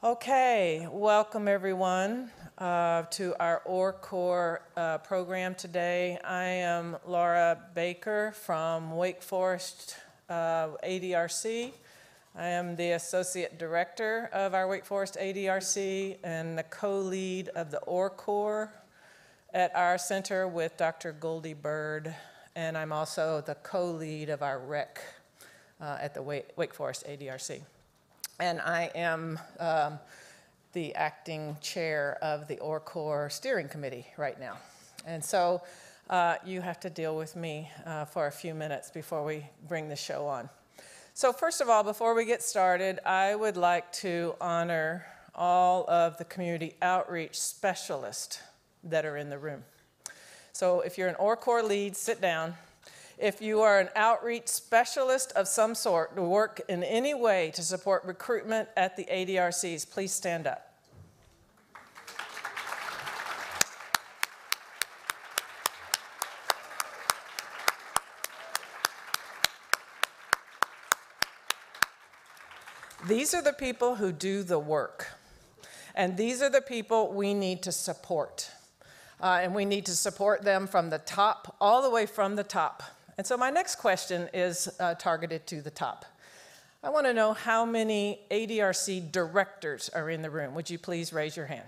Okay, welcome everyone to our ORCOR program today. I am Laura Baker from Wake Forest ADRC. I am the Associate Director of our Wake Forest ADRC and the co-lead of the ORCOR at our center with Dr. Goldie Bird, and I'm also the co-lead of our REC at the Wake Forest ADRC. And I am the acting chair of the ORCOR steering committee right now. And so you have to deal with me for a few minutes before we bring the show on. So first of all, before we get started, I would like to honor all of the community outreach specialists that are in the room. So if you're an ORCOR lead, sit down. If you are an outreach specialist of some sort to work in any way to support recruitment at the ADRCs, please stand up. These are the people who do the work, and these are the people we need to support. And we need to support them from the top, all the way from the top. And so my next question is targeted to the top. I want to know how many ADRC directors are in the room. Would you please raise your hand?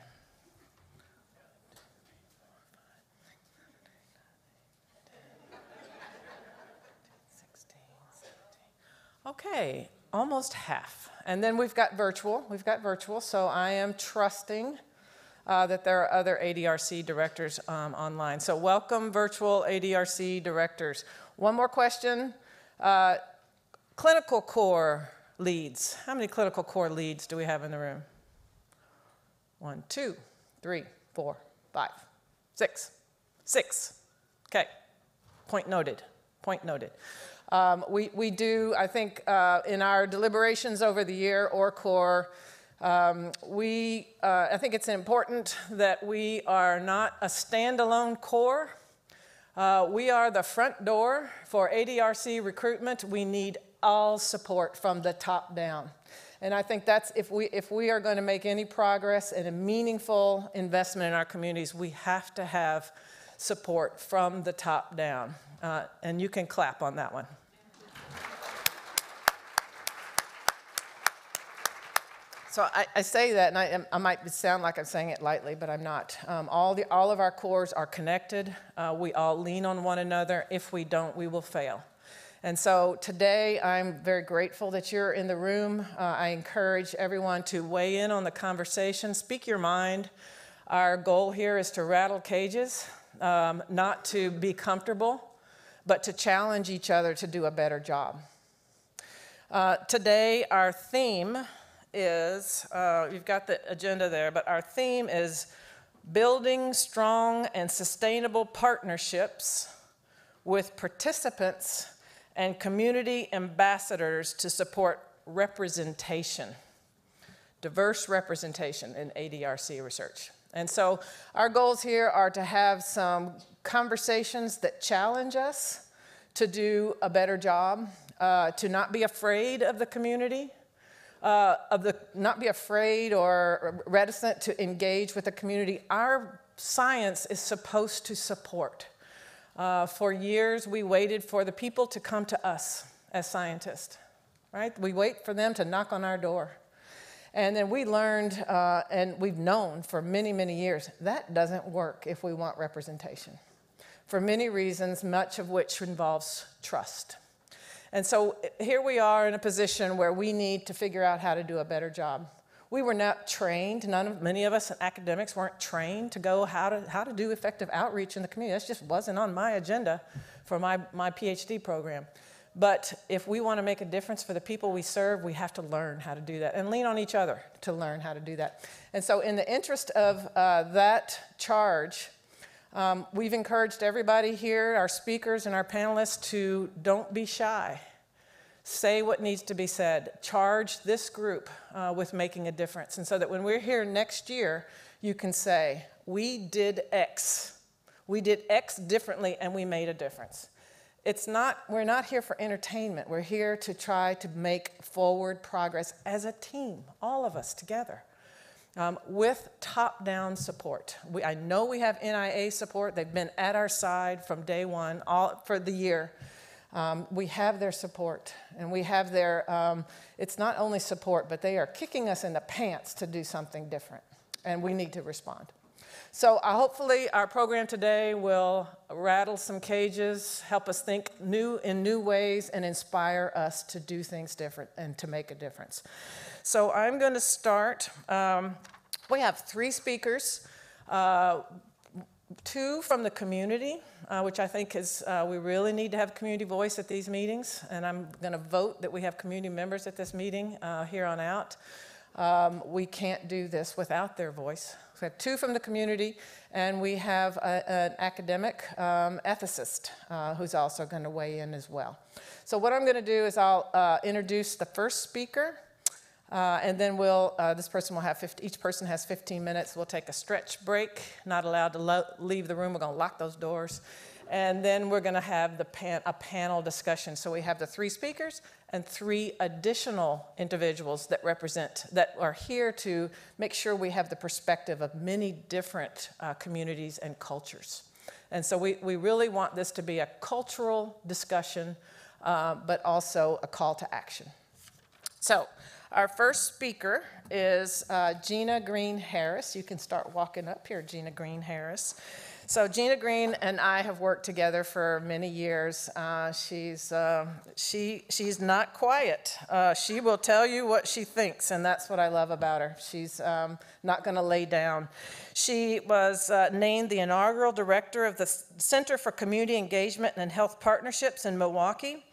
Okay, almost half. And then we've got virtual. So I am trusting that there are other ADRC directors online. So welcome, virtual ADRC directors. One more question. Clinical core leads. How many clinical core leads do we have in the room? 1, 2, 3, 4, 5, 6. 6. Okay. Point noted. Point noted. We do, I think, in our deliberations over the year, ORCOR, I think it's important that we are not a standalone core. We are the front door for ADRC recruitment. We need all support from the top down. And I think that's, if we are going to make any progress and a meaningful investment in our communities, we have to have support from the top down. And you can clap on that one. So I say that, and I might sound like I'm saying it lightly, but I'm not. All of our cores are connected. We all lean on one another. If we don't, we will fail. And so today, I'm very grateful that you're in the room. I encourage everyone to weigh in on the conversation. Speak your mind. Our goal here is to rattle cages, not to be comfortable, but to challenge each other to do a better job. Today, our theme is, you've got the agenda there, but our theme is building strong and sustainable partnerships with participants and community ambassadors to support representation, diverse representation in ADRC research. And so our goals here are to have some conversations that challenge us to do a better job, to not be afraid of the community, not be afraid or reticent to engage with the community. Our science is supposed to support. For years, we waited for the people to come to us as scientists, right? We wait for them to knock on our door. And then we learned, and we've known for many, many years, that doesn't work if we want representation. For many reasons, much of which involves trust. And so here we are in a position where we need to figure out how to do a better job. We were not trained, many of us academics weren't trained to go how to do effective outreach in the community. That just wasn't on my agenda for my PhD program. But if we want to make a difference for the people we serve, we have to learn how to do that and lean on each other to learn how to do that. And so in the interest of that charge, we've encouraged everybody here, our speakers and our panelists, to don't be shy. Say what needs to be said. Charge this group with making a difference. And so that when we're here next year, you can say, we did X. We did X differently and we made a difference. We're not here for entertainment. We're here to try to make forward progress as a team, all of us together. with top-down support. I know we have NIA support. They've been at our side from day one, all for the year. We have their support, and we have their, it's not only support, but they are kicking us in the pants to do something different, and we need to respond. So hopefully our program today will rattle some cages, help us think in new ways, and inspire us to do things different and to make a difference. So I'm going to start. We have 3 speakers, 2 from the community, which I think is, we really need to have community voice at these meetings, and I'm going to vote that we have community members at this meeting here on out. We can't do this without their voice. We have 2 from the community, and we have an academic ethicist who's also going to weigh in as well. So what I'm going to do is I'll introduce the first speaker, and then this person will have each person has 15 minutes. We'll take a stretch break, not allowed to leave the room. We're going to lock those doors. And then we're going to have a panel discussion. So we have the 3 speakers and 3 additional individuals that are here to make sure we have the perspective of many different communities and cultures. And so we really want this to be a cultural discussion, but also a call to action. So our first speaker is Gina Green Harris. You can start walking up here, Gina Green Harris. So Gina Green and I have worked together for many years. She's not quiet. She will tell you what she thinks, and that's what I love about her. She's not going to lay down. She was named the inaugural director of the Center for Community Engagement and Health Partnerships in Milwaukee,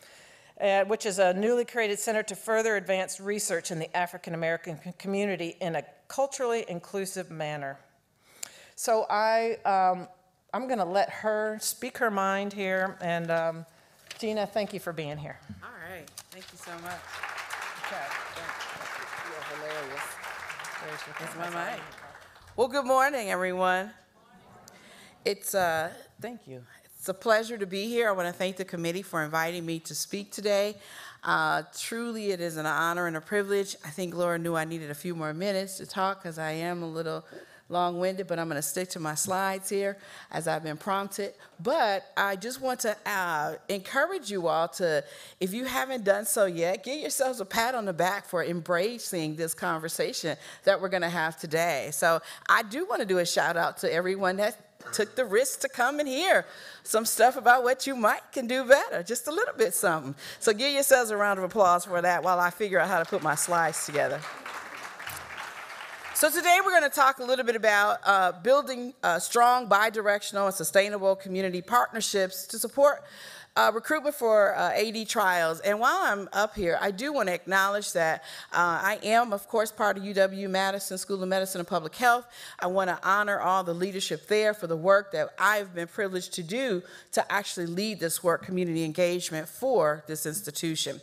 which is a newly created center to further advance research in the African American community in a culturally inclusive manner. So I'm going to let her speak her mind here, and Gina, thank you for being here. All right, thank you so much. Okay. You're hilarious. That's my mic. Well, good morning, everyone. It's thank you. It's a pleasure to be here. I want to thank the committee for inviting me to speak today. Truly, it is an honor and a privilege. I think Laura knew I needed a few more minutes to talk because I am a little long-winded, but I'm going to stick to my slides here as I've been prompted. But I just want to encourage you all to, if you haven't done so yet, give yourselves a pat on the back for embracing this conversation that we're going to have today. So I do want to do a shout out to everyone that took the risk to come and hear some stuff about what you can do better, just a little bit something. So give yourselves a round of applause for that while I figure out how to put my slides together. So today we're going to talk a little bit about building strong, bi-directional, and sustainable community partnerships to support recruitment for AD trials. And while I'm up here, I do want to acknowledge that I am, of course, part of UW-Madison School of Medicine and Public Health. I want to honor all the leadership there for the work that I've been privileged to do to actually lead this work, community engagement, for this institution.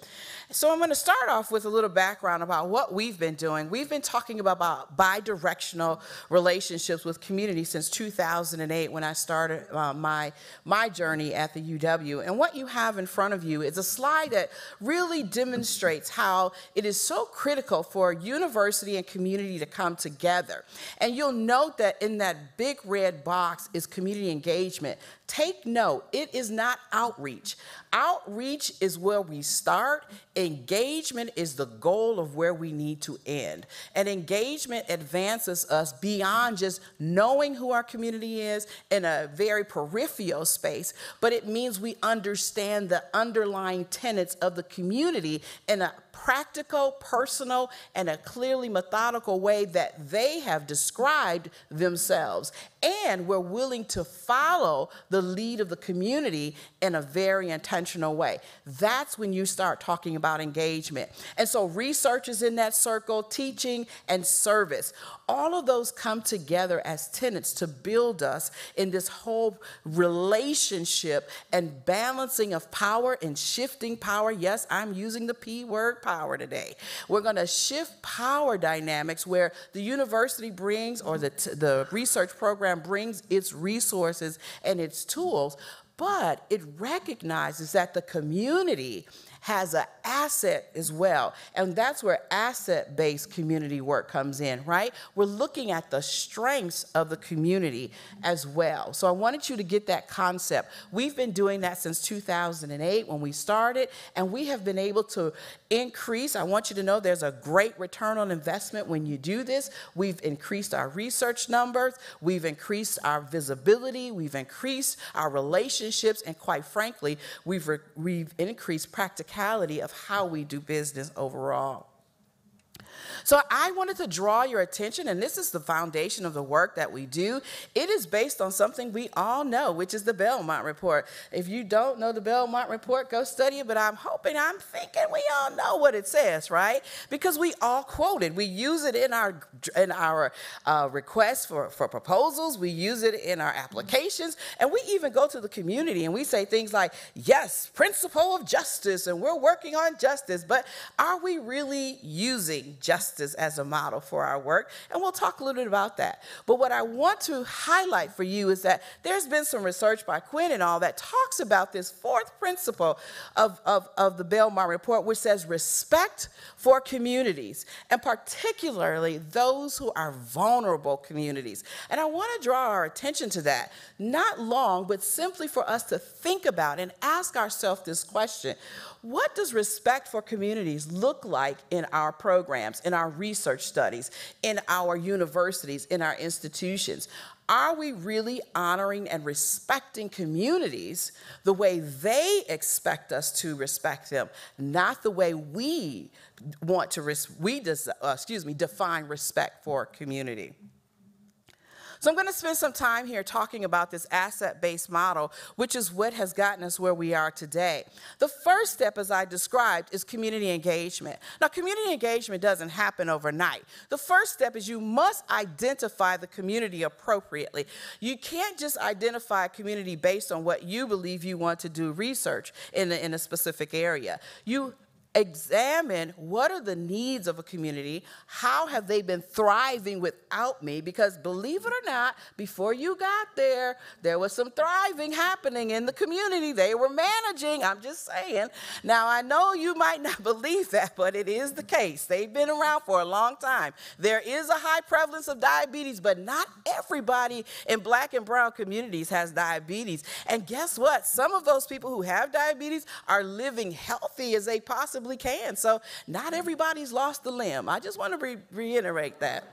So I'm going to start off with a little background about what we've been doing. We've been talking about bi-directional relationships with community since 2008 when I started my journey at the UW. And what you have in front of you is a slide that really demonstrates how it is so critical for university and community to come together. And you'll note that in that big red box is community engagement. Take note, it is not outreach. Outreach is where we start. Engagement is the goal of where we need to end. And engagement advances us beyond just knowing who our community is in a very peripheral space, but it means we understand the underlying tenets of the community in a practical, personal, and a clearly methodical way that they have described themselves. And we're willing to follow the lead of the community in a very intentional way. That's when you start talking about engagement. And so research is in that circle, teaching and service. All of those come together as tenets to build us in this whole relationship and balancing of power and shifting power. Yes, I'm using the P word, power, today. We're going to shift power dynamics where the university brings, or the research program brings, its resources and its tools, but it recognizes that the community has an asset as well. And that's where asset-based community work comes in, right? We're looking at the strengths of the community as well. So I wanted you to get that concept. We've been doing that since 2008 when we started, and we have been able to increase. I want you to know there's a great return on investment when you do this. We've increased our research numbers, we've increased our visibility, we've increased our relationships, and quite frankly, we've increased practicality of how we do business overall. So I wanted to draw your attention, and this is the foundation of the work that we do. It is based on something we all know, which is the Belmont Report. If you don't know the Belmont Report, go study it, but I'm thinking we all know what it says, right? Because we all quote it. We use it in our requests for proposals. We use it in our applications, and we even go to the community and we say things like, yes, principle of justice, and we're working on justice, but are we really using justice as a model for our work? And we'll talk a little bit about that. But what I want to highlight for you is that there's been some research by Quinn and all that talks about this fourth principle of the Belmont Report, which says respect for communities, and particularly those who are vulnerable communities. And I want to draw our attention to that, not long, but simply for us to think about and ask ourselves this question: what does respect for communities look like in our programs, in our research studies, in our universities, in our institutions? Are we really honoring and respecting communities the way they expect us to respect them, not the way we want to define respect for community? So I'm going to spend some time here talking about this asset-based model, which is what has gotten us where we are today. The first step, as I described, is community engagement. Now, community engagement doesn't happen overnight. The first step is you must identify the community appropriately. You can't just identify a community based on what you believe you want to do research in a specific area. You examine what are the needs of a community, how have they been thriving without me, because believe it or not, before you got there, there was some thriving happening in the community. They were managing, I'm just saying. Now, I know you might not believe that, but it is the case. They've been around for a long time. There is a high prevalence of diabetes, but not everybody in Black and brown communities has diabetes. And guess what? Some of those people who have diabetes are living healthy as they possibly can. So not everybody's lost a limb. I just want to reiterate that.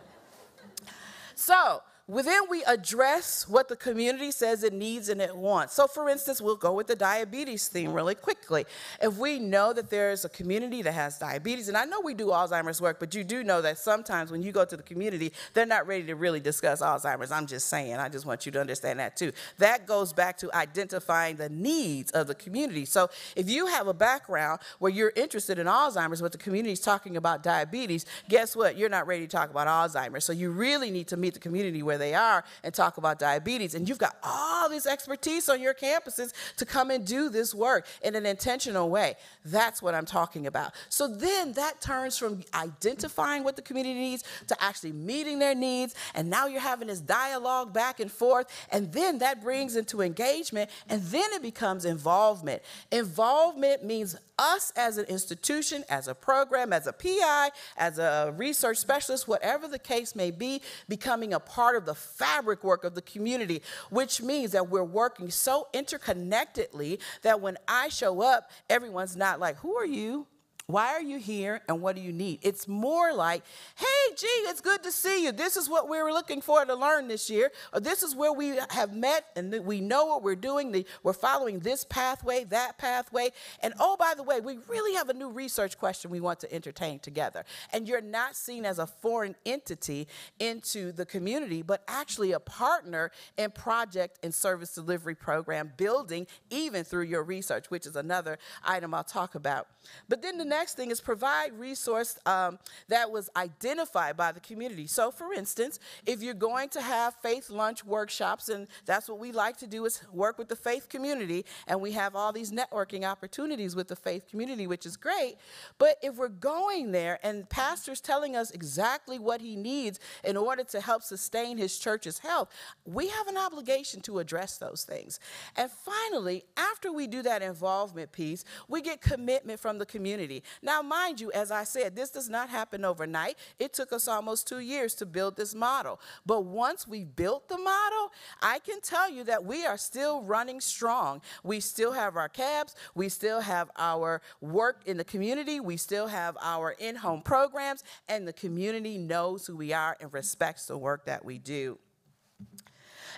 So then we address what the community says it needs and it wants. So for instance, we'll go with the diabetes theme really quickly. If we know that there's a community that has diabetes, and I know we do Alzheimer's work, but you do know that sometimes when you go to the community, they're not ready to really discuss Alzheimer's. I'm just saying, I just want you to understand that too. That goes back to identifying the needs of the community. So if you have a background where you're interested in Alzheimer's, but the community is talking about diabetes, guess what? You're not ready to talk about Alzheimer's. So you really need to meet the community where they are and talk about diabetes. And you've got all this expertise on your campuses to come and do this work in an intentional way. That's what I'm talking about. So then that turns from identifying what the community needs to actually meeting their needs. And now you're having this dialogue back and forth. And then that brings into engagement. And then it becomes involvement. Involvement means us as an institution, as a program, as a PI, as a research specialist, whatever the case may be, becoming a part of the fabric work of the community, which means that we're working so interconnectedly that when I show up, everyone's not like, who are you? Why are you here, and what do you need? It's more like, hey, gee, it's good to see you. This is what we were looking for to learn this year, or this is where we have met, and we know what we're doing. We're following this pathway, that pathway. And oh, by the way, we really have a new research question we want to entertain together. And you're not seen as a foreign entity into the community, but actually a partner in project and service delivery program building, even through your research, which is another item I'll talk about. But then the next thing is provide resource that was identified by the community. So for instance, if you're going to have faith lunch workshops, and that's what we like to do is work with the faith community, and we have all these networking opportunities with the faith community, which is great. But if we're going there and pastor's telling us exactly what he needs in order to help sustain his church's health, we have an obligation to address those things. And finally, after we do that involvement piece, we get commitment from the community. Now, mind you, as I said, this does not happen overnight. It took us almost 2 years to build this model. But once we built the model, I can tell you that we are still running strong. We still have our cabs. We still have our work in the community. We still have our in-home programs, and the community knows who we are and respects the work that we do.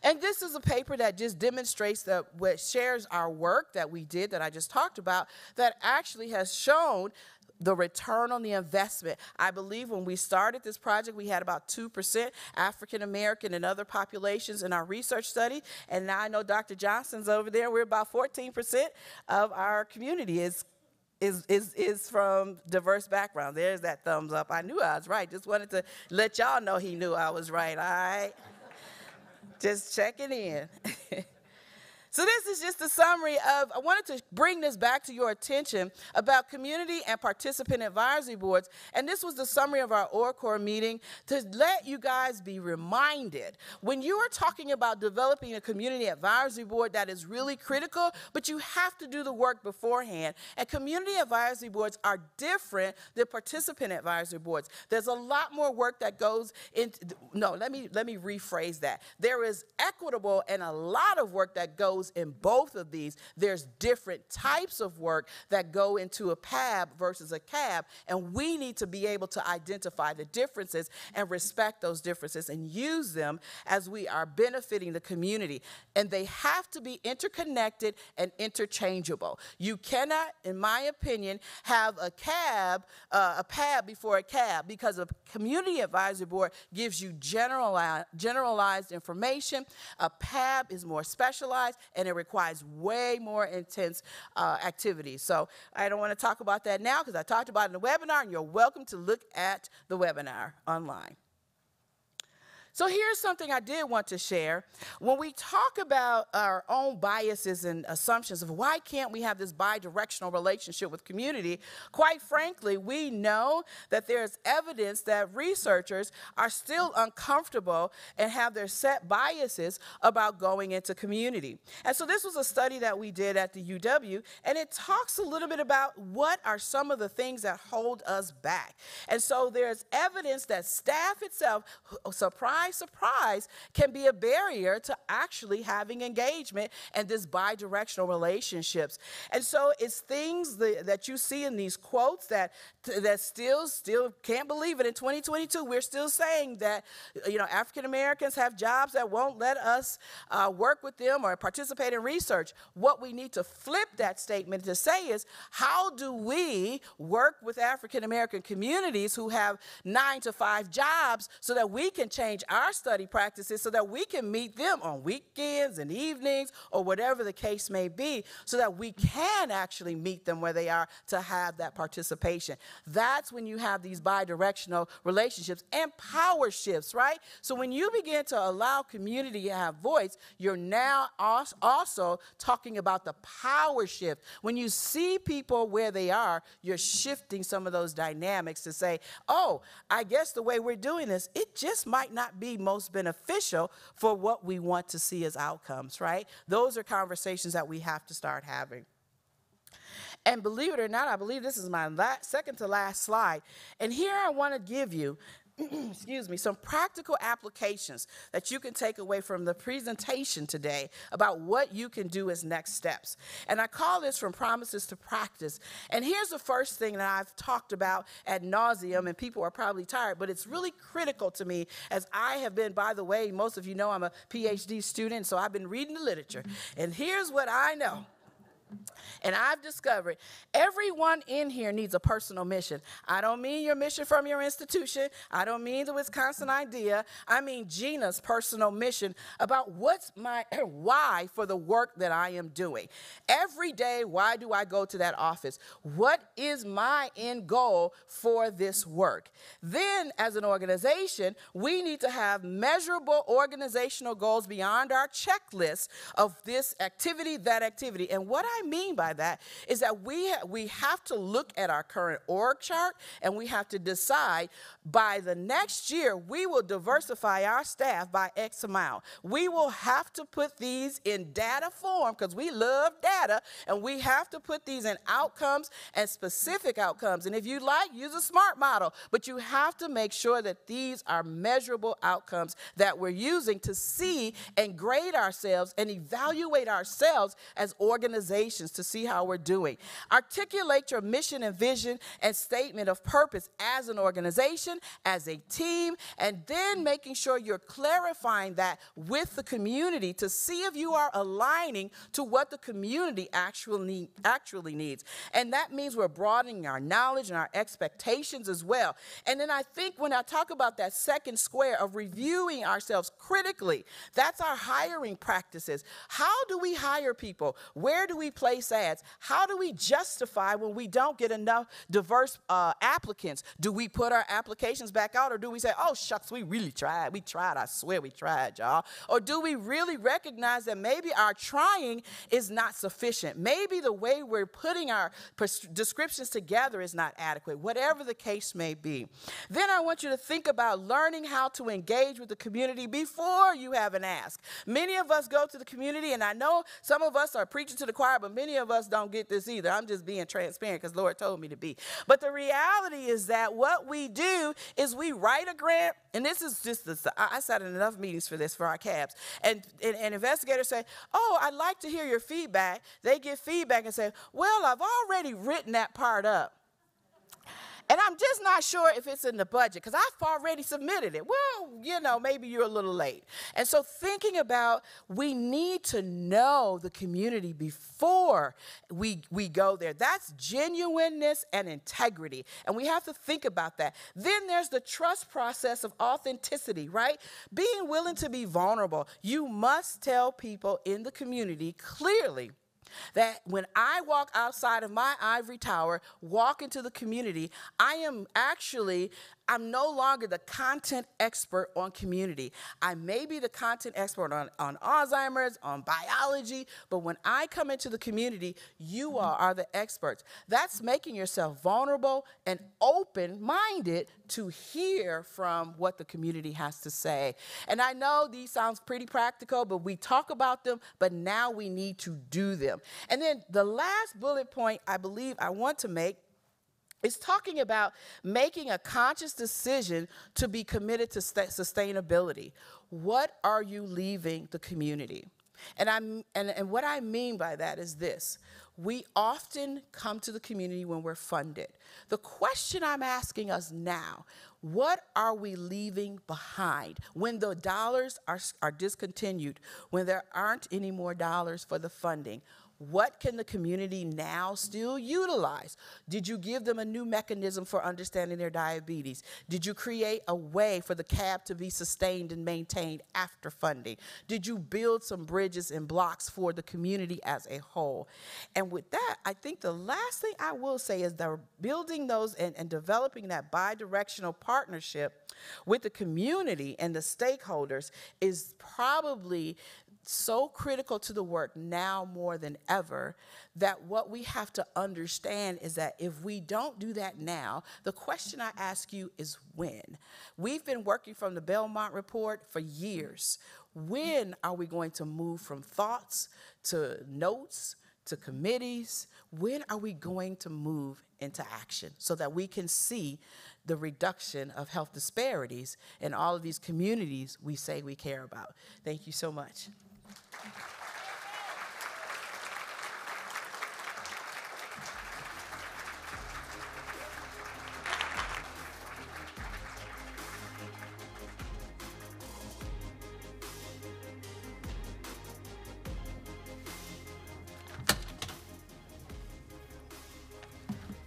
And this is a paper that just demonstrates what shares our work that we did that I just talked about, that actually has shown the return on the investment. I believe when we started this project, we had about 2% African American and other populations in our research study. And now I know Dr. Johnson's over there. We're about 14% of our community is from diverse backgrounds. There's that thumbs up. I knew I was right. Just wanted to let y'all know he knew I was right, all right? Just checking in. So this is just a summary of, I wanted to bring this back to your attention about community and participant advisory boards. And this was the summary of our ORCOR meeting to let you guys be reminded. When you are talking about developing a community advisory board, that is really critical, but you have to do the work beforehand. And community advisory boards are different than participant advisory boards. There's a lot more work that goes into, no, let me rephrase that. There is equitable and a lot of work that goes in both of these. There's different types of work that go into a PAB versus a CAB, and we need to be able to identify the differences and respect those differences and use them as we are benefiting the community. And they have to be interconnected and interchangeable. You cannot, in my opinion, have a PAB before a CAB, because a community advisory board gives you generalized information. A PAB is more specialized, and it requires way more intense activities. So I don't want to talk about that now because I talked about it in the webinar, and you're welcome to look at the webinar online. So here's something I did want to share. When we talk about our own biases and assumptions of why can't we have this bi-directional relationship with community, quite frankly, we know that there's evidence that researchers are still uncomfortable and have their set biases about going into community. And so this was a study that we did at the UW, and it talks a little bit about what are some of the things that hold us back. And so there's evidence that staff itself, surprise, can be a barrier to actually having engagement and this bi-directional relationships. And so it's things that you see in these quotes that still can't believe it. In 2022, we're still saying that, African Americans have jobs that won't let us work with them or participate in research. What we need to flip that statement to say is, how do we work with African American communities who have 9-to-5 jobs so that we can change our study practices so that we can meet them on weekends and evenings or whatever the case may be, so that we can actually meet them where they are to have that participation. That's when you have these bi-directional relationships and power shifts, right? So when you begin to allow community to have voice, you're now also talking about the power shift. When you see people where they are, you're shifting some of those dynamics to say, oh, I guess the way we're doing this, it just might not be most beneficial for what we want to see as outcomes, right? Those are conversations that we have to start having. And believe it or not, I believe this is my second to last slide. And here I want to give you excuse me, some practical applications that you can take away from the presentation today about what you can do as next steps. And I call this from promises to practice. And here's the first thing that I've talked about ad nauseum, and people are probably tired, but it's really critical to me, as I have been, by the way, most of you know I'm a PhD student, so I've been reading the literature. And here's what I know. And I've discovered everyone in here needs a personal mission. I don't mean your mission from your institution. I don't mean the Wisconsin idea. I mean Gina's personal mission about what's my why for the work that I am doing. Every day, why do I go to that office? What is my end goal for this work? Then, as an organization, we need to have measurable organizational goals beyond our checklist of this activity, that activity. And what I mean by that is that we have to look at our current org chart, and we have to decide by the next year we will diversify our staff by X amount. We will have to put these in data form because we love data, and we have to put these in outcomes and specific outcomes. And if you like, use a SMART model, but you have to make sure that these are measurable outcomes that we're using to see and grade ourselves and evaluate ourselves as organizations to see how we're doing. Articulate your mission and vision and statement of purpose as an organization, as a team, and then making sure you're clarifying that with the community to see if you are aligning to what the community actually needs. And that means we're broadening our knowledge and our expectations as well. And then I think when I talk about that second square of reviewing ourselves critically, that's our hiring practices. How do we hire people? Where do we place ads? How do we justify when we don't get enough diverse applicants? Do we put our applications back out, or do we say, oh, shucks, we really tried. We tried. I swear we tried, y'all. Or do we really recognize that maybe our trying is not sufficient? Maybe the way we're putting our descriptions together is not adequate, whatever the case may be. Then I want you to think about learning how to engage with the community before you have an ask. Many of us go to the community, and I know some of us are preaching to the choir, but many of us don't get this either. I'm just being transparent because Lord told me to be. But the reality is that what we do is we write a grant, and this is just this. I sat in enough meetings for this for our cabs, and investigators say, oh, I'd like to hear your feedback. They give feedback and say, well, I've already written that part up, and I'm just not sure if it's in the budget because I've already submitted it. Well, you know, maybe you're a little late. And so thinking about, we need to know the community before we go there. That's genuineness and integrity. And we have to think about that. Then there's the trust process of authenticity, right? Being willing to be vulnerable. You must tell people in the community clearly that when I walk outside of my ivory tower, walk into the community, I'm no longer the content expert on community. I may be the content expert on Alzheimer's, on biology, but when I come into the community, you are the experts. That's making yourself vulnerable and open-minded to hear from what the community has to say. And I know these sounds pretty practical, but we talk about them, but now we need to do them. And then the last bullet point I believe I want to make is talking about making a conscious decision to be committed to sustainability. What are you leaving the community? And what I mean by that is this. We often come to the community when we're funded. The question I'm asking us now, what are we leaving behind when the dollars are discontinued, when there aren't any more dollars for the funding? What can the community now still utilize? Did you give them a new mechanism for understanding their diabetes? Did you create a way for the cab to be sustained and maintained after funding? Did you build some bridges and blocks for the community as a whole? And with that, I think the last thing I will say is that building those and developing that bi-directional partnership with the community and the stakeholders is probably so critical to the work now more than ever, that what we have to understand is that if we don't do that now, the question I ask you is when. We've been working from the Belmont report for years. When are we going to move from thoughts to notes to committees? When are we going to move into action so that we can see the reduction of health disparities in all of these communities we say we care about? Thank you so much.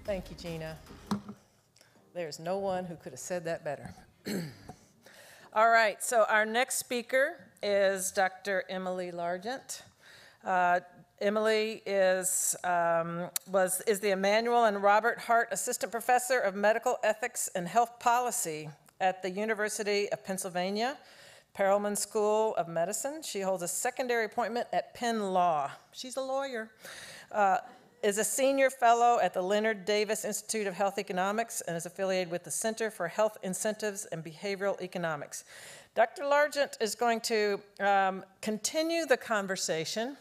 Thank you, Gina. There's no one who could have said that better. All right, so our next speaker is Dr. Emily Largent. Emily is the Emmanuel and Robert Hart Assistant Professor of Medical Ethics and Health Policy at the University of Pennsylvania, Perelman School of Medicine. She holds a secondary appointment at Penn Law. She's a lawyer. Is a senior fellow at the Leonard Davis Institute of Health Economics and is affiliated with the Center for Health Incentives and Behavioral Economics. Dr. Largent is going to continue the conversation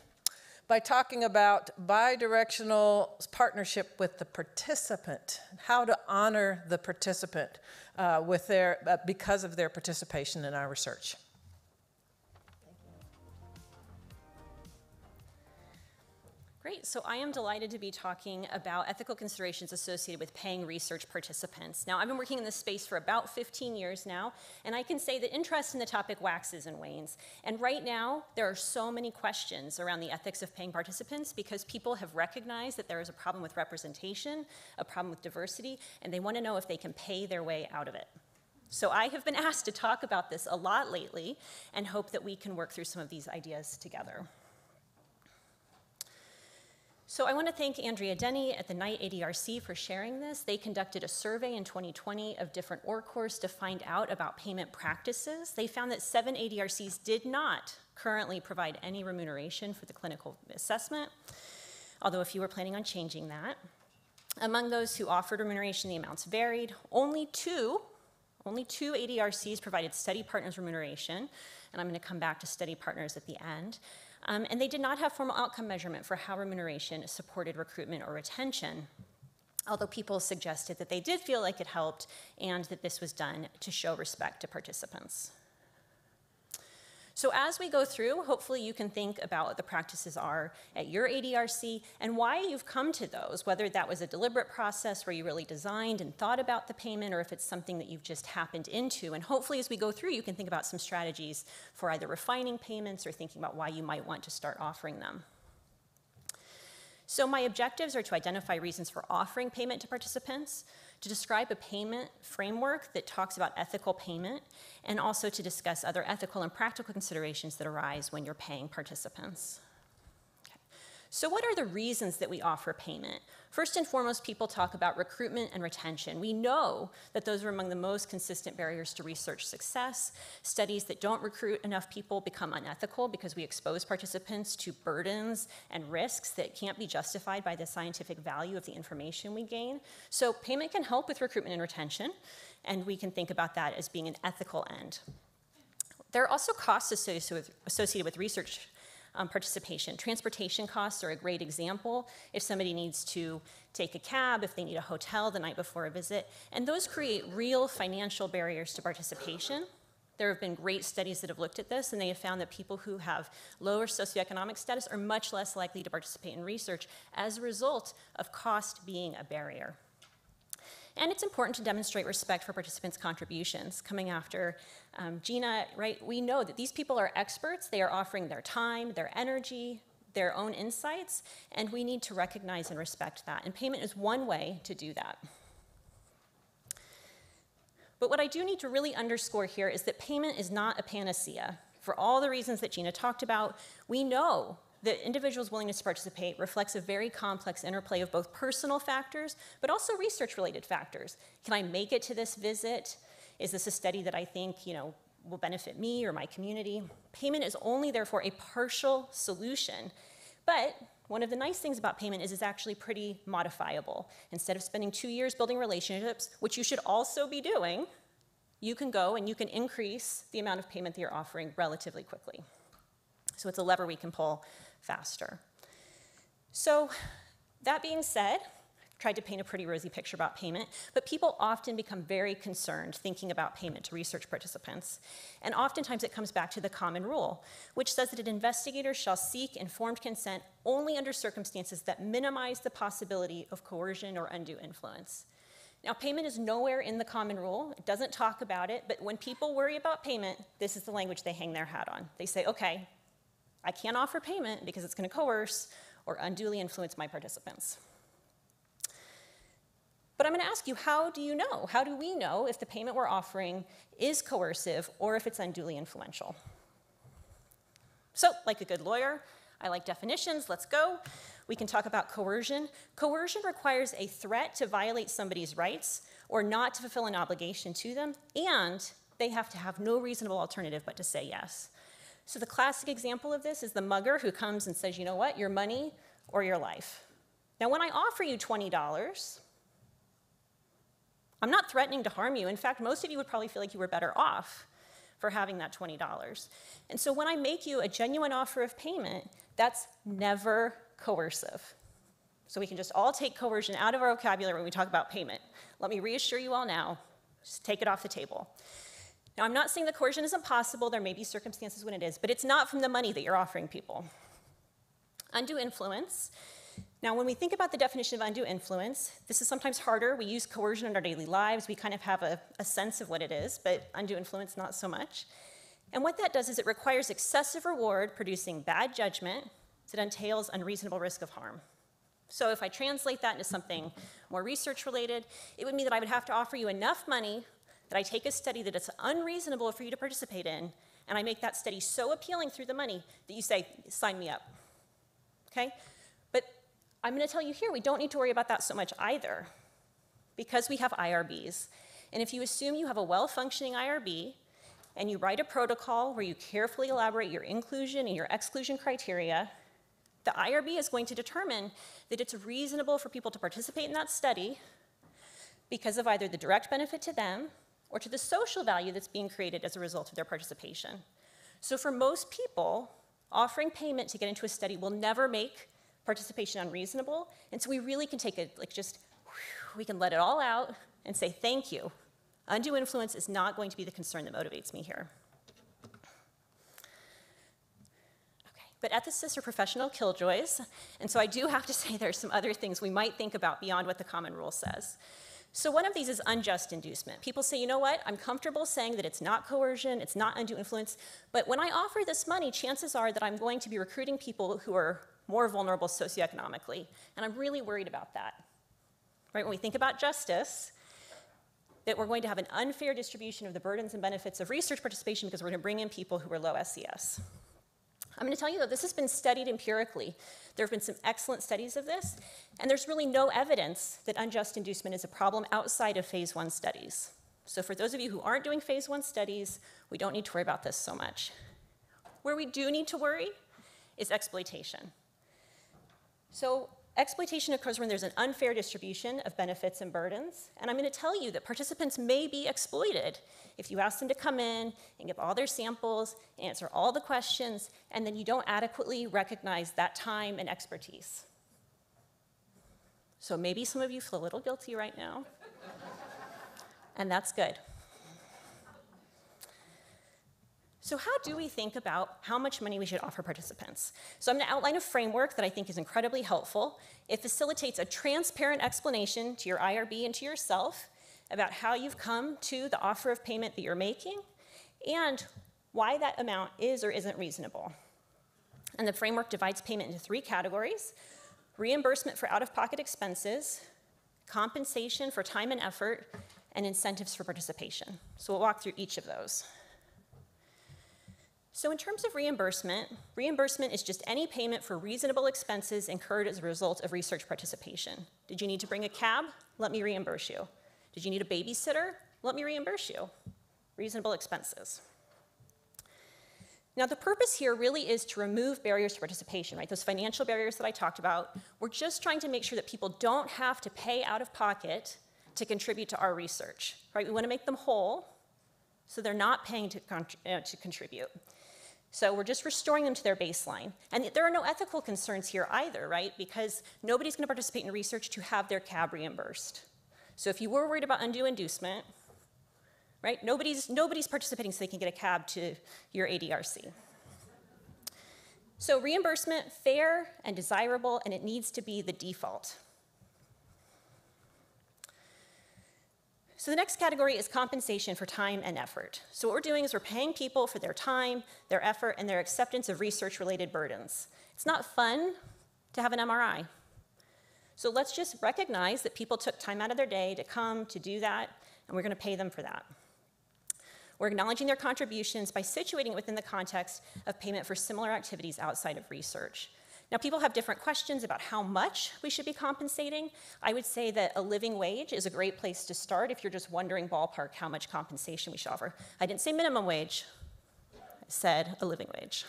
by talking about bidirectional partnership with the participant, how to honor the participant because of their participation in our research. Great, so I am delighted to be talking about ethical considerations associated with paying research participants. Now, I've been working in this space for about 15 years now, and I can say that interest in the topic waxes and wanes. And right now, there are so many questions around the ethics of paying participants because people have recognized that there is a problem with representation, a problem with diversity, and they want to know if they can pay their way out of it. So I have been asked to talk about this a lot lately and hope that we can work through some of these ideas together. So I want to thank Andrea Denny at the Knight ADRC for sharing this. They conducted a survey in 2020 of different ORCORs to find out about payment practices. They found that 7 ADRCs did not currently provide any remuneration for the clinical assessment, although if you were planning on changing that. Among those who offered remuneration, the amounts varied. Only two ADRCs provided study partners remuneration, and I'm going to come back to study partners at the end. And they did not have formal outcome measurement for how remuneration supported recruitment or retention, although people suggested that they did feel like it helped and that this was done to show respect to participants. So as we go through, hopefully you can think about what the practices are at your ADRC and why you've come to those, whether that was a deliberate process where you really designed and thought about the payment or if it's something that you've just happened into. And hopefully as we go through, you can think about some strategies for either refining payments or thinking about why you might want to start offering them. So my objectives are to identify reasons for offering payment to participants, to describe a payment framework that talks about ethical payment, and also to discuss other ethical and practical considerations that arise when you're paying participants. Okay. So what are the reasons that we offer payment? First and foremost, people talk about recruitment and retention. We know that those are among the most consistent barriers to research success. Studies that don't recruit enough people become unethical because we expose participants to burdens and risks that can't be justified by the scientific value of the information we gain. So payment can help with recruitment and retention, and we can think about that as being an ethical end. There are also costs associated with research participation. Transportation costs are a great example. If somebody needs to take a cab, if they need a hotel the night before a visit, and those create real financial barriers to participation. There have been great studies that have looked at this, and they have found that people who have lower socioeconomic status are much less likely to participate in research as a result of cost being a barrier. And it's important to demonstrate respect for participants' contributions. Coming after Gina, right, we know that these people are experts. They are offering their time, their energy, their own insights, and we need to recognize and respect that. And payment is one way to do that. But what I do need to really underscore here is that payment is not a panacea. For all the reasons that Gina talked about, we know that individuals' willingness to participate reflects a very complex interplay of both personal factors, but also research-related factors. Can I make it to this visit? Is this a study that I think, will benefit me or my community? Payment is only, therefore, a partial solution. But one of the nice things about payment is it's actually pretty modifiable. Instead of spending 2 years building relationships, which you should also be doing, you can go and you can increase the amount of payment that you're offering relatively quickly. So it's a lever we can pull faster. So that being said, I've tried to paint a pretty rosy picture about payment, but people often become very concerned thinking about payment to research participants. And oftentimes it comes back to the common rule, which says that an investigator shall seek informed consent only under circumstances that minimize the possibility of coercion or undue influence. Now, payment is nowhere in the common rule. It doesn't talk about it, but when people worry about payment, this is the language they hang their hat on. They say, okay, I can't offer payment because it's going to coerce or unduly influence my participants. I'm going to ask you, how do you know? How do we know if the payment we're offering is coercive or if it's unduly influential? So, like a good lawyer, I like definitions. Let's go. We can talk about coercion. Coercion requires a threat to violate somebody's rights or not to fulfill an obligation to them, and they have to have no reasonable alternative but to say yes. So the classic example of this is the mugger who comes and says, you know what, your money or your life. Now, when I offer you $20, I'm not threatening to harm you. In fact, most of you would probably feel like you were better off for having that $20. And so when I make you a genuine offer of payment, that's never coercive. So we can just all take coercion out of our vocabulary when we talk about payment. Let me reassure you all now, just take it off the table. Now, I'm not saying that coercion isn't possible. There may be circumstances when it is, but it's not from the money that you're offering people. Undue influence. Now, when we think about the definition of undue influence, this is sometimes harder. We use coercion in our daily lives. We kind of have a sense of what it is, but undue influence, not so much. And what that does is it requires excessive reward producing bad judgment that entails unreasonable risk of harm. So if I translate that into something more research related, it would mean that I would have to offer you enough money that I take a study that it's unreasonable for you to participate in, and I make that study so appealing through the money that you say, sign me up, okay? But I'm gonna tell you here, we don't need to worry about that so much either, because we have IRBs. And if you assume you have a well-functioning IRB, and you write a protocol where you carefully elaborate your inclusion and your exclusion criteria, the IRB is going to determine that it's reasonable for people to participate in that study because of either the direct benefit to them or to the social value that's being created as a result of their participation. So for most people, offering payment to get into a study will never make participation unreasonable, and so we really can take it, we can let it all out and say thank you. Undue influence is not going to be the concern that motivates me here. Okay, but ethicists are professional killjoys, and so I do have to say there's some other things we might think about beyond what the common rule says. So one of these is unjust inducement. People say, you know what, I'm comfortable saying that it's not coercion, it's not undue influence, but when I offer this money, chances are that I'm going to be recruiting people who are more vulnerable socioeconomically, and I'm really worried about that. Right, when we think about justice, that we're going to have an unfair distribution of the burdens and benefits of research participation because we're going to bring in people who are low SES. I'm going to tell you, though, this has been studied empirically. There have been some excellent studies of this, and there's really no evidence that unjust inducement is a problem outside of phase 1 studies. So for those of you who aren't doing phase 1 studies, we don't need to worry about this so much. Where we do need to worry is exploitation. So exploitation occurs when there's an unfair distribution of benefits and burdens, and I'm going to tell you that participants may be exploited if you ask them to come in and give all their samples, answer all the questions, and then you don't adequately recognize that time and expertise. So maybe some of you feel a little guilty right now, and that's good. So how do we think about how much money we should offer participants? So I'm going to outline a framework that I think is incredibly helpful. It facilitates a transparent explanation to your IRB and to yourself about how you've come to the offer of payment that you're making and why that amount is or isn't reasonable. And the framework divides payment into 3 categories: reimbursement for out-of-pocket expenses, compensation for time and effort, and incentives for participation. So we'll walk through each of those. So in terms of reimbursement, reimbursement is just any payment for reasonable expenses incurred as a result of research participation. Did you need to bring a cab? Let me reimburse you. Did you need a babysitter? Let me reimburse you. Reasonable expenses. Now the purpose here really is to remove barriers to participation, right? Those financial barriers that I talked about. We're just trying to make sure that people don't have to pay out of pocket to contribute to our research, right? We want to make them whole so they're not paying to contribute. So we're just restoring them to their baseline. And there are no ethical concerns here either, right? Because nobody's going to participate in research to have their cab reimbursed. So if you were worried about undue inducement, right, nobody's participating so they can get a cab to your ADRC. So reimbursement, fair and desirable, and it needs to be the default. So the next category is compensation for time and effort. So what we're doing is we're paying people for their time, their effort, and their acceptance of research-related burdens. It's not fun to have an MRI. So let's just recognize that people took time out of their day to come to do that, and we're going to pay them for that. We're acknowledging their contributions by situating it within the context of payment for similar activities outside of research. Now, people have different questions about how much we should be compensating. I would say that a living wage is a great place to start if you're just wondering ballpark how much compensation we should offer. I didn't say minimum wage, I said a living wage.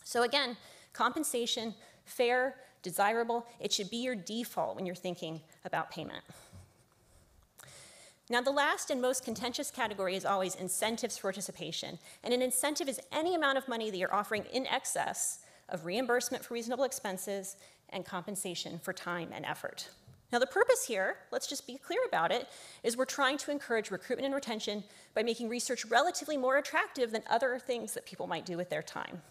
So again, compensation, fair, desirable, it should be your default when you're thinking about payment. Now, the last and most contentious category is always incentives for participation. And an incentive is any amount of money that you're offering in excess of reimbursement for reasonable expenses and compensation for time and effort. Now, the purpose here, let's just be clear about it, is we're trying to encourage recruitment and retention by making research relatively more attractive than other things that people might do with their time.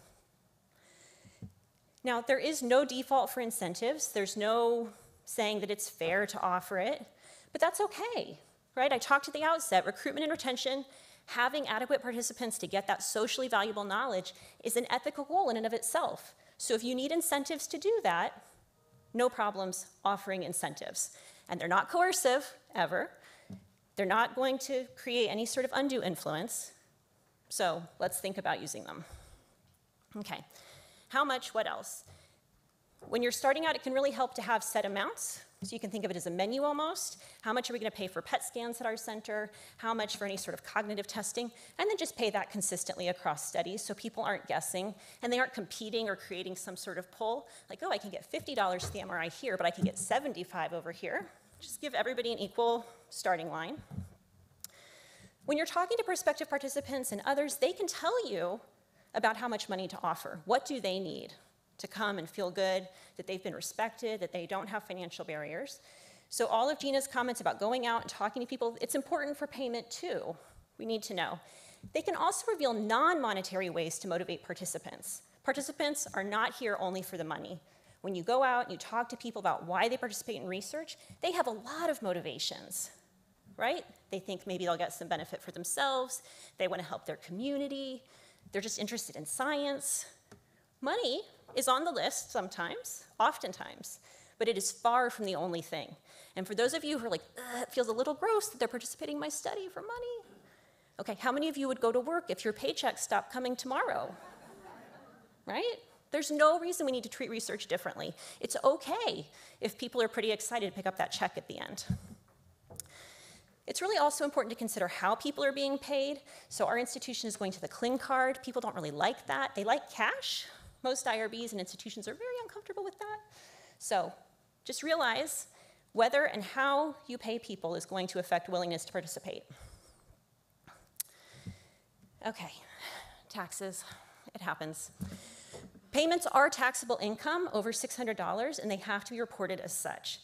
Now, there is no default for incentives. There's no saying that it's fair to offer it, but that's okay, right? I talked at the outset, recruitment and retention, having adequate participants to get that socially valuable knowledge is an ethical goal in and of itself. So if you need incentives to do that, no problems offering incentives. And they're not coercive, ever. They're not going to create any sort of undue influence. So let's think about using them. Okay. How much, what else? When you're starting out, it can really help to have set amounts. So you can think of it as a menu almost. How much are we going to pay for PET scans at our center? How much for any sort of cognitive testing? And then just pay that consistently across studies so people aren't guessing and they aren't competing or creating some sort of pull. Like, oh, I can get $50 for the MRI here, but I can get $75 over here. Just give everybody an equal starting line. When you're talking to prospective participants and others, they can tell you about how much money to offer. What do they need to come and feel good, that they've been respected, that they don't have financial barriers? So all of Gina's comments about going out and talking to people, it's important for payment too. We need to know. They can also reveal non-monetary ways to motivate participants. Participants are not here only for the money. When you go out and you talk to people about why they participate in research, they have a lot of motivations, right? They think maybe they'll get some benefit for themselves, they want to help their community, they're just interested in science. Money is on the list sometimes, oftentimes, but it is far from the only thing. And for those of you who are like, it feels a little gross that they're participating in my study for money. Okay, how many of you would go to work if your paycheck stopped coming tomorrow? Right? There's no reason we need to treat research differently. It's okay if people are pretty excited to pick up that check at the end. It's really also important to consider how people are being paid. So our institution is going to the CLIN card. People don't really like that. They like cash. Most IRBs and institutions are very uncomfortable with that. So just realize whether and how you pay people is going to affect willingness to participate. Okay, taxes, it happens. Payments are taxable income over $600, and they have to be reported as such.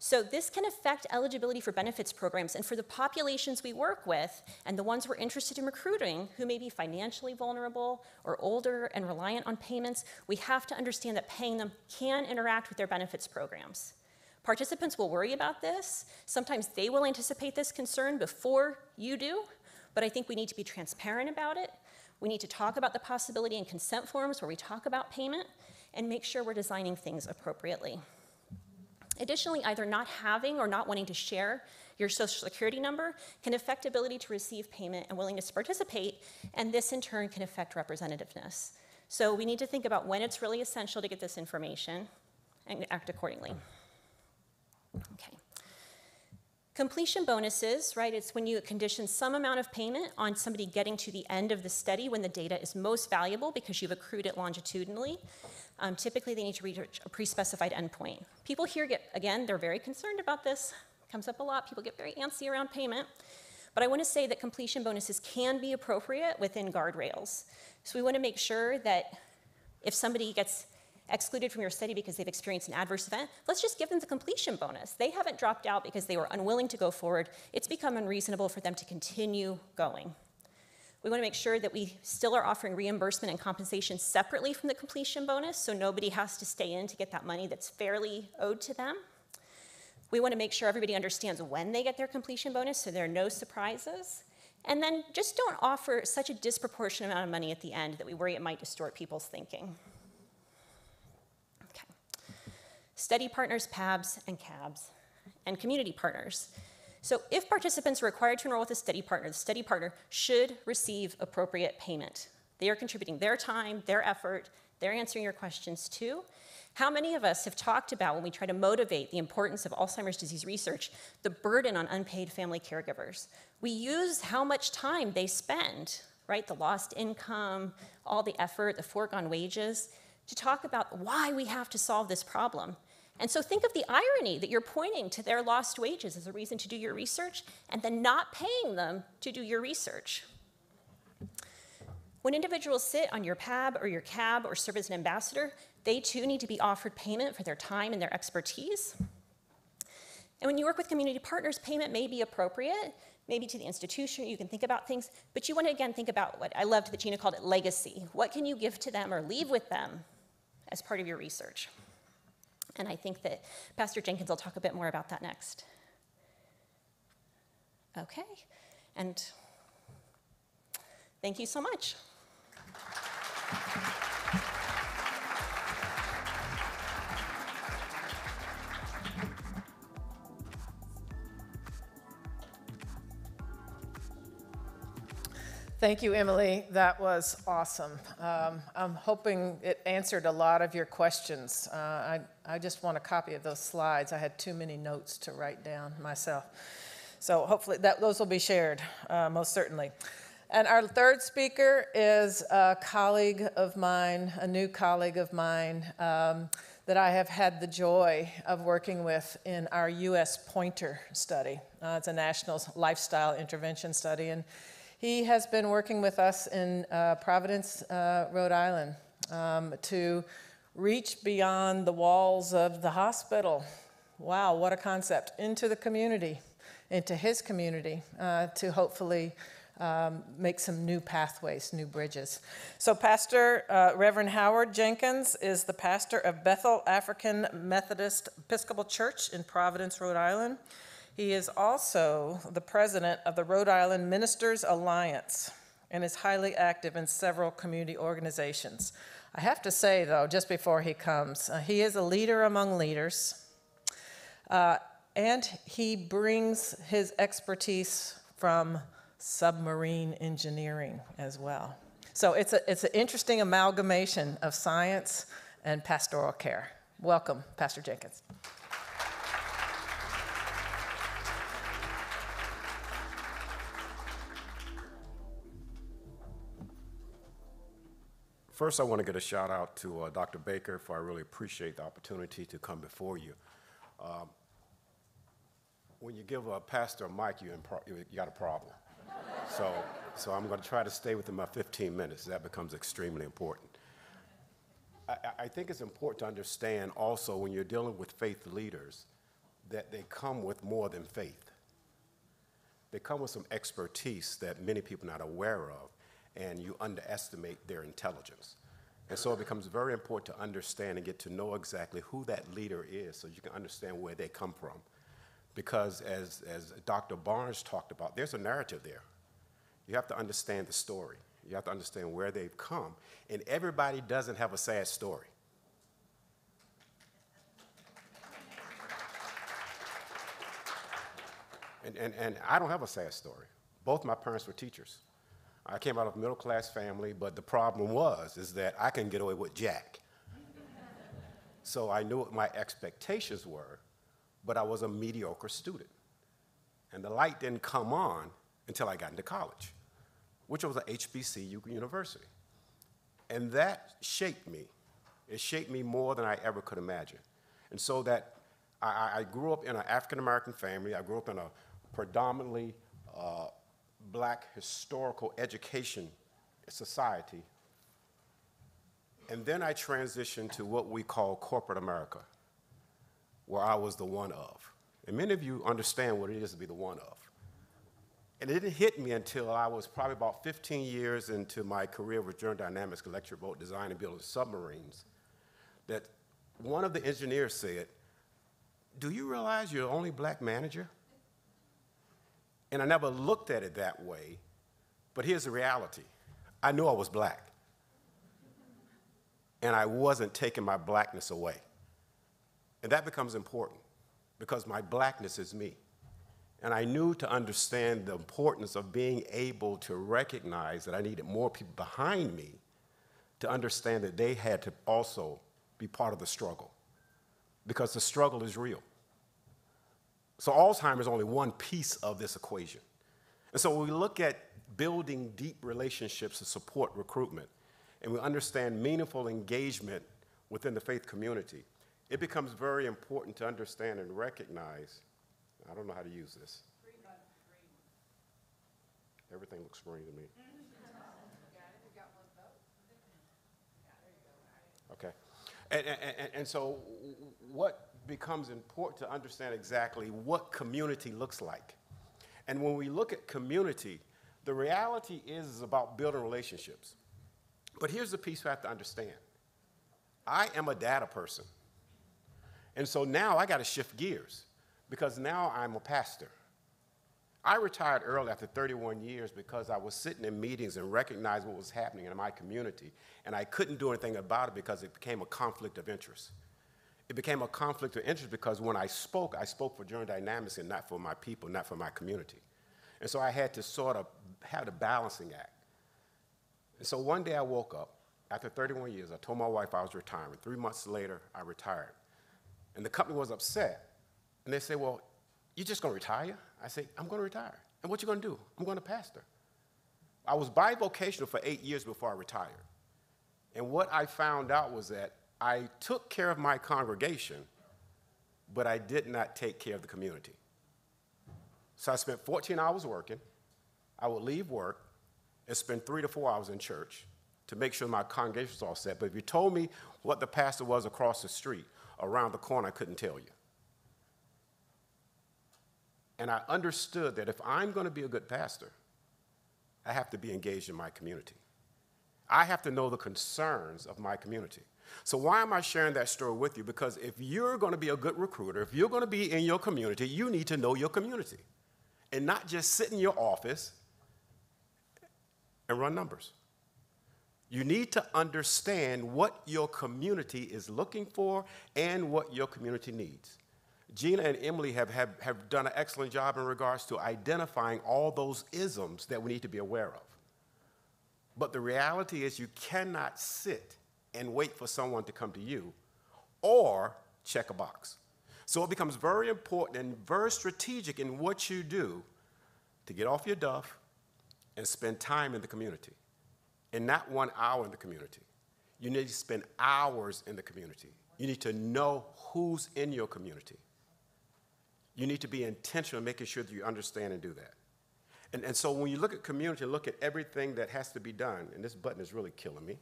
So this can affect eligibility for benefits programs, and for the populations we work with and the ones we're interested in recruiting who may be financially vulnerable or older and reliant on payments, we have to understand that paying them can interact with their benefits programs. Participants will worry about this. Sometimes they will anticipate this concern before you do, but I think we need to be transparent about it. We need to talk about the possibility in consent forms where we talk about payment and make sure we're designing things appropriately. Additionally, either not having or not wanting to share your Social Security number can affect ability to receive payment and willingness to participate, and this in turn can affect representativeness. So we need to think about when it's really essential to get this information and act accordingly. Okay. Completion bonuses, right? It's when you condition some amount of payment on somebody getting to the end of the study when the data is most valuable because you've accrued it longitudinally. Typically, they need to reach a pre-specified endpoint. People here again, they're very concerned about this. It comes up a lot. People get very antsy around payment. But I want to say that completion bonuses can be appropriate within guardrails. So we want to make sure that if somebody gets excluded from your study because they've experienced an adverse event, let's just give them the completion bonus. They haven't dropped out because they were unwilling to go forward. It's become unreasonable for them to continue going. We want to make sure that we still are offering reimbursement and compensation separately from the completion bonus, so nobody has to stay in to get that money that's fairly owed to them. We want to make sure everybody understands when they get their completion bonus so there are no surprises. And then just don't offer such a disproportionate amount of money at the end that we worry it might distort people's thinking. study partners, PABs, and CABs, and community partners. So if participants are required to enroll with a study partner, the study partner should receive appropriate payment. They are contributing their time, their effort, they're answering your questions too. How many of us have talked about, when we try to motivate the importance of Alzheimer's disease research, the burden on unpaid family caregivers? We use how much time they spend, right? The lost income, all the effort, the foregone wages, to talk about why we have to solve this problem. And so think of the irony that you're pointing to their lost wages as a reason to do your research and then not paying them to do your research. When individuals sit on your PAB or your CAB or serve as an ambassador, they too need to be offered payment for their time and their expertise. And when you work with community partners, payment may be appropriate, maybe to the institution, you can think about things, but you want to again think about what I loved that Gina called it legacy. What can you give to them or leave with them as part of your research? And I think that Pastor Jenkins will talk a bit more about that next. Okay, and thank you so much. Thank you, Emily. That was awesome. I'm hoping it answered a lot of your questions. I just want a copy of those slides. I had too many notes to write down myself. So hopefully those will be shared, most certainly. And our third speaker is a colleague of mine, a new colleague of mine that I have had the joy of working with in our U.S. Pointer study. It's a national lifestyle intervention study, and he has been working with us in Providence, Rhode Island, to reach beyond the walls of the hospital. Wow, what a concept. Into the community, into his community, to hopefully make some new pathways, new bridges. So Pastor Reverend Howard Jenkins is the pastor of Bethel African Methodist Episcopal Church in Providence, Rhode Island. He is also the president of the Rhode Island Ministers Alliance and is highly active in several community organizations. I have to say, though, just before he comes, he is a leader among leaders, and he brings his expertise from submarine engineering as well. So it's an interesting amalgamation of science and pastoral care. Welcome, Pastor Jenkins. First, I want to get a shout out to Dr. Baker, for I really appreciate the opportunity to come before you. When you give a pastor a mic, you got a problem. So I'm going to try to stay within my 15 minutes. That becomes extremely important. I think it's important to understand also when you're dealing with faith leaders that they come with more than faith. They come with some expertise that many people are not aware of, and you underestimate their intelligence. And so it becomes very important to understand and get to know exactly who that leader is so you can understand where they come from. Because as Dr. Barnes talked about, there's a narrative there. You have to understand the story. You have to understand where they've come. And everybody doesn't have a sad story. And I don't have a sad story. Both my parents were teachers. I came out of a middle-class family, but the problem is that I couldn't get away with jack. So I knew what my expectations were, but I was a mediocre student. And the light didn't come on until I got into college, which was an HBCU university. And that shaped me. It shaped me more than I ever could imagine. And so that I grew up in an African-American family. I grew up in a predominantly Black historical education society. And then I transitioned to what we call corporate America, where I was the one of. And many of you understand what it is to be the one of. And it didn't hit me until I was probably about 15 years into my career with General Dynamics, electric boat design and building submarines, that one of the engineers said, "Do you realize you're the only Black manager?" And I never looked at it that way, but here's the reality. I knew I was Black, and I wasn't taking my Blackness away. And that becomes important because my blackness is me. And I knew to understand the importance of being able to recognize that I needed more people behind me to understand that they had to also be part of the struggle, because the struggle is real. So Alzheimer's is only one piece of this equation. And so when we look at building deep relationships to support recruitment, and we understand meaningful engagement within the faith community, it becomes very important to understand and recognize, I don't know how to use this. Everything looks green to me. Okay. And so what becomes important to understand exactly what community looks like. And when we look at community, the reality is about building relationships. But here's the piece we have to understand. I am a data person. And so now I got to shift gears because now I'm a pastor. I retired early after 31 years because I was sitting in meetings and recognized what was happening in my community, and I couldn't do anything about it because it became a conflict of interest. It became a conflict of interest because when I spoke for General Dynamics and not for my people, not for my community. And so I had to sort of have a balancing act. And so one day I woke up, after 31 years, I told my wife I was retiring. 3 months later, I retired. And the company was upset. And they said, well, you're just going to retire? I said, I'm going to retire. And what you going to do? I'm going to pastor. I was bivocational for 8 years before I retired. And what I found out was that I took care of my congregation, but I did not take care of the community. So I spent 14 hours working. I would leave work and spend 3 to 4 hours in church to make sure my congregation was all set. But if you told me what the pastor was across the street, around the corner, I couldn't tell you. And I understood that if I'm going to be a good pastor, I have to be engaged in my community. I have to know the concerns of my community. So why am I sharing that story with you? Because if you're going to be a good recruiter, if you're going to be in your community, you need to know your community and not just sit in your office and run numbers. You need to understand what your community is looking for and what your community needs. Gina and Emily have done an excellent job in regards to identifying all those isms that we need to be aware of. But the reality is you cannot sit and wait for someone to come to you or check a box. So it becomes very important and very strategic in what you do to get off your duff and spend time in the community. And not 1 hour in the community. You need to spend hours in the community. You need to know who's in your community. You need to be intentional in making sure that you understand and do that. And so when you look at community, look at everything that has to be done, and this button is really killing me.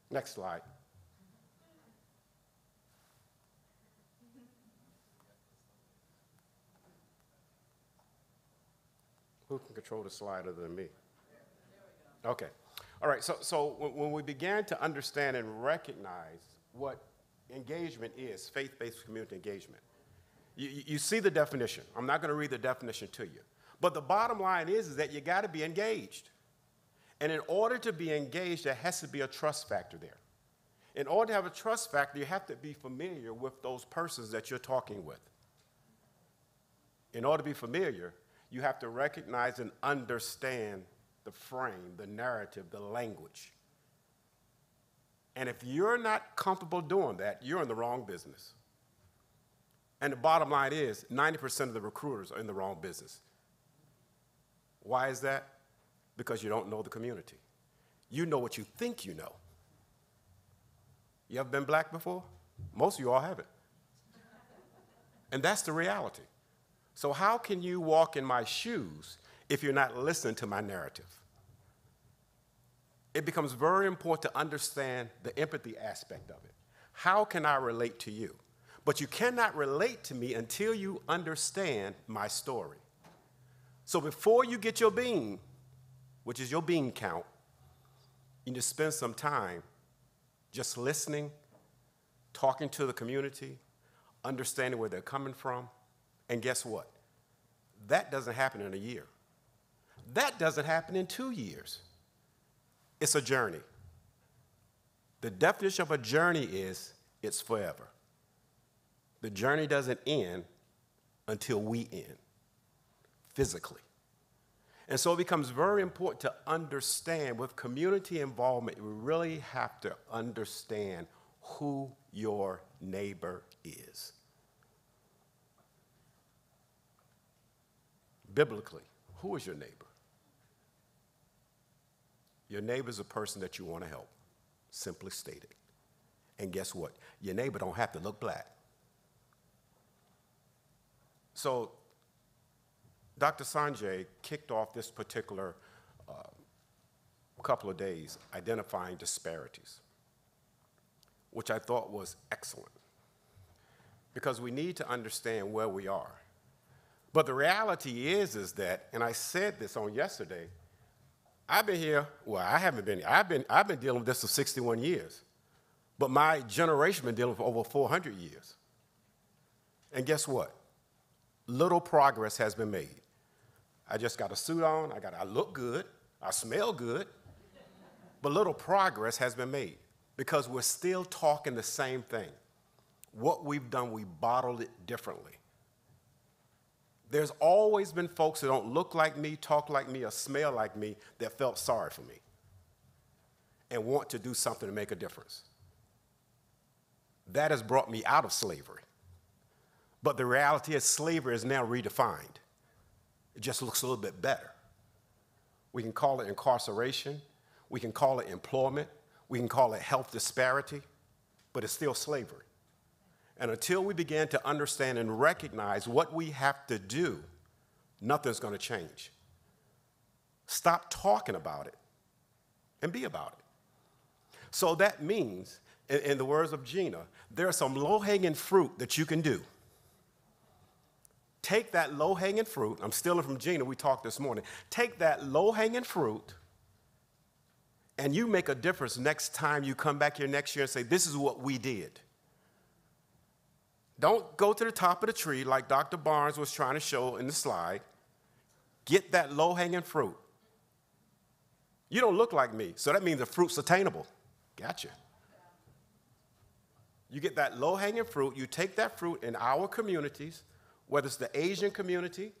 Next slide. Who can control the slide other than me? Okay. All right, so when we began to understand and recognize what engagement is, faith-based community engagement, you see the definition. I'm not going to read the definition to you. But the bottom line is that you got to be engaged. And in order to be engaged, there has to be a trust factor there. In order to have a trust factor, you have to be familiar with those persons that you're talking with. In order to be familiar, you have to recognize and understand the frame, the narrative, the language. And if you're not comfortable doing that, you're in the wrong business. And the bottom line is 90% of the recruiters are in the wrong business. Why is that? Because you don't know the community. You know what you think you know. You ever been black before? Most of you all haven't. And that's the reality. So how can you walk in my shoes if you're not listening to my narrative? It becomes very important to understand the empathy aspect of it. How can I relate to you? But you cannot relate to me until you understand my story. So before you get your bean, which is your bean count, you need to spend some time just listening, talking to the community, understanding where they're coming from. And guess what? That doesn't happen in a year. That doesn't happen in 2 years. It's a journey. The definition of a journey is it's forever. The journey doesn't end until we end, physically. And so it becomes very important to understand with community involvement, you really have to understand who your neighbor is. Biblically, who is your neighbor? Your neighbor is a person that you want to help, simply stated. And guess what? Your neighbor don't have to look black. So Dr. Sanjay kicked off this particular couple of days identifying disparities, which I thought was excellent, because we need to understand where we are. But the reality is that, and I said this on yesterday, I've been here, well, I haven't been here. I've been dealing with this for 61 years, but my generation been dealing with for over 400 years. And guess what? Little progress has been made. I just got a suit on, I look good, I smell good, but little progress has been made because we're still talking the same thing. What we've done, we bottled it differently. There's always been folks that don't look like me, talk like me, or smell like me that felt sorry for me and want to do something to make a difference. That has brought me out of slavery. But the reality is slavery is now redefined. It just looks a little bit better. We can call it incarceration. We can call it employment. We can call it health disparity, but it's still slavery. And until we begin to understand and recognize what we have to do, nothing's going to change. Stop talking about it and be about it. So that means, in the words of Gina, there's some low-hanging fruit that you can do. Take that low-hanging fruit. I'm stealing from Gina. We talked this morning. Take that low-hanging fruit, and you make a difference next time you come back here next year and say, this is what we did. Don't go to the top of the tree like Dr. Barnes was trying to show in the slide. Get that low-hanging fruit. You don't look like me, so that means the fruit's attainable. Gotcha. You get that low-hanging fruit. You take that fruit in our communities, whether it's the Asian community,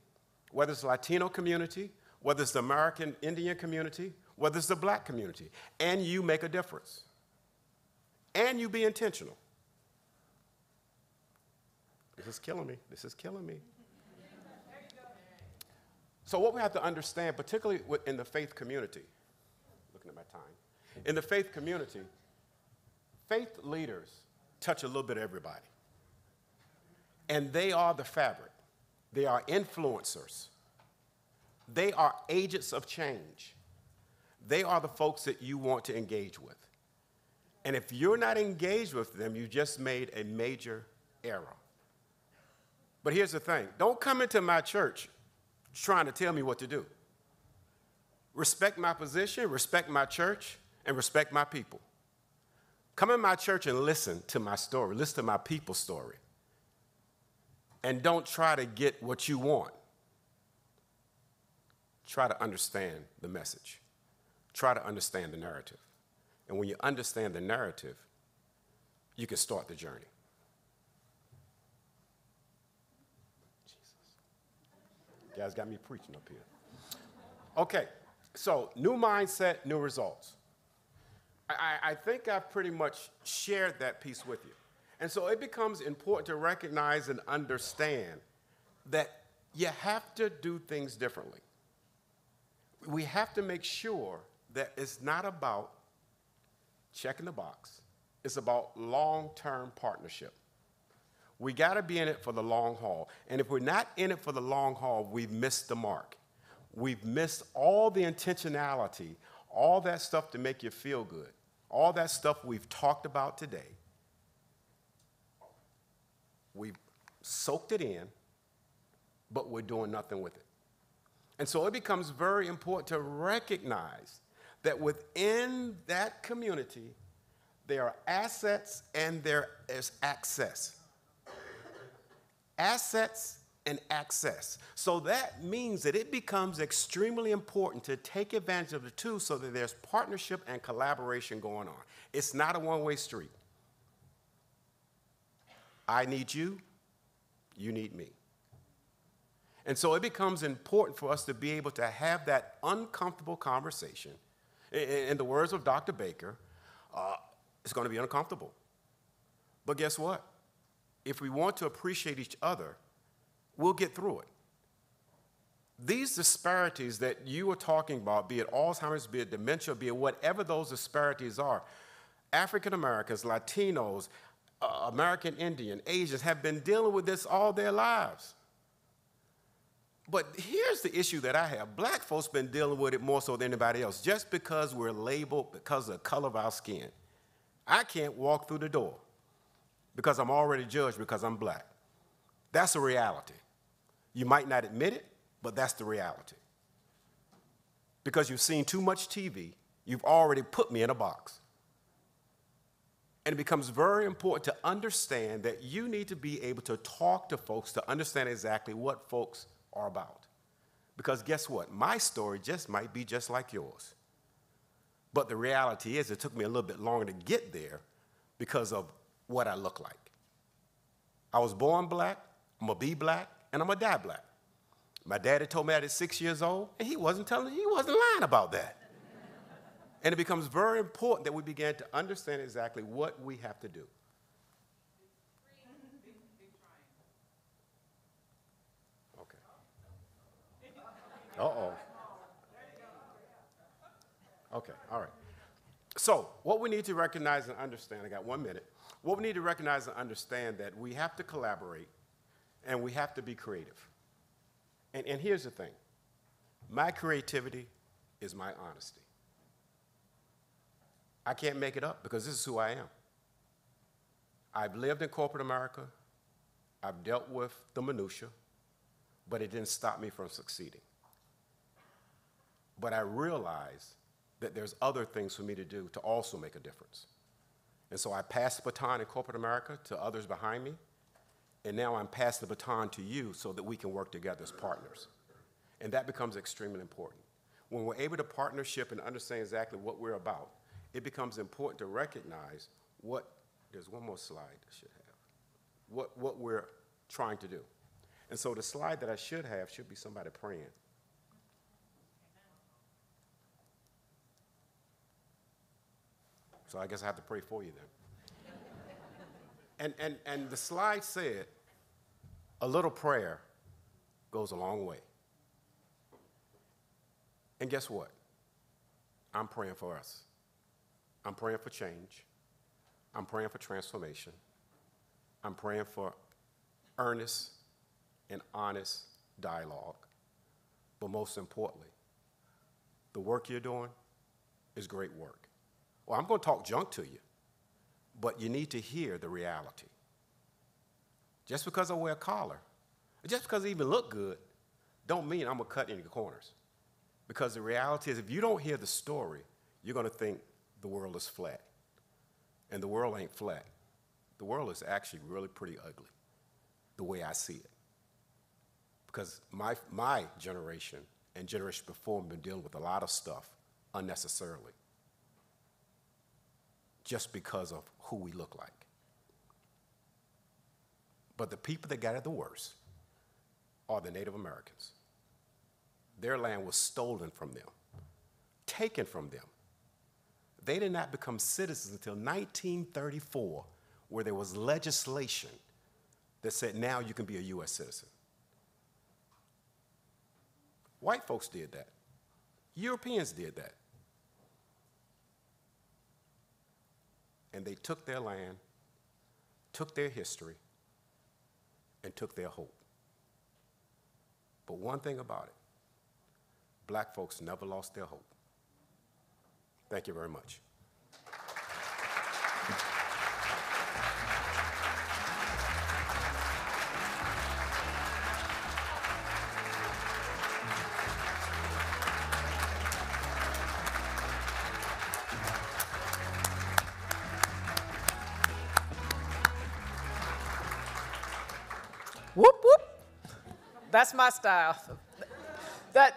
whether it's the Latino community, whether it's the American Indian community, whether it's the black community, and you make a difference. And you be intentional. This is killing me. This is killing me. So what we have to understand, particularly in the faith community, looking at my time, in the faith community, faith leaders touch a little bit of everybody. And they are the fabric. They are influencers. They are agents of change. They are the folks that you want to engage with. And if you're not engaged with them, you just made a major error. But here's the thing. Don't come into my church trying to tell me what to do. Respect my position, respect my church, and respect my people. Come in my church and listen to my story. Listen to my people's story. And don't try to get what you want. Try to understand the message. Try to understand the narrative. And when you understand the narrative, you can start the journey. Jesus. You guys got me preaching up here. Okay, so new mindset, new results. I think I've pretty much shared that piece with you. And so it becomes important to recognize and understand that you have to do things differently. We have to make sure that it's not about checking the box. It's about long-term partnership. We got to be in it for the long haul. And if we're not in it for the long haul, we've missed the mark. We've missed all the intentionality, all that stuff to make you feel good, all that stuff we've talked about today. We've soaked it in, but we're doing nothing with it. And so it becomes very important to recognize that within that community, there are assets and there is access. Assets and access. So that means that it becomes extremely important to take advantage of the two so that there's partnership and collaboration going on. It's not a one-way street. I need you, you need me. And so it becomes important for us to be able to have that uncomfortable conversation. In the words of Dr. Baker, it's going to be uncomfortable. But guess what? If we want to appreciate each other, we'll get through it. These disparities that you are talking about, be it Alzheimer's, be it dementia, be it whatever those disparities are, African Americans, Latinos, American Indian, Asians have been dealing with this all their lives. But here's the issue that I have. Black folks been dealing with it more so than anybody else, just because we're labeled because of the color of our skin. I can't walk through the door because I'm already judged because I'm black. That's a reality. You might not admit it, but that's the reality. Because you've seen too much TV, you've already put me in a box. And it becomes very important to understand that you need to be able to talk to folks to understand exactly what folks are about. Because guess what? My story just might be just like yours. But the reality is it took me a little bit longer to get there because of what I look like. I was born black, I'm gonna be black, and I'm gonna die black. My daddy told me that at 6 years old, and he wasn't lying about that. And it becomes very important that we begin to understand exactly what we have to do. Okay. Uh-oh. Okay, all right. So what we need to recognize and understand, I got 1 minute. What we need to recognize and understand that we have to collaborate and we have to be creative. And here's the thing. My creativity is my honesty. I can't make it up because this is who I am. I've lived in corporate America. I've dealt with the minutia, but it didn't stop me from succeeding. But I realized that there's other things for me to do to also make a difference. And so I passed the baton in corporate America to others behind me, and now I'm passing the baton to you so that we can work together as partners. And that becomes extremely important. When we're able to partnership and understand exactly what we're about, it becomes important to recognize there's one more slide I should have, what we're trying to do. And so the slide that I should have should be somebody praying. So I guess I have to pray for you then. And the slide said, a little prayer goes a long way. And guess what? I'm praying for us. I'm praying for change. I'm praying for transformation. I'm praying for earnest and honest dialogue. But most importantly, the work you're doing is great work. Well, I'm going to talk junk to you, but you need to hear the reality. Just because I wear a collar, just because I even look good, don't mean I'm going to cut any corners. Because the reality is if you don't hear the story, you're going to think the world is flat. And the world ain't flat. The world is actually really pretty ugly, the way I see it. Because my generation and generation before have been dealing with a lot of stuff unnecessarily, just because of who we look like. But the people that got it the worst are the Native Americans. Their land was stolen from them, taken from them. They did not become citizens until 1934, where there was legislation that said now you can be a U.S. citizen. White folks did that. Europeans did that. And they took their land, took their history, and took their hope. But one thing about it, black folks never lost their hope. Thank you very much. Whoop, whoop. That's my style. There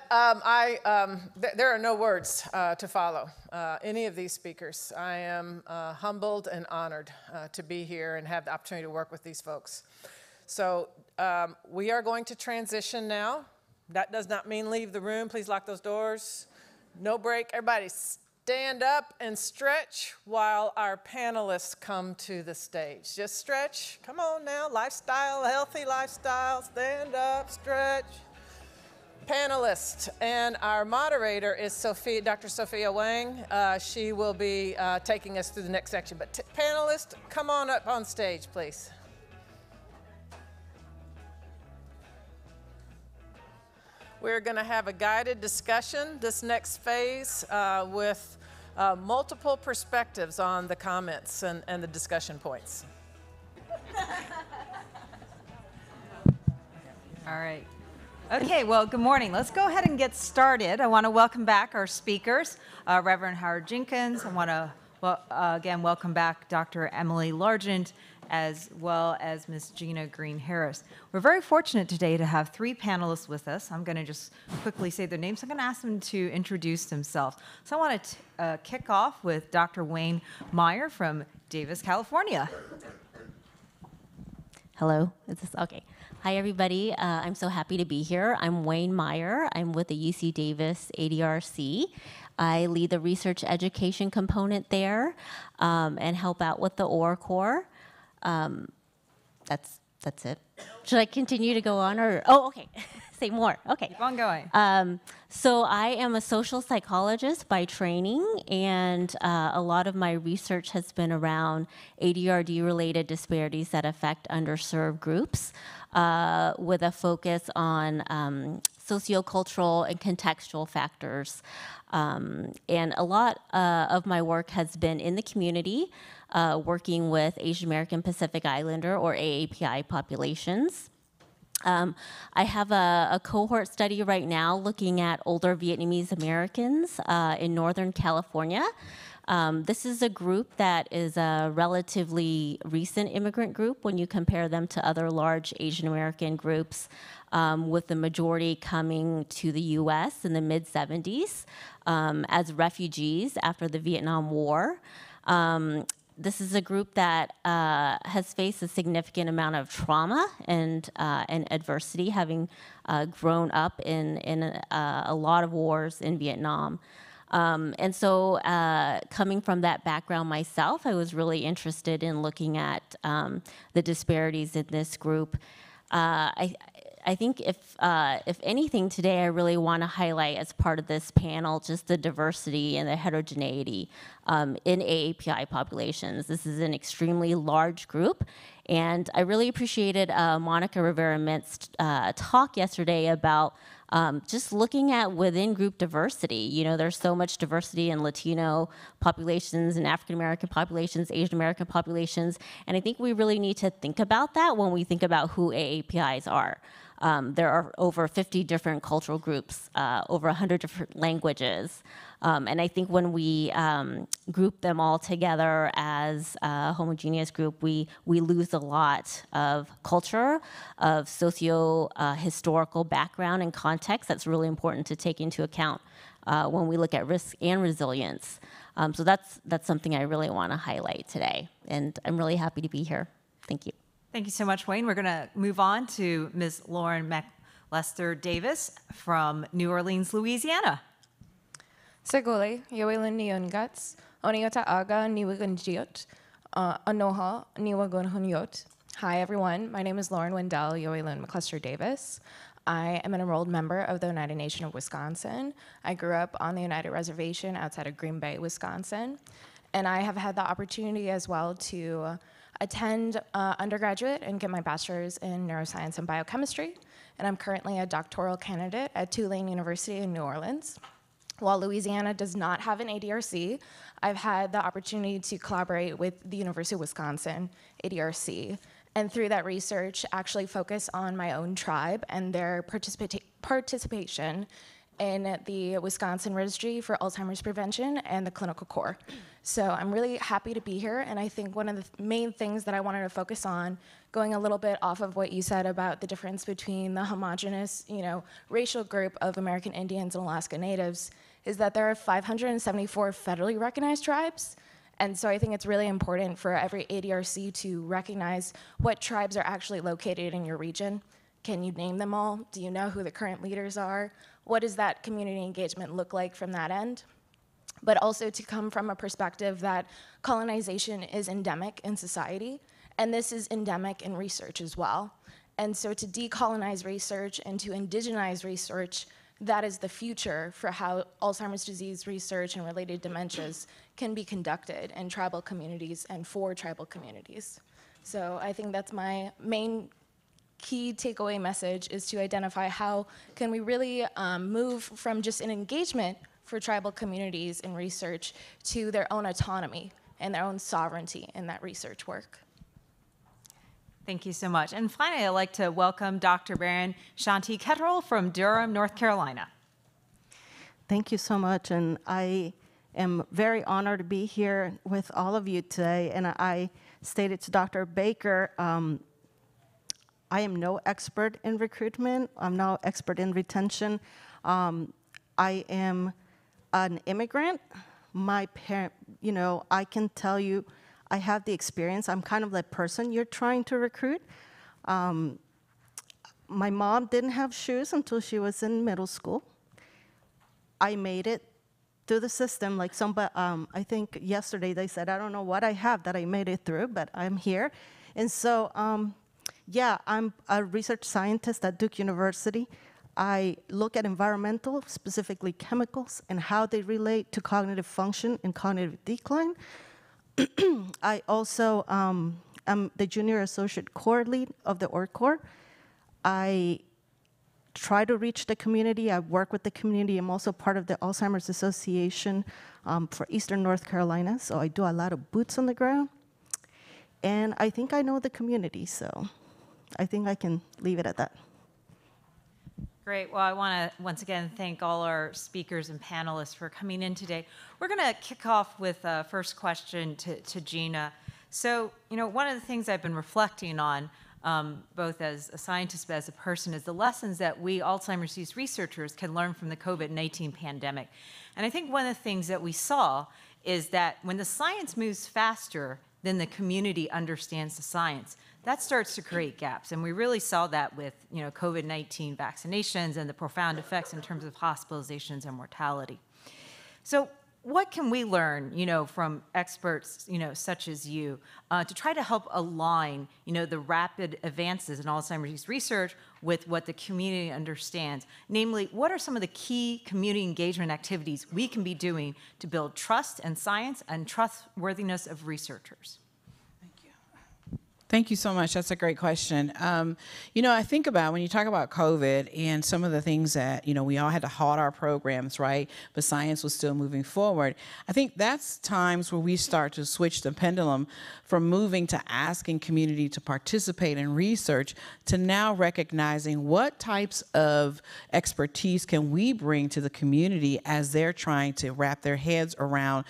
are no words to follow any of these speakers. I am humbled and honored to be here and have the opportunity to work with these folks. So we are going to transition now. That does not mean leave the room. Please lock those doors. No break. Everybody stand up and stretch while our panelists come to the stage. Just stretch. Come on now. Lifestyle, healthy lifestyle. Stand up, stretch. Panelist, and our moderator is Dr. Sophia Wang. She will be taking us through the next section. But panelists, come on up on stage, please. We're going to have a guided discussion this next phase with multiple perspectives on the comments and the discussion points. All right. Okay, well, good morning. Let's go ahead and get started. I want to welcome back our speakers, Reverend Howard Jenkins. I want to, again, welcome back Dr. Emily Largent, as well as Ms. Gina Green-Harris. We're very fortunate today to have 3 panelists with us. I'm going to just quickly say their names. I'm going to ask them to introduce themselves. So I want to kick off with Dr. Wayne Meyer from Davis, California. Hello, is this okay? Hi, everybody. I'm so happy to be here. I'm Wayne Meyer. I'm with the UC Davis ADRC. I lead the research education component there and help out with the ORCOR. That's it. Should I continue to go on or? Oh, okay. Say more. Okay. Keep on going. So I am a social psychologist by training, and a lot of my research has been around ADRD-related disparities that affect underserved groups, with a focus on sociocultural and contextual factors. And a lot of my work has been in the community, working with Asian American Pacific Islander or AAPI populations. I have a cohort study right now looking at older Vietnamese Americans in Northern California. This is a group that is a relatively recent immigrant group when you compare them to other large Asian American groups, with the majority coming to the US in the mid-70s as refugees after the Vietnam War. This is a group that has faced a significant amount of trauma and adversity, having grown up in a lot of wars in Vietnam. And so coming from that background myself, I was really interested in looking at the disparities in this group. I think if anything today, I really want to highlight as part of this panel just the diversity and the heterogeneity in AAPI populations. This is an extremely large group, and I really appreciated Monica Rivera-Mint's talk yesterday about just looking at within group diversity. You know, there's so much diversity in Latino populations and African American populations, Asian American populations, and I think we really need to think about that when we think about who AAPIs are. There are over 50 different cultural groups, over 100 different languages. And I think when we group them all together as a homogeneous group, we lose a lot of culture, of socio-historical background and context that's really important to take into account when we look at risk and resilience. So that's something I really want to highlight today. And I'm really happy to be here. Thank you. Thank you so much, Wayne. We're going to move on to Ms. Lauren McLester Davis from New Orleans, Louisiana. Segole, Yowelin Neongats, Oniota Aga Niwagunjiot, Anoha Niwagunhunyot. Hi, everyone. My name is Lauren Wendell Yowelin McLester Davis. I am an enrolled member of the United Nation of Wisconsin. I grew up on the United Reservation outside of Green Bay, Wisconsin. And I have had the opportunity as well to attend undergraduate and get my bachelor's in neuroscience and biochemistry. And I'm currently a doctoral candidate at Tulane University in New Orleans. While Louisiana does not have an ADRC, I've had the opportunity to collaborate with the University of Wisconsin ADRC. And through that research, actually focus on my own tribe and their participation in the Wisconsin Registry for Alzheimer's Prevention and the Clinical Core. So I'm really happy to be here, and I think one of the main things that I wanted to focus on, going a little bit off of what you said about the difference between the homogenous, racial group of American Indians and Alaska Natives, is that there are 574 federally recognized tribes. And so I think it's really important for every ADRC to recognize what tribes are actually located in your region. Can you name them all? Do you know who the current leaders are? What does that community engagement look like from that end? But also to come from a perspective that colonization is endemic in society, and this is endemic in research as well. And so to decolonize research and to indigenize research, that is the future for how Alzheimer's disease research and related dementias can be conducted in tribal communities and for tribal communities. So I think that's my main key takeaway message, is to identify how can we really move from just an engagement for tribal communities in research to their own autonomy and their own sovereignty in that research work. Thank you so much. And finally, I'd like to welcome Dr. Baron Shanti Ketterall from Durham, North Carolina. Thank you so much, and I am very honored to be here with all of you today. And I stated to Dr. Baker, I am no expert in recruitment. I'm no expert in retention. I am an immigrant. My parent, I can tell you, I have the experience. I'm kind of the person you're trying to recruit. My mom didn't have shoes until she was in middle school. I made it through the system. Like somebody, I think yesterday they said, I don't know what I have that I made it through, but I'm here. And so, yeah, I'm a research scientist at Duke University. I look at environmental, specifically chemicals, and how they relate to cognitive function and cognitive decline. I also am the junior associate core lead of the ORG Core. I try to reach the community. I work with the community. I'm also part of the Alzheimer's Association for Eastern North Carolina, so I do a lot of boots on the ground. And I think I know the community, so I think I can leave it at that. Great. Well, I want to once again thank all our speakers and panelists for coming in today. We're going to kick off with a first question to Gina. So, one of the things I've been reflecting on, both as a scientist but as a person, is the lessons that we Alzheimer's disease researchers can learn from the COVID-19 pandemic. And I think one of the things that we saw is that when the science moves faster than the community understands the science, that starts to create gaps. And we really saw that with COVID-19 vaccinations and the profound effects in terms of hospitalizations and mortality. So what can we learn from experts such as you to try to help align the rapid advances in Alzheimer's disease research with what the community understands? Namely, what are some of the key community engagement activities we can be doing to build trust in science and trustworthiness of researchers? Thank you so much. That's a great question. I think about when you talk about COVID and some of the things that, we all had to halt our programs, right? But science was still moving forward. I think that's times where we start to switch the pendulum from moving to asking community to participate in research to now recognizing what types of expertise can we bring to the community as they're trying to wrap their heads around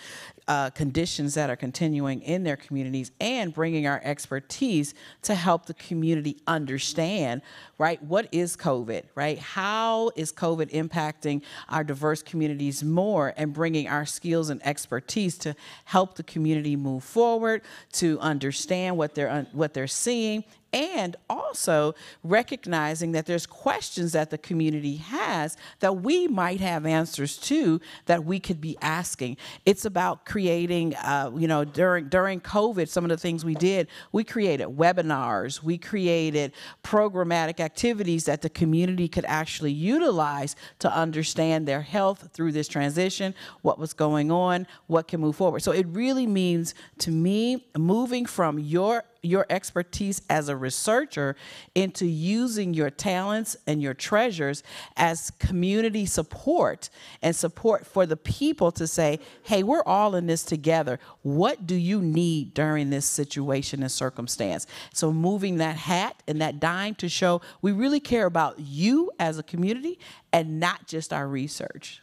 conditions that are continuing in their communities, and bringing our expertise to help the community understand, right, what is COVID, right? How is COVID impacting our diverse communities more, and bringing our skills and expertise to help the community move forward, to understand what they're seeing, and also recognizing that there's questions that the community has that we might have answers to that we could be asking. It's about creating, during COVID, some of the things we did, we created webinars, we created programmatic activities that the community could actually utilize to understand their health through this transition, what was going on, what can move forward. So it really means, to me, moving from your your expertise as a researcher into using your talents and your treasures as community support and support for the people to say, hey, we're all in this together. What do you need during this situation and circumstance? So moving that hat and that dime to show we really care about you as a community and not just our research.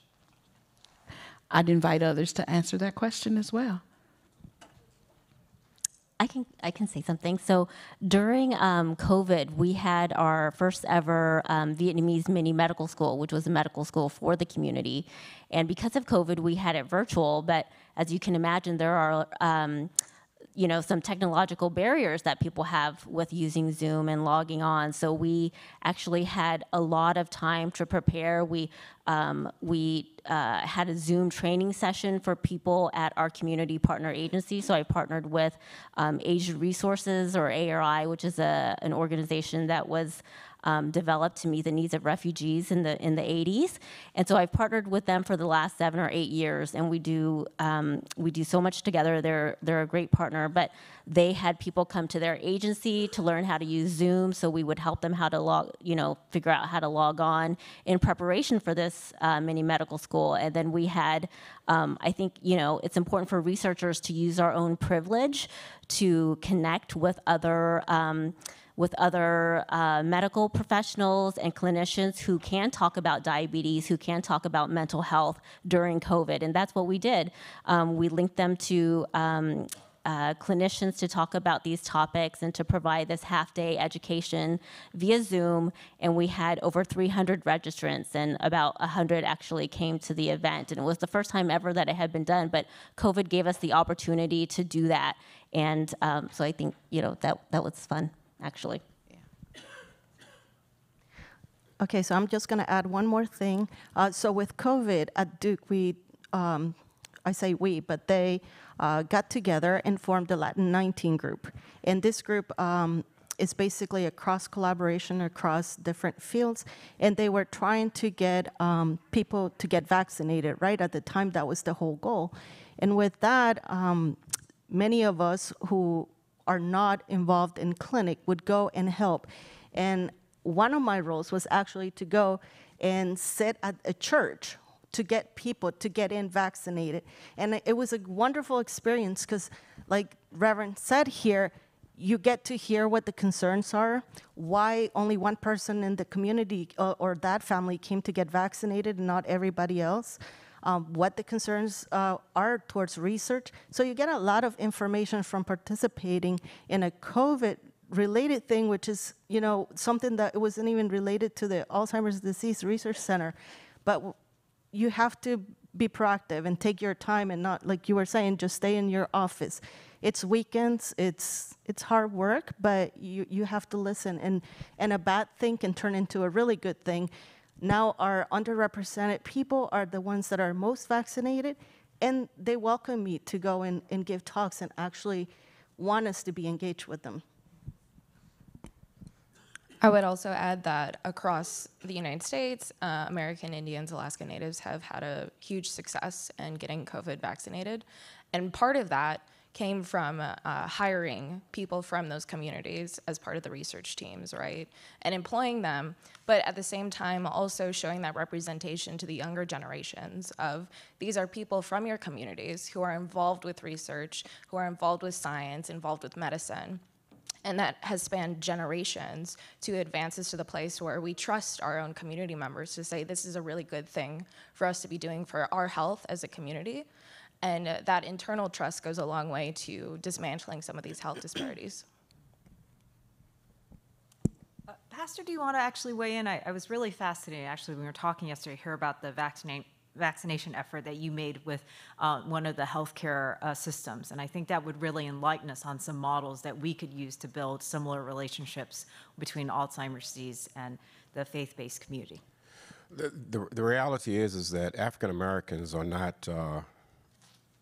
I'd invite others to answer that question as well. I can say something. So during COVID, we had our first ever Vietnamese mini medical school, which was a medical school for the community. And because of COVID, we had it virtual. But as you can imagine, there are some technological barriers that people have with using Zoom and logging on. So we actually had a lot of time to prepare. We had a Zoom training session for people at our community partner agency. So I partnered with Asian Resources, or ARI, which is an organization that was developed to meet the needs of refugees in the 80s. And so I've partnered with them for the last 7 or 8 years, and we do so much together. They're a great partner, but they had people come to their agency to learn how to use Zoom, so we would help them how to figure out how to log on in preparation for this mini medical school. And then we had, I think, it's important for researchers to use our own privilege to connect with other medical professionals and clinicians who can talk about diabetes, who can talk about mental health during COVID. And that's what we did. We linked them to clinicians to talk about these topics and to provide this half-day education via Zoom. And we had over 300 registrants, and about 100 actually came to the event. And it was the first time ever that it had been done, but COVID gave us the opportunity to do that. And so I think, that was fun, actually. Okay, so I'm just going to add one more thing. So with COVID at Duke, I say we, but they got together and formed the Latin 19 group. And this group is basically a cross-collaboration across different fields. And they were trying to get people to get vaccinated, right? At the time, that was the whole goal. And with that, many of us who are not involved in clinic would go and help. And one of my roles was actually to go and sit at a church to get people to get in vaccinated. And it was a wonderful experience because, like Reverend said here, you get to hear what the concerns are, why only one person in the community or that family came to get vaccinated and not everybody else, what the concerns are towards research. So you get a lot of information from participating in a COVID-related thing, which is, something that it wasn't even related to the Alzheimer's Disease Research Center. But you have to be proactive and take your time and not, like you were saying, just stay in your office. It's weekends, it's hard work, but you have to listen. And a bad thing can turn into a really good thing. Now our underrepresented people are the ones that are most vaccinated, and they welcome me to go and give talks and actually want us to be engaged with them. I would also add that across the United States, American Indians, Alaska Natives have had a huge success in getting COVID vaccinated. And part of that came from hiring people from those communities as part of the research teams, right? And employing them, but at the same time also showing that representation to the younger generations of these are people from your communities who are involved with research, who are involved with science, involved with medicine. And that has spanned generations to advance us to the place where we trust our own community members to say this is a really good thing for us to be doing for our health as a community. And that internal trust goes a long way to dismantling some of these health disparities. Pastor, do you want to actually weigh in? I was really fascinated, actually, when we were talking yesterday here about the vaccination effort that you made with one of the healthcare systems. And I think that would really enlighten us on some models that we could use to build similar relationships between Alzheimer's disease and the faith-based community. The reality is that African Americans are not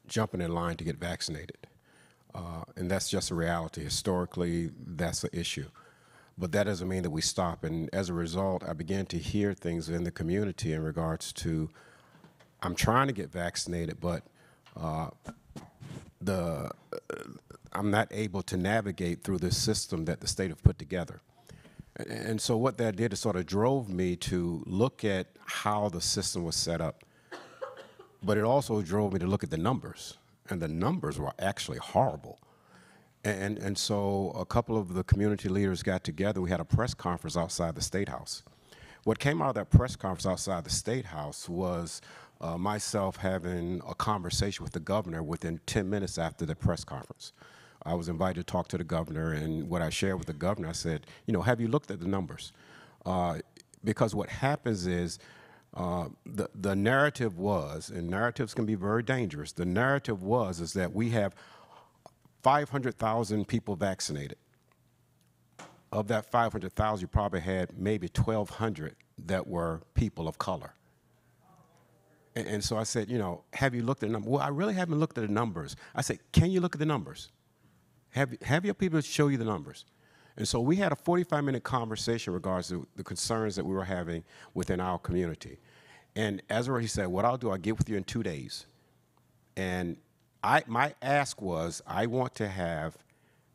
jumping in line to get vaccinated. And that's just a reality. Historically, that's an issue. But that doesn't mean that we stop. And as a result, I began to hear things in the community in regards to, I'm trying to get vaccinated, but I'm not able to navigate through this system that the state have put together. And so what that did is sort of drove me to look at how the system was set up. But it also drove me to look at the numbers. And the numbers were actually horrible. And so a couple of the community leaders got together. We had a press conference outside the State House. What came out of that press conference outside the State House was myself having a conversation with the governor within 10 minutes after the press conference. I was invited to talk to the governor, and what I shared with the governor, I said, you know, have you looked at the numbers? Because what happens is the narrative was, and narratives can be very dangerous, the narrative is that we have 500,000 people vaccinated. Of that 500,000, you probably had maybe 1,200 that were people of color. And so I said, you know, have you looked at the numbers? Well, I really haven't looked at the numbers. I said, can you look at the numbers? Have your people show you the numbers. And so we had a 45-minute conversation in regards to the concerns that we were having within our community. And as he said, what I'll do, I'll get with you in 2 days. And my ask was, I want to have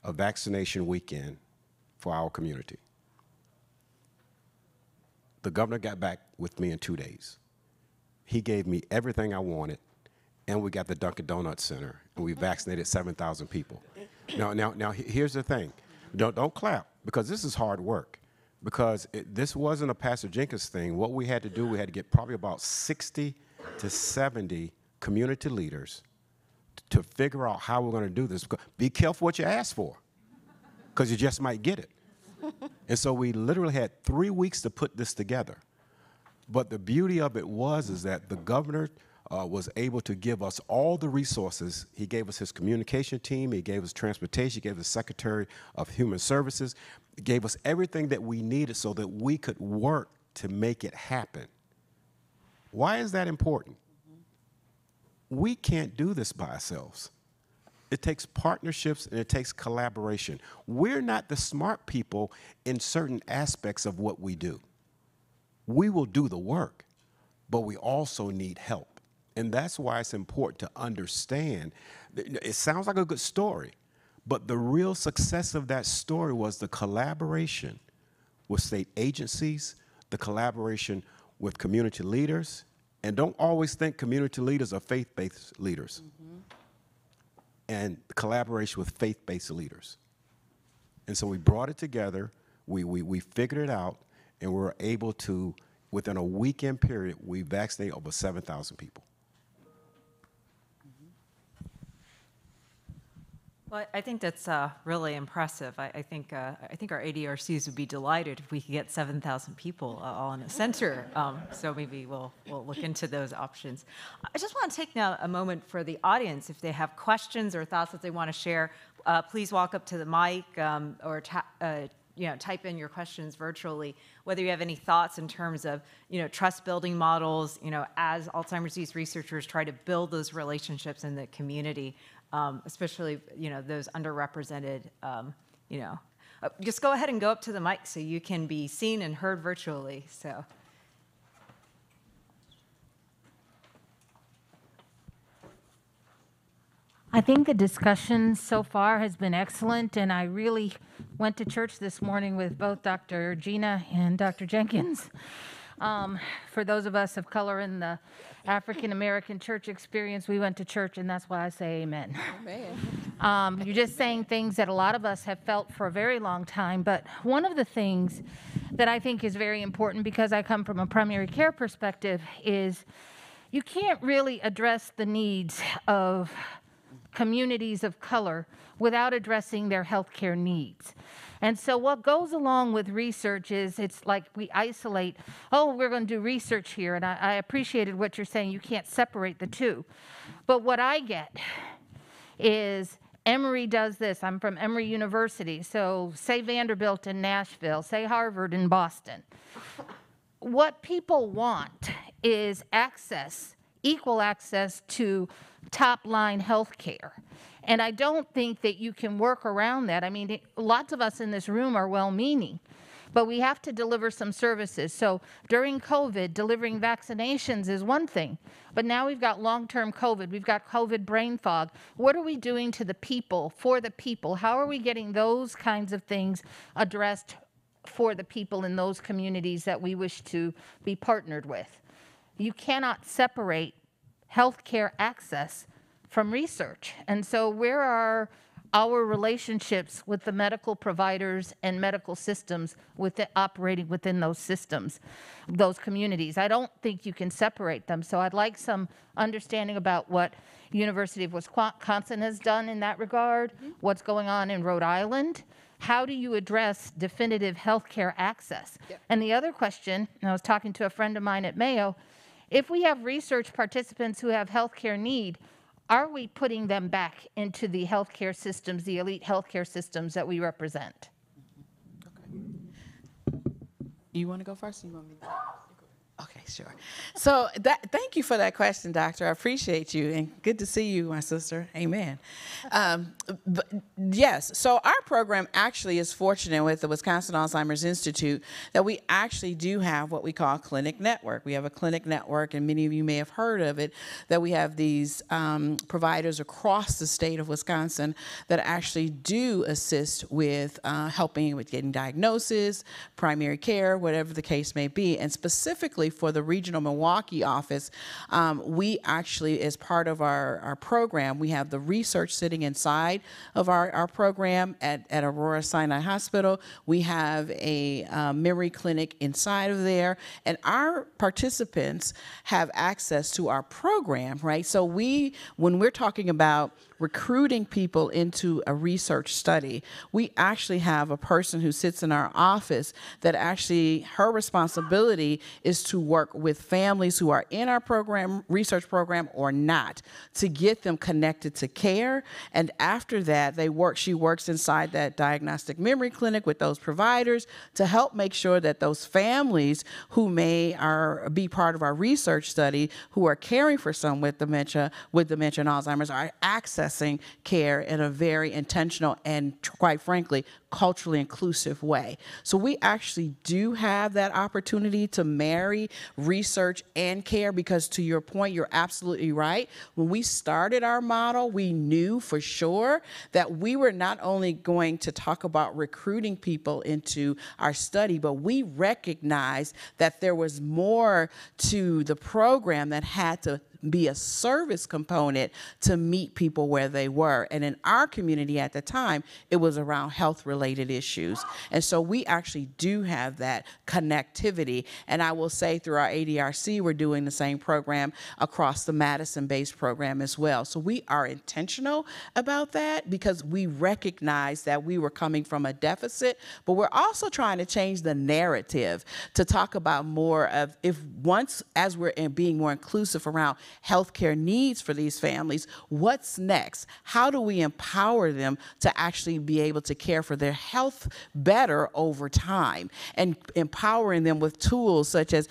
a vaccination weekend for our community. The governor got back with me in 2 days. He gave me everything I wanted, and we got the Dunkin' Donuts Center, and we vaccinated 7,000 people. Now, here's the thing. Don't clap, because this is hard work. Because this wasn't a Pastor Jenkins thing. What we had to do, we had to get probably about 60 to 70 community leaders to figure out how we're going to do this. Be careful what you ask for, because you just might get it. And so we literally had 3 weeks to put this together. But the beauty of it is that the governor was able to give us all the resources. He gave us his communication team, he gave us transportation, he gave us Secretary of Human Services, he gave us everything that we needed so that we could work to make it happen. Why is that important? We can't do this by ourselves. It takes partnerships and it takes collaboration. We're not the smart people in certain aspects of what we do. We will do the work, but we also need help. And that's why it's important to understand. It sounds like a good story, but the real success of that story was the collaboration with state agencies, the collaboration with community leaders, and don't always think community leaders are faith-based leaders. And the collaboration with faith-based leaders. And so we brought it together, we figured it out, and we were able to, within a weekend period, we vaccinated over 7,000 people. Well, I think that's really impressive. I think our ADRCs would be delighted if we could get 7,000 people all in a center. So maybe we'll look into those options. I just want to take now a moment for the audience. If they have questions or thoughts that they want to share, please walk up to the mic or type in your questions virtually. Whether you have any thoughts in terms of trust building models, as Alzheimer's disease researchers try to build those relationships in the community. Especially, those underrepresented, just go ahead and go up to the mic so you can be seen and heard virtually, so. I think the discussion so far has been excellent, and I really went to church this morning with both Dr. Gina and Dr. Jenkins. For those of us of color in the African American church experience, we went to church, and that's why I say amen. Amen. You're just saying things that a lot of us have felt for a very long time, but one of the things that I think is very important, because I come from a primary care perspective, is you can't really address the needs of communities of color without addressing their healthcare needs. And so what goes along with research is it's like we isolate, we're going to do research here. And I appreciated what you're saying. You can't separate the two. But what I get is Emory does this. I'm from Emory University. So say Vanderbilt in Nashville, say Harvard in Boston. What people want is access, equal access to top-line health care. And I don't think that you can work around that. I mean, lots of us in this room are well-meaning, but we have to deliver some services. So during COVID, delivering vaccinations is one thing, but now we've got long-term COVID, we've got COVID brain fog. What are we doing to the people, for the people? How are we getting those kinds of things addressed for the people in those communities that we wish to be partnered with? You cannot separate healthcare access from research. And so where are our relationships with the medical providers and medical systems operating within those systems, those communities? I don't think you can separate them. So I'd like some understanding about what University of Wisconsin has done in that regard, what's going on in Rhode Island. How do you address definitive healthcare access? Yep. And the other question, and I was talking to a friend of mine at Mayo, if we have research participants who have healthcare need, are we putting them back into the healthcare systems, the elite healthcare systems that we represent? Okay. You want to go first? Or you want me to go? Okay, sure. So thank you for that question, Doctor. I appreciate you, and good to see you, my sister. Amen. But yes, so our program actually is fortunate with the Wisconsin Alzheimer's Institute that we actually do have what we call a clinic network. We have a clinic network, and many of you may have heard of it, that we have these providers across the state of Wisconsin that actually do assist with helping with getting diagnosis, primary care, whatever the case may be, and specifically for the regional Milwaukee office, we actually, as part of our program, we have the research sitting inside of our program at Aurora Sinai Hospital. We have a memory clinic inside of there, and our participants have access to our program, right? So when we're talking about recruiting people into a research study, we actually have a person who sits in our office that actually, her responsibility is to work with families who are in our program, research program or not, to get them connected to care. And after that, she works inside that diagnostic memory clinic with those providers to help make sure that those families who be part of our research study, who are caring for someone with dementia and Alzheimer's, are accessing care in a very intentional and, quite frankly, culturally inclusive way. So we actually do have that opportunity to marry research and care, because to your point, you're absolutely right. When we started our model, we knew for sure that we were not only going to talk about recruiting people into our study, but we recognized that there was more to the program that had to be a service component to meet people where they were. And in our community at the time, it was around health-related issues. And so we actually do have that connectivity. And I will say through our ADRC, we're doing the same program across the Madison-based program as well. So we are intentional about that because we recognize that we were coming from a deficit, but we're also trying to change the narrative to talk about more of, as we're being more inclusive around healthcare needs for these families, what's next? How do we empower them to actually be able to care for their health better over time, and empowering them with tools such as,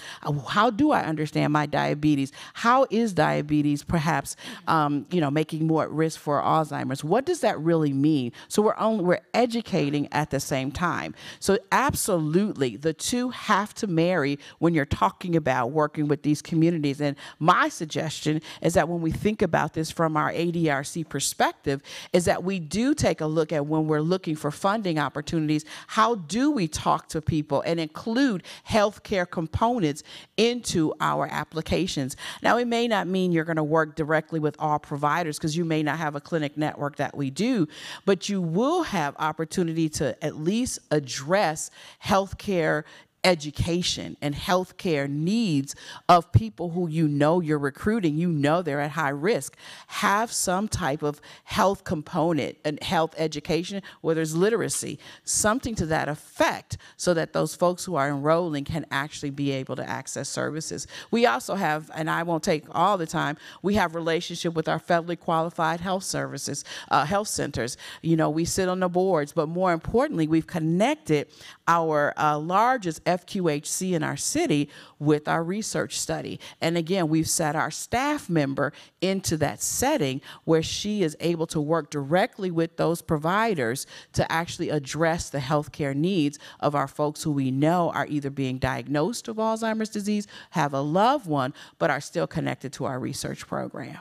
how do I understand my diabetes? How is diabetes perhaps making more at risk for Alzheimer's? What does that really mean? So we're educating at the same time. So absolutely, the two have to marry when you're talking about working with these communities. And my suggestion is that when we think about this from our ADRC perspective, is that we do take a look at, when we're looking for funding opportunities, how do we talk to people and include healthcare components into our applications? Now, it may not mean you're going to work directly with all providers, because you may not have a clinic network that we do, but you will have opportunity to at least address healthcare education and healthcare needs of people who you're recruiting, they're at high risk. Have some type of health component and health education, whether it's literacy, something to that effect, so that those folks who are enrolling can actually be able to access services. We also have, and I won't take all the time, we have relationship with our federally qualified health services, health centers. We sit on the boards, but more importantly, we've connected our largest FQHC in our city with our research study. And again, we've set our staff member into that setting where she is able to work directly with those providers to actually address the healthcare needs of our folks who we know are either being diagnosed with Alzheimer's disease, have a loved one, but are still connected to our research program.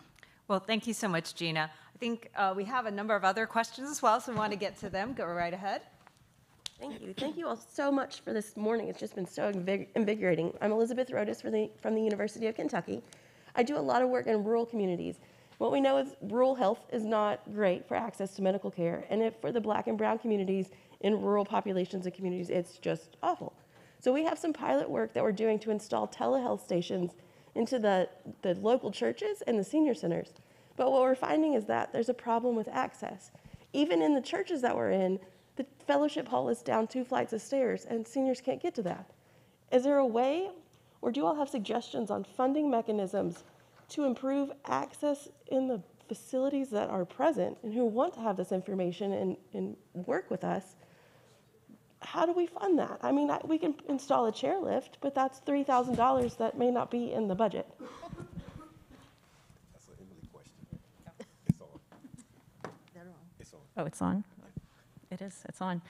Well, thank you so much, Gina. I think we have a number of other questions as well, so we want to get to them. Go right ahead. Thank you. Thank you all so much for this morning. It's just been so invigorating. I'm Elizabeth Rodas from the University of Kentucky. I do a lot of work in rural communities. What we know is rural health is not great for access to medical care, and for the Black and brown communities in rural populations and communities, it's just awful. So we have some pilot work that we're doing to install telehealth stations into the local churches and the senior centers. But what we're finding is that there's a problem with access. Even in the churches that we're in, the fellowship hall is down 2 flights of stairs, and seniors can't get to that. Is there a way, or do you all have suggestions on funding mechanisms to improve access in the facilities that are present and who want to have this information and work with us? How do we fund that? I mean, we can install a chairlift, but that's $3,000 that may not be in the budget. That's an Emily question. It's on. It's on. Oh, it's on? It is, it's on.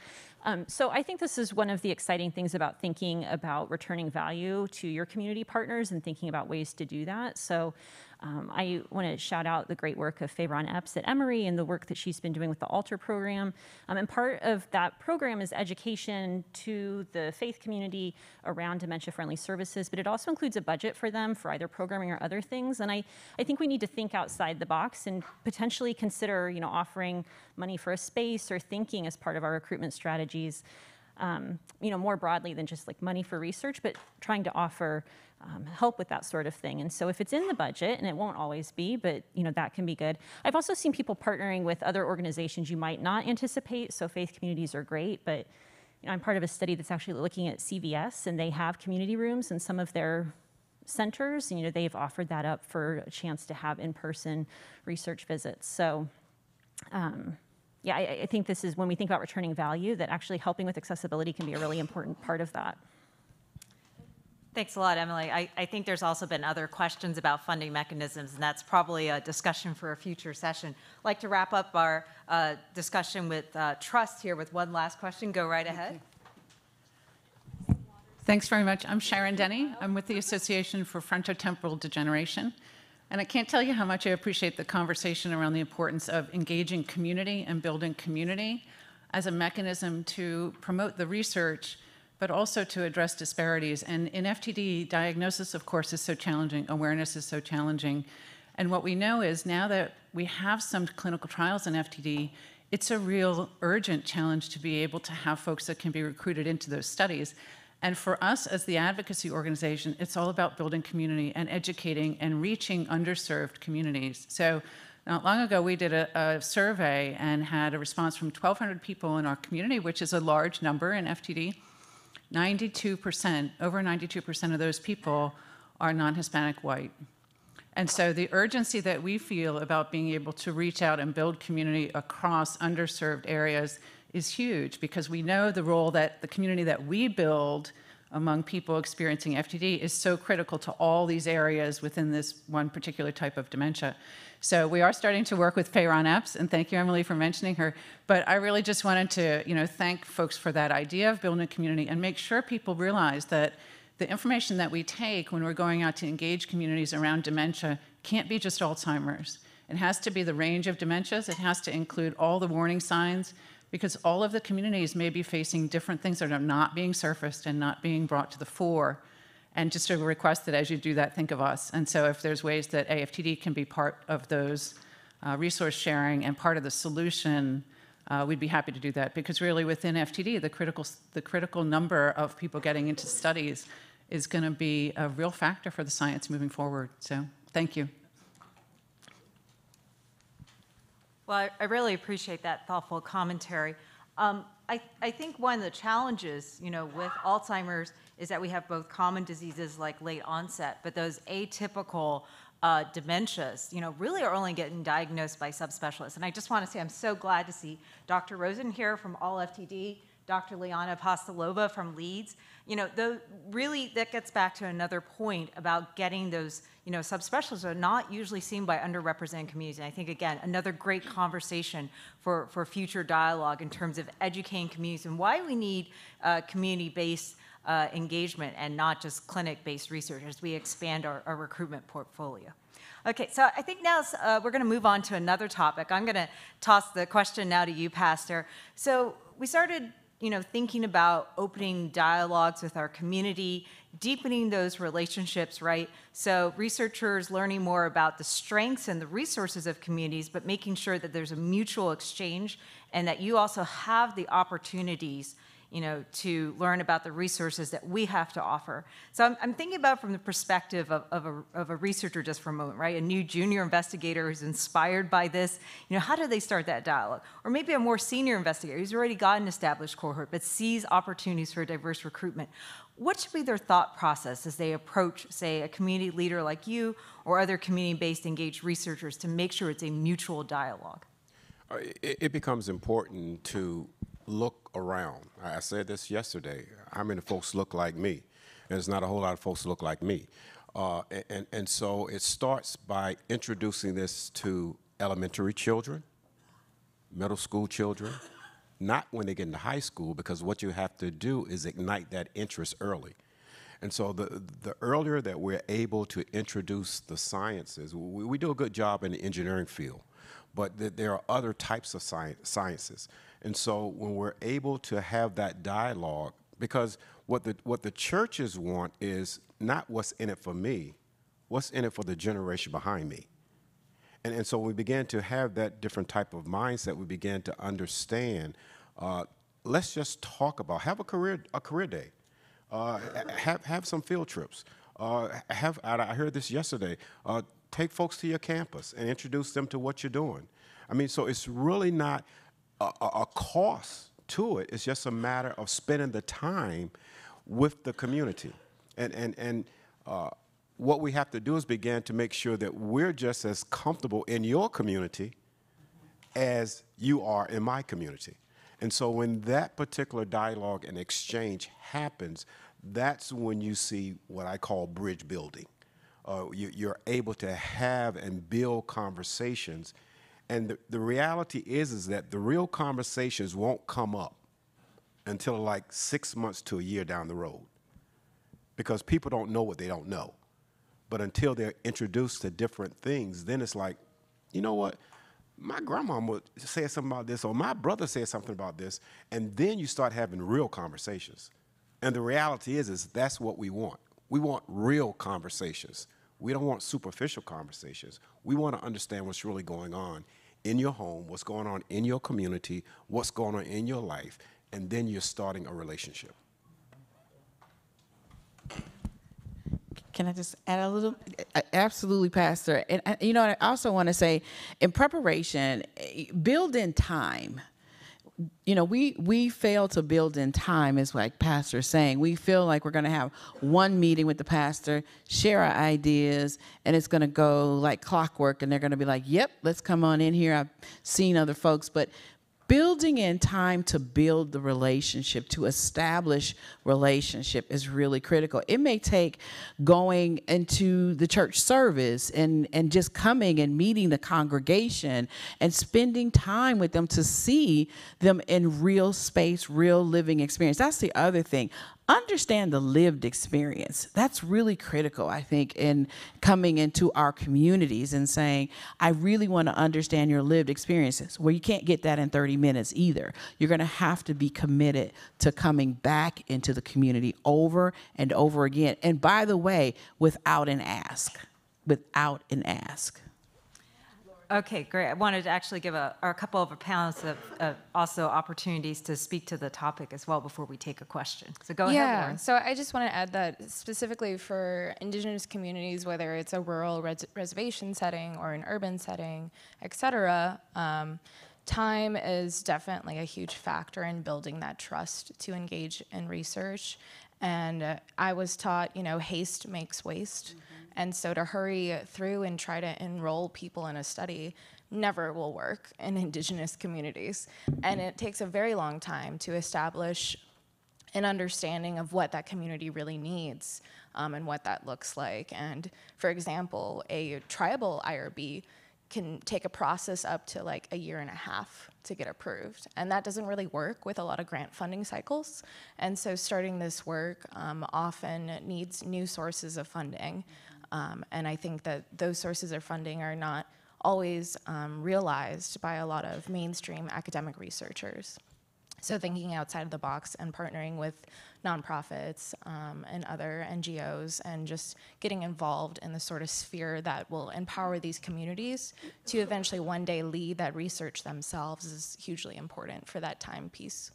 So I think this is one of the exciting things about thinking about returning value to your community partners and thinking about ways to do that. So I want to shout out the great work of Fayron Epps at Emory and the work that she's been doing with the Alter program. And part of that program is education to the faith community around dementia-friendly services, but it also includes a budget for them for either programming or other things. And I think we need to think outside the box and potentially consider, offering money for a space or thinking as part of our recruitment strategies, more broadly than just like money for research, but trying to offer help with that sort of thing. And so if it's in the budget, and it won't always be, but that can be good. I've also seen people partnering with other organizations you might not anticipate. So faith communities are great, but I'm part of a study that's actually looking at CVS, and they have community rooms in some of their centers. They've offered that up for a chance to have in-person research visits. So yeah, I think this is when we think about returning value, that actually helping with accessibility can be a really important part of that. Thanks a lot, Emily. I think there's also been other questions about funding mechanisms, and that's probably a discussion for a future session. I'd like to wrap up our discussion with trust here with one last question. Go right ahead. Thanks very much. I'm Sharon Denny. I'm with the Association for Frontotemporal Degeneration. And I can't tell you how much I appreciate the conversation around the importance of engaging community and building community as a mechanism to promote the research, but also to address disparities. And in FTD, diagnosis, of course, is so challenging. Awareness is so challenging. And what we know is now that we have some clinical trials in FTD, it's a real urgent challenge to be able to have folks that can be recruited into those studies. And for us as the advocacy organization, it's all about building community and educating and reaching underserved communities. So not long ago, we did a survey and had a response from 1,200 people in our community, which is a large number in FTD. 92%, over 92% of those people are non-Hispanic white. And so the urgency that we feel about being able to reach out and build community across underserved areas is huge, because we know the role that the community that we build among people experiencing FTD is so critical to all these areas within this one particular type of dementia. So we are starting to work with Fayron Epps, and thank you, Emily, for mentioning her. But I really just wanted to thank folks for that idea of building a community and make sure people realize that the information that we take when we're going out to engage communities around dementia can't be just Alzheimer's. It has to be the range of dementias. It has to include all the warning signs, because all of the communities may be facing different things that are not being surfaced and not being brought to the fore. And just a request that as you do that, think of us. And so if there's ways that AFTD can be part of those resource sharing and part of the solution, we'd be happy to do that. Because really within FTD, the critical number of people getting into studies is going to be a real factor for the science moving forward. So thank you. Well, I really appreciate that thoughtful commentary. I think one of the challenges, with Alzheimer's is that we have both common diseases like late onset, but those atypical dementias, really are only getting diagnosed by subspecialists. And I just want to say I'm so glad to see Dr. Rosen here from All FTD, Dr. Liana Apostolova from Leeds. You know, really that gets back to another point about getting those, you know, subspecialists are not usually seen by underrepresented communities. And I think, again, another great conversation for future dialogue in terms of educating communities and why we need community-based engagement and not just clinic-based research as we expand our recruitment portfolio. Okay, so I think now we're going to move on to another topic. I'm going to toss the question now to you, Pastor. So we started, you know, thinking about opening dialogues with our community, deepening those relationships, right? So researchers learning more about the strengths and the resources of communities, but making sure that there's a mutual exchange and that you also have the opportunities, you know, to learn about the resources that we have to offer. So I'm thinking about from the perspective of a researcher just for a moment, right? A new junior investigator who's inspired by this, you know, how do they start that dialogue? Or maybe a more senior investigator who's already got an established cohort but sees opportunities for diverse recruitment. What should be their thought process as they approach, say, a community leader like you or other community-based engaged researchers to make sure it's a mutual dialogue? It becomes important to look around. I said this yesterday. How many folks look like me? And there's not a whole lot of folks look like me. And so it starts by introducing this to elementary children, middle school children, not when they get into high school, because what you have to do is ignite that interest early. And so the earlier that we're able to introduce the sciences, we do a good job in the engineering field, but there are other types of sciences. And so when we're able to have that dialogue, because what the churches want is not what's in it for me, what's in it for the generation behind me. And so we began to have that different type of mindset. We began to understand, let's just talk about, have a career day, have some field trips. I heard this yesterday, take folks to your campus and introduce them to what you're doing. I mean, so it's really not a cost to it. It's just a matter of spending the time with the community. And what we have to do is begin to make sure that we're just as comfortable in your community as you are in my community. And so when that particular dialogue and exchange happens, that's when you see what I call bridge building. You're able to have and build conversations. And the reality is that the real conversations won't come up until like 6 months to a year down the road, because people don't know what they don't know. But until they're introduced to different things, then it's like, you know what? My grandma would say something about this, or my brother said something about this, and then you start having real conversations. And the reality is that's what we want. We want real conversations. We don't want superficial conversations. We want to understand what's really going on in your home, what's going on in your community, what's going on in your life, and then you're starting a relationship. Can I just add a little? Absolutely, Pastor. And you know, I also want to say, in preparation, build in time. You know, we fail to build in time, is like Pastor's saying. We feel like we're going to have one meeting with the pastor, share our ideas, and it's going to go like clockwork, and they're going to be like, yep, let's come on in here. I've seen other folks, but building in time to build the relationship, to establish relationship is really critical. It may take going into the church service and just coming and meeting the congregation and spending time with them to see them in real space, real living experience. That's the other thing. Understand the lived experience. That's really critical, I think, in coming into our communities and saying, I really want to understand your lived experiences. Well, you can't get that in 30 minutes either. You're going to have to be committed to coming back into the community over and over again. And by the way, without an ask. Without an ask. Okay, great. I wanted to actually give a couple of panelists of also opportunities to speak to the topic as well before we take a question. So go ahead, Lauren. So I just want to add that specifically for Indigenous communities, whether it's a rural reservation setting or an urban setting, et cetera, time is definitely a huge factor in building that trust to engage in research. And I was taught, you know, haste makes waste. And so to hurry through and try to enroll people in a study never will work in indigenous communities. And it takes a very long time to establish an understanding of what that community really needs and what that looks like. And for example, a tribal IRB can take a process up to like a year and a half to get approved. And that doesn't really work with a lot of grant funding cycles. And so starting this work often needs new sources of funding. And I think that those sources of funding are not always realized by a lot of mainstream academic researchers. So thinking outside of the box and partnering with nonprofits and other NGOs and just getting involved in the sort of sphere that will empower these communities to eventually one day lead that research themselves is hugely important for that time piece.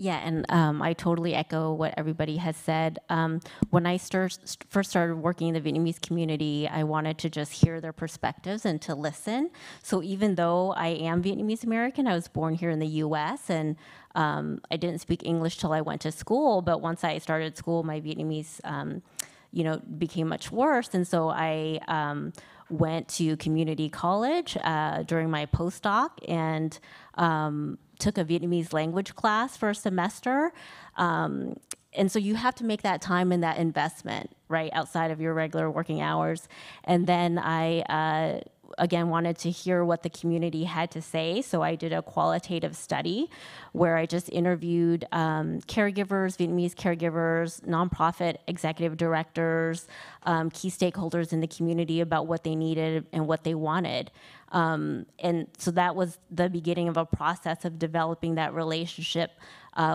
Yeah, and I totally echo what everybody has said. When I first started working in the Vietnamese community, I wanted to just hear their perspectives and to listen. So even though I am Vietnamese American, I was born here in the U.S., and I didn't speak English till I went to school, but once I started school, my Vietnamese became much worse, and so I went to community college during my postdoc, and took a Vietnamese language class for a semester. And so you have to make that time and that investment, right, outside of your regular working hours. And then I, again, wanted to hear what the community had to say. So I did a qualitative study where I just interviewed caregivers, Vietnamese caregivers, nonprofit executive directors, key stakeholders in the community about what they needed and what they wanted. And so that was the beginning of a process of developing that relationship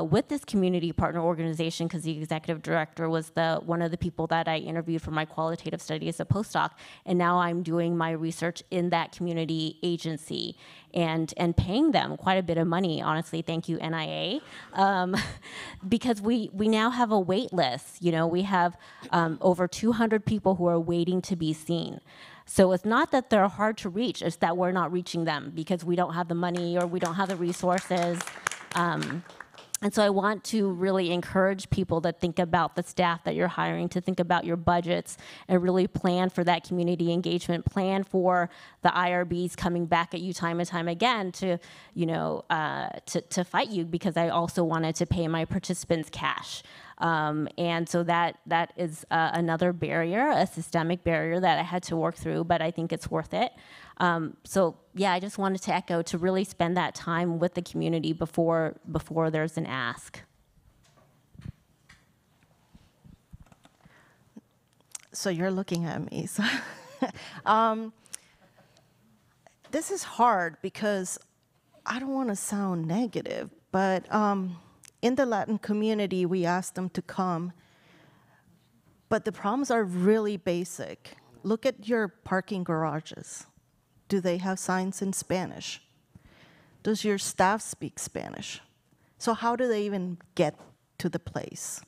with this community partner organization, because the executive director was one of the people that I interviewed for my qualitative study as a postdoc. And now I'm doing my research in that community agency and paying them quite a bit of money, honestly. Thank you, NIA. Because we now have a wait list. We have over 200 people who are waiting to be seen. So it's not that they're hard to reach, it's that we're not reaching them because we don't have the money or we don't have the resources. And so I want to really encourage people to think about the staff that you're hiring, to think about your budgets and really plan for that community engagement, plan for the IRBs coming back at you time and time again to fight you, because I also wanted to pay my participants cash. And so that is another barrier, a systemic barrier that I had to work through, but I think it's worth it. So yeah, I just wanted to echo to really spend that time with the community before there's an ask. So you're looking at me. So this is hard because I don't want to sound negative, but in the Latin community, we asked them to come, but the problems are really basic. Look at your parking garages. Do they have signs in Spanish? Does your staff speak Spanish? So how do they even get to the place?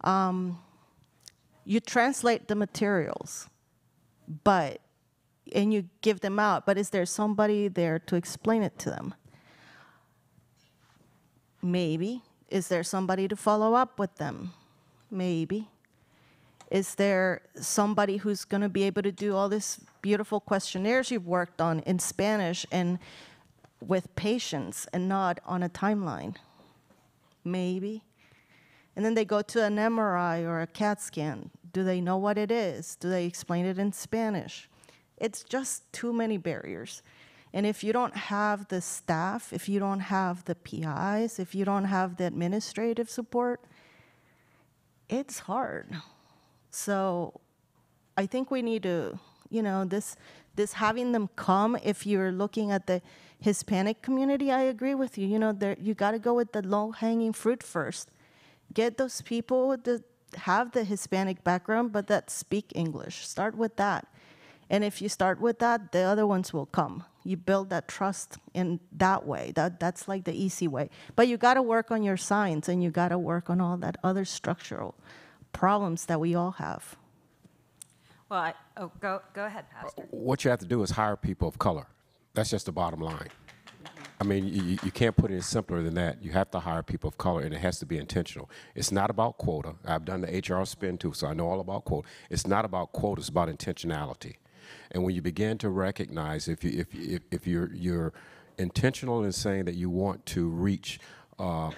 You translate the materials, and you give them out, but is there somebody there to explain it to them? Maybe. Is there somebody to follow up with them? Maybe. Is there somebody who's going to be able to do all these beautiful questionnaires you've worked on in Spanish and with patience and not on a timeline? Maybe. And then they go to an MRI or a CAT scan. Do they know what it is? Do they explain it in Spanish? It's just too many barriers. And if you don't have the staff, if you don't have the PIs, if you don't have the administrative support, it's hard. So I think we need to, this having them come, if you're looking at the Hispanic community, I agree with you. You got to go with the low-hanging fruit first. Get those people that have the Hispanic background, but that speak English. Start with that. And if you start with that, the other ones will come. You build that trust in that way. That's like the easy way. But you got to work on your signs, and you got to work on all that other structural problems that we all have. Well, go ahead, Pastor. What you have to do is hire people of color. That's just the bottom line. I mean, you can't put it simpler than that. You have to hire people of color, and it has to be intentional. It's not about quota. I've done the HR spin too, so I know all about quota. It's not about quota. It's about intentionality. And when you begin to recognize, if you're intentional in saying that you want to reach a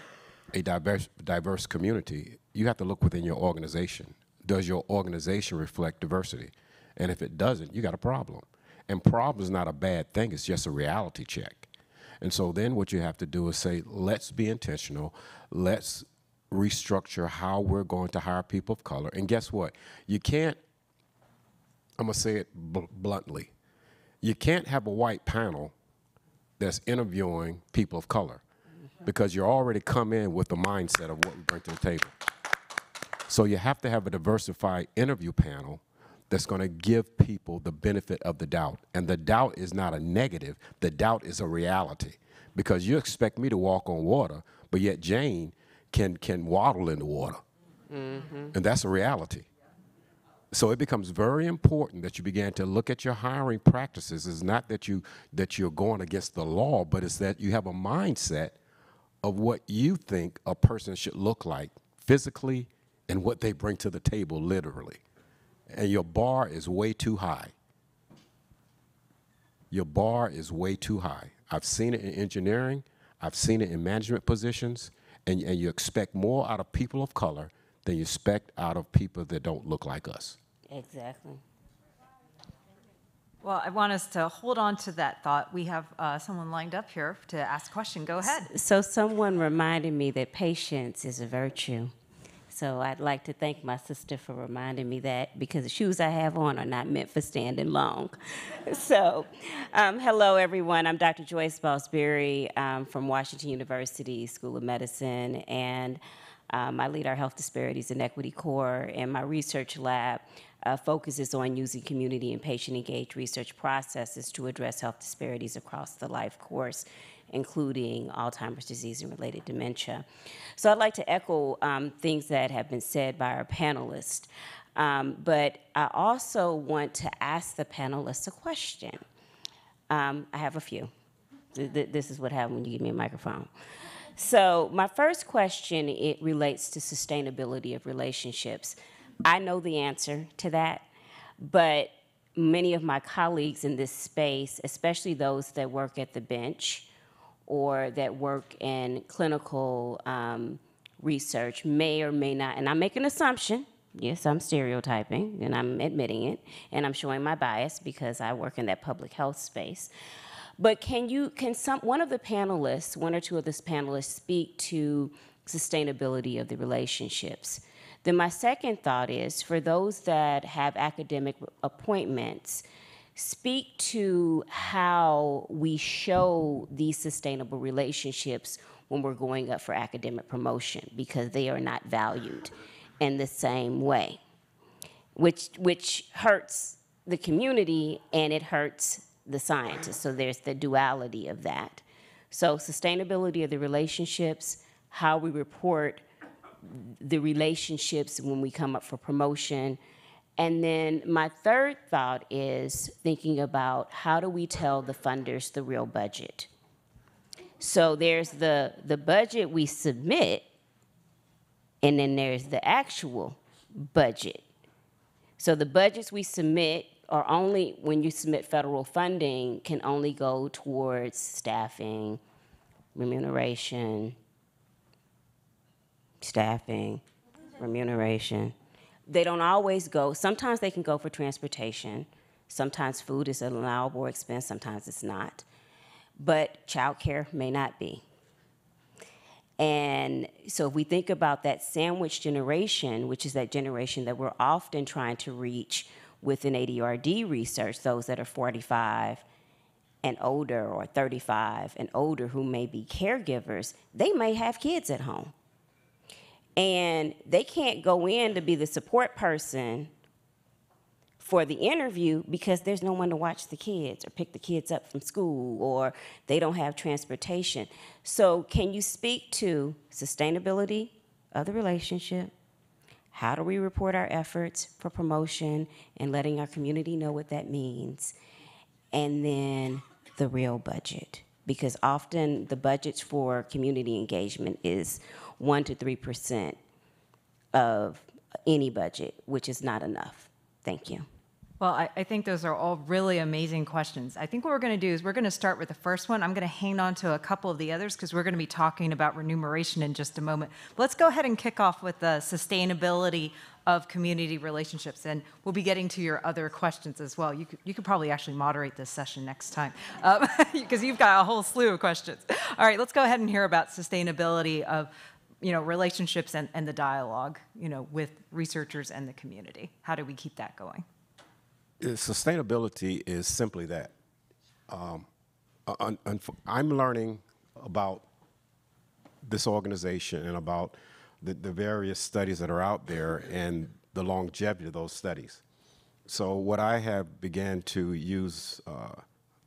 diverse community, you have to look within your organization. Does your organization reflect diversity? And if it doesn't, you got a problem. And problem is not a bad thing, it's just a reality check. And so then what you have to do is say, let's be intentional, let's restructure how we're going to hire people of color. And guess what? You can't, I'm gonna say it bluntly, you can't have a white panel that's interviewing people of color because you already come in with the mindset of what we bring to the table. So you have to have a diversified interview panel that's going to give people the benefit of the doubt. And the doubt is not a negative, the doubt is a reality. Because you expect me to walk on water, but yet Jane can waddle in the water. And that's a reality. So it becomes very important that you begin to look at your hiring practices. It's not that you're going against the law, but it's that you have a mindset of what you think a person should look like physically and what they bring to the table literally. And your bar is way too high. Your bar is way too high. I've seen it in engineering, I've seen it in management positions, and you expect more out of people of color than you expect out of people that don't look like us. Exactly. Well, I want us to hold on to that thought. We have someone lined up here to ask a question. Go ahead. So someone reminded me that patience is a virtue. So I'd like to thank my sister for reminding me that, because the shoes I have on are not meant for standing long. So, hello everyone. I'm Dr. Joyce Bosberry from Washington University School of Medicine, and I lead our Health Disparities and Equity Core, and my research lab focuses on using community and patient-engaged research processes to address health disparities across the life course, including Alzheimer's disease and related dementia. So I'd like to echo things that have been said by our panelists, but I also want to ask the panelists a question. I have a few. This is what happens when you give me a microphone. So my first question, it relates to sustainability of relationships. I know the answer to that, but many of my colleagues in this space, especially those that work at the bench or that work in clinical research, may or may not, and I make an assumption, yes, I'm stereotyping, and I'm admitting it, and I'm showing my bias because I work in that public health space. But can one of the panelists, one or two of the panelists, speak to sustainability of the relationships? Then my second thought is, for those that have academic appointments, speak to how we show these sustainable relationships when we're going up for academic promotion, because they are not valued in the same way, which hurts the community and it hurts the scientists. So there's the duality of that. So sustainability of the relationships, how we report the relationships when we come up for promotion. And then my third thought is thinking about how do we tell the funders the real budget? So there's the budget we submit, and then there's the actual budget. So the budgets we submit are only, when you submit federal funding, can only go towards staffing, remuneration, They don't always go. Sometimes they can go for transportation. Sometimes food is an allowable expense, sometimes it's not. But childcare may not be. And so if we think about that sandwich generation, which is that generation that we're often trying to reach within ADRD research, those that are 45 and older, or 35 and older, who may be caregivers, they may have kids at home. And they can't go in to be the support person for the interview because there's no one to watch the kids or pick the kids up from school, or they don't have transportation. So can you speak to sustainability of the relationship? How do we report our efforts for promotion and letting our community know what that means? And then the real budget, because often the budgets for community engagement is 1% to 3% of any budget, which is not enough. Thank you. Well, I think those are all really amazing questions. I think what we're going to do is we're going to start with the first one. I'm going to hang on to a couple of the others because we're going to be talking about remuneration in just a moment. But let's go ahead and kick off with the sustainability of community relationships, and we'll be getting to your other questions as well. You could probably actually moderate this session next time because you've got a whole slew of questions. All right, let's go ahead and hear about sustainability of relationships and the dialogue with researchers and the community. How do we keep that going? Sustainability is simply that. I'm learning about this organization and about the various studies that are out there and the longevity of those studies. So what I have began to use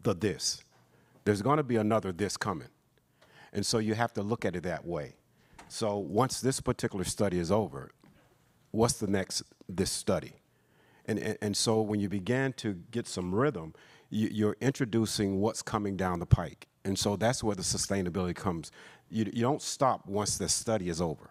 this. There's going to be another this coming. And so you have to look at it that way. So once this particular study is over, what's the next this study? And so when you begin to get some rhythm, you're introducing what's coming down the pike. And so that's where the sustainability comes. You don't stop once the study is over.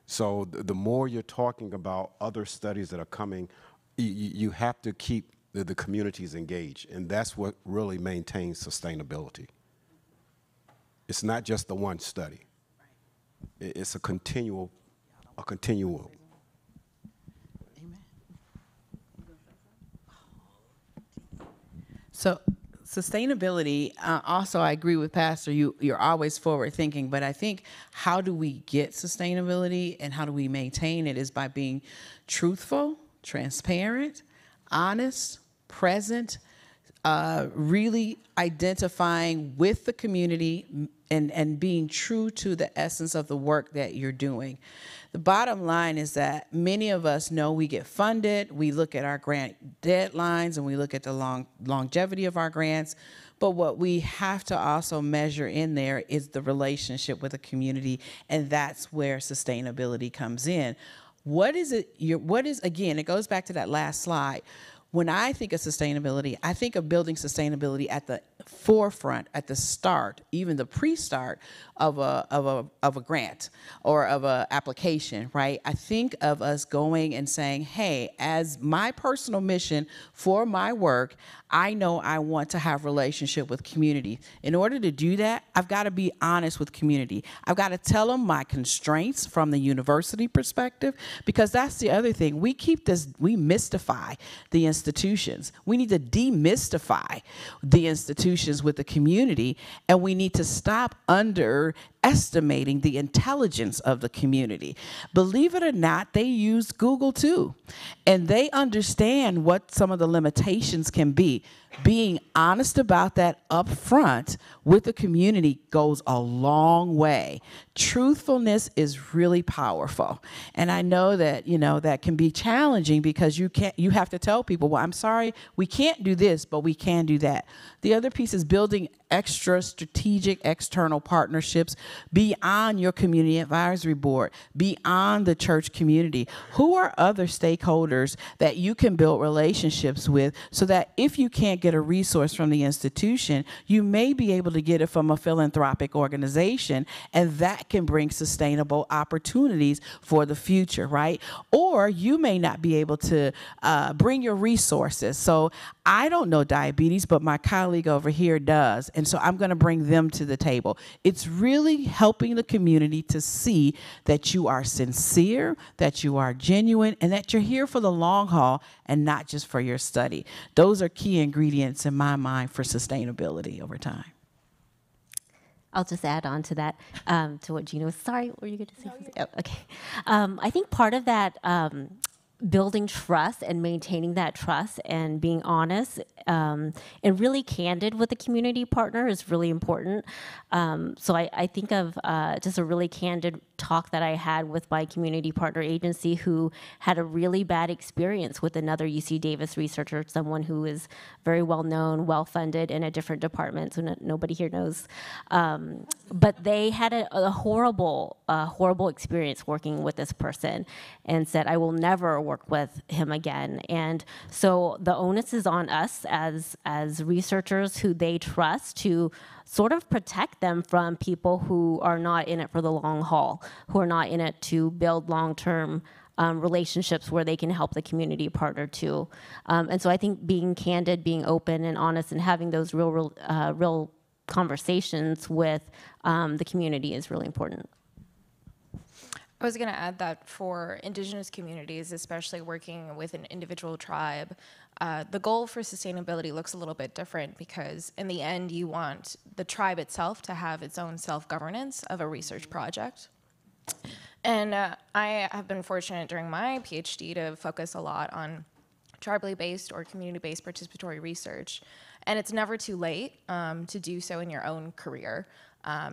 So the more you're talking about other studies that are coming, you have to keep the communities engaged. And that's what really maintains sustainability. It's not just the one study. It's a continual. So sustainability, also I agree with Pastor, you're always forward thinking, but I think how do we get sustainability and how do we maintain it is by being truthful, transparent, honest, present, really identifying with the community and being true to the essence of the work that you're doing. The bottom line is that many of us know we get funded, we look at our grant deadlines, and we look at the longevity of our grants, but what we have to also measure in there is the relationship with the community, and that's where sustainability comes in. Again, it goes back to that last slide. When I think of sustainability, I think of building sustainability at the forefront, at the start, even the pre-start of a grant or of an application, right? I think of us going and saying, hey, as my personal mission for my work, I know I want to have relationship with community. In order to do that, I've got to be honest with community. I've got to tell them my constraints from the university perspective, because that's the other thing. We mystify the institutions. We need to demystify the institutions with the community, and we need to stop underestimating the intelligence of the community. Believe it or not, they use Google too, and they understand what some of the limitations can be. Being honest about that up front with the community goes a long way. Truthfulness is really powerful. And I know that, that can be challenging because you have to tell people, well, I'm sorry, we can't do this, but we can do that. The other piece is building extra strategic external partnerships beyond your community advisory board, beyond the church community. Who are other stakeholders that you can build relationships with so that if you can't get a resource from the institution, you may be able to get it from a philanthropic organization, and that can bring sustainable opportunities for the future, right? Or you may not be able to bring your resources. So I don't know diabetes, but my colleague over here does. And so I'm going to bring them to the table. It's really helping the community to see that you are sincere, that you are genuine, and that you're here for the long haul and not just for your study. Those are key ingredients in my mind for sustainability over time. I'll just add on to that, to what Gina was. Sorry, were you going to say something? Oh, okay. I think part of that building trust and maintaining that trust and being honest and really candid with the community partner is really important. So I think of just a really candid talk that I had with my community partner agency who had a really bad experience with another UC Davis researcher, someone who is very well known, well funded in a different department, so nobody here knows. But they had a horrible experience working with this person and said, I will never work with him again. And so the onus is on us as researchers who they trust to sort of protect them from people who are not in it for the long haul, who are not in it to build long-term relationships where they can help the community partner too. And so I think being candid, being open and honest, and having those real conversations with the community is really important. I was going to add that for Indigenous communities, especially working with an individual tribe, the goal for sustainability looks a little bit different, because in the end, you want the tribe itself to have its own self-governance of a research project. And I have been fortunate during my PhD to focus a lot on tribally based or community-based participatory research. And it's never too late to do so in your own career.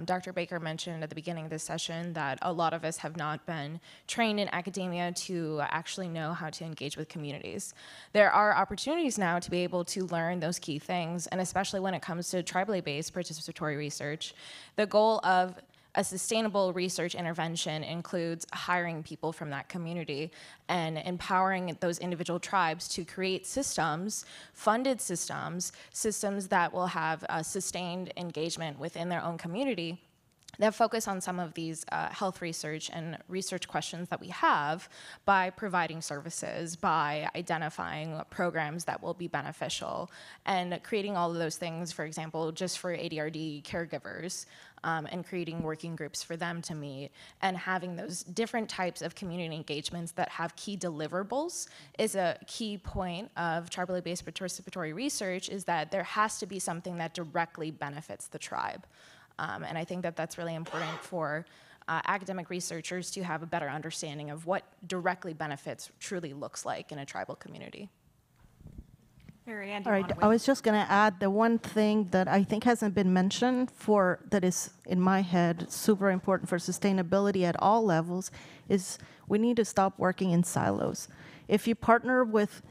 Dr. Baker mentioned at the beginning of this session that a lot of us have not been trained in academia to actually know how to engage with communities. There are opportunities now to be able to learn those key things, and especially when it comes to tribally based participatory research, the goal of a sustainable research intervention includes hiring people from that community and empowering those individual tribes to create systems, funded systems that will have sustained engagement within their own community that focus on some of these health research and research questions that we have by providing services, by identifying programs that will be beneficial, and creating all of those things, for example, just for ADRD caregivers, and creating working groups for them to meet, and having those different types of community engagements that have key deliverables is a key point of tribally based participatory research, is that there has to be something that directly benefits the tribe. And I think that that's really important for academic researchers to have a better understanding of what directly benefits truly looks like in a tribal community. Mary Ann, All right, I was just going to add the one thing that I think hasn't been mentioned that is in my head super important for sustainability at all levels is we need to stop working in silos. If you partner with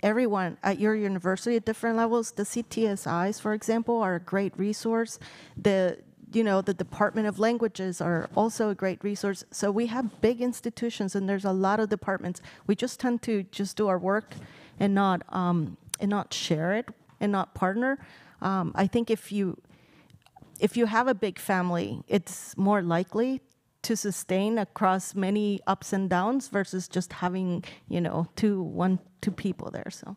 everyone at your university at different levels, the CTSIs, for example, are a great resource. The Department of Languages are also a great resource. So we have big institutions, and there's a lot of departments. We just tend to just do our work and not share it and not partner. I think if you have a big family, it's more likely to sustain across many ups and downs versus just having two people there. So.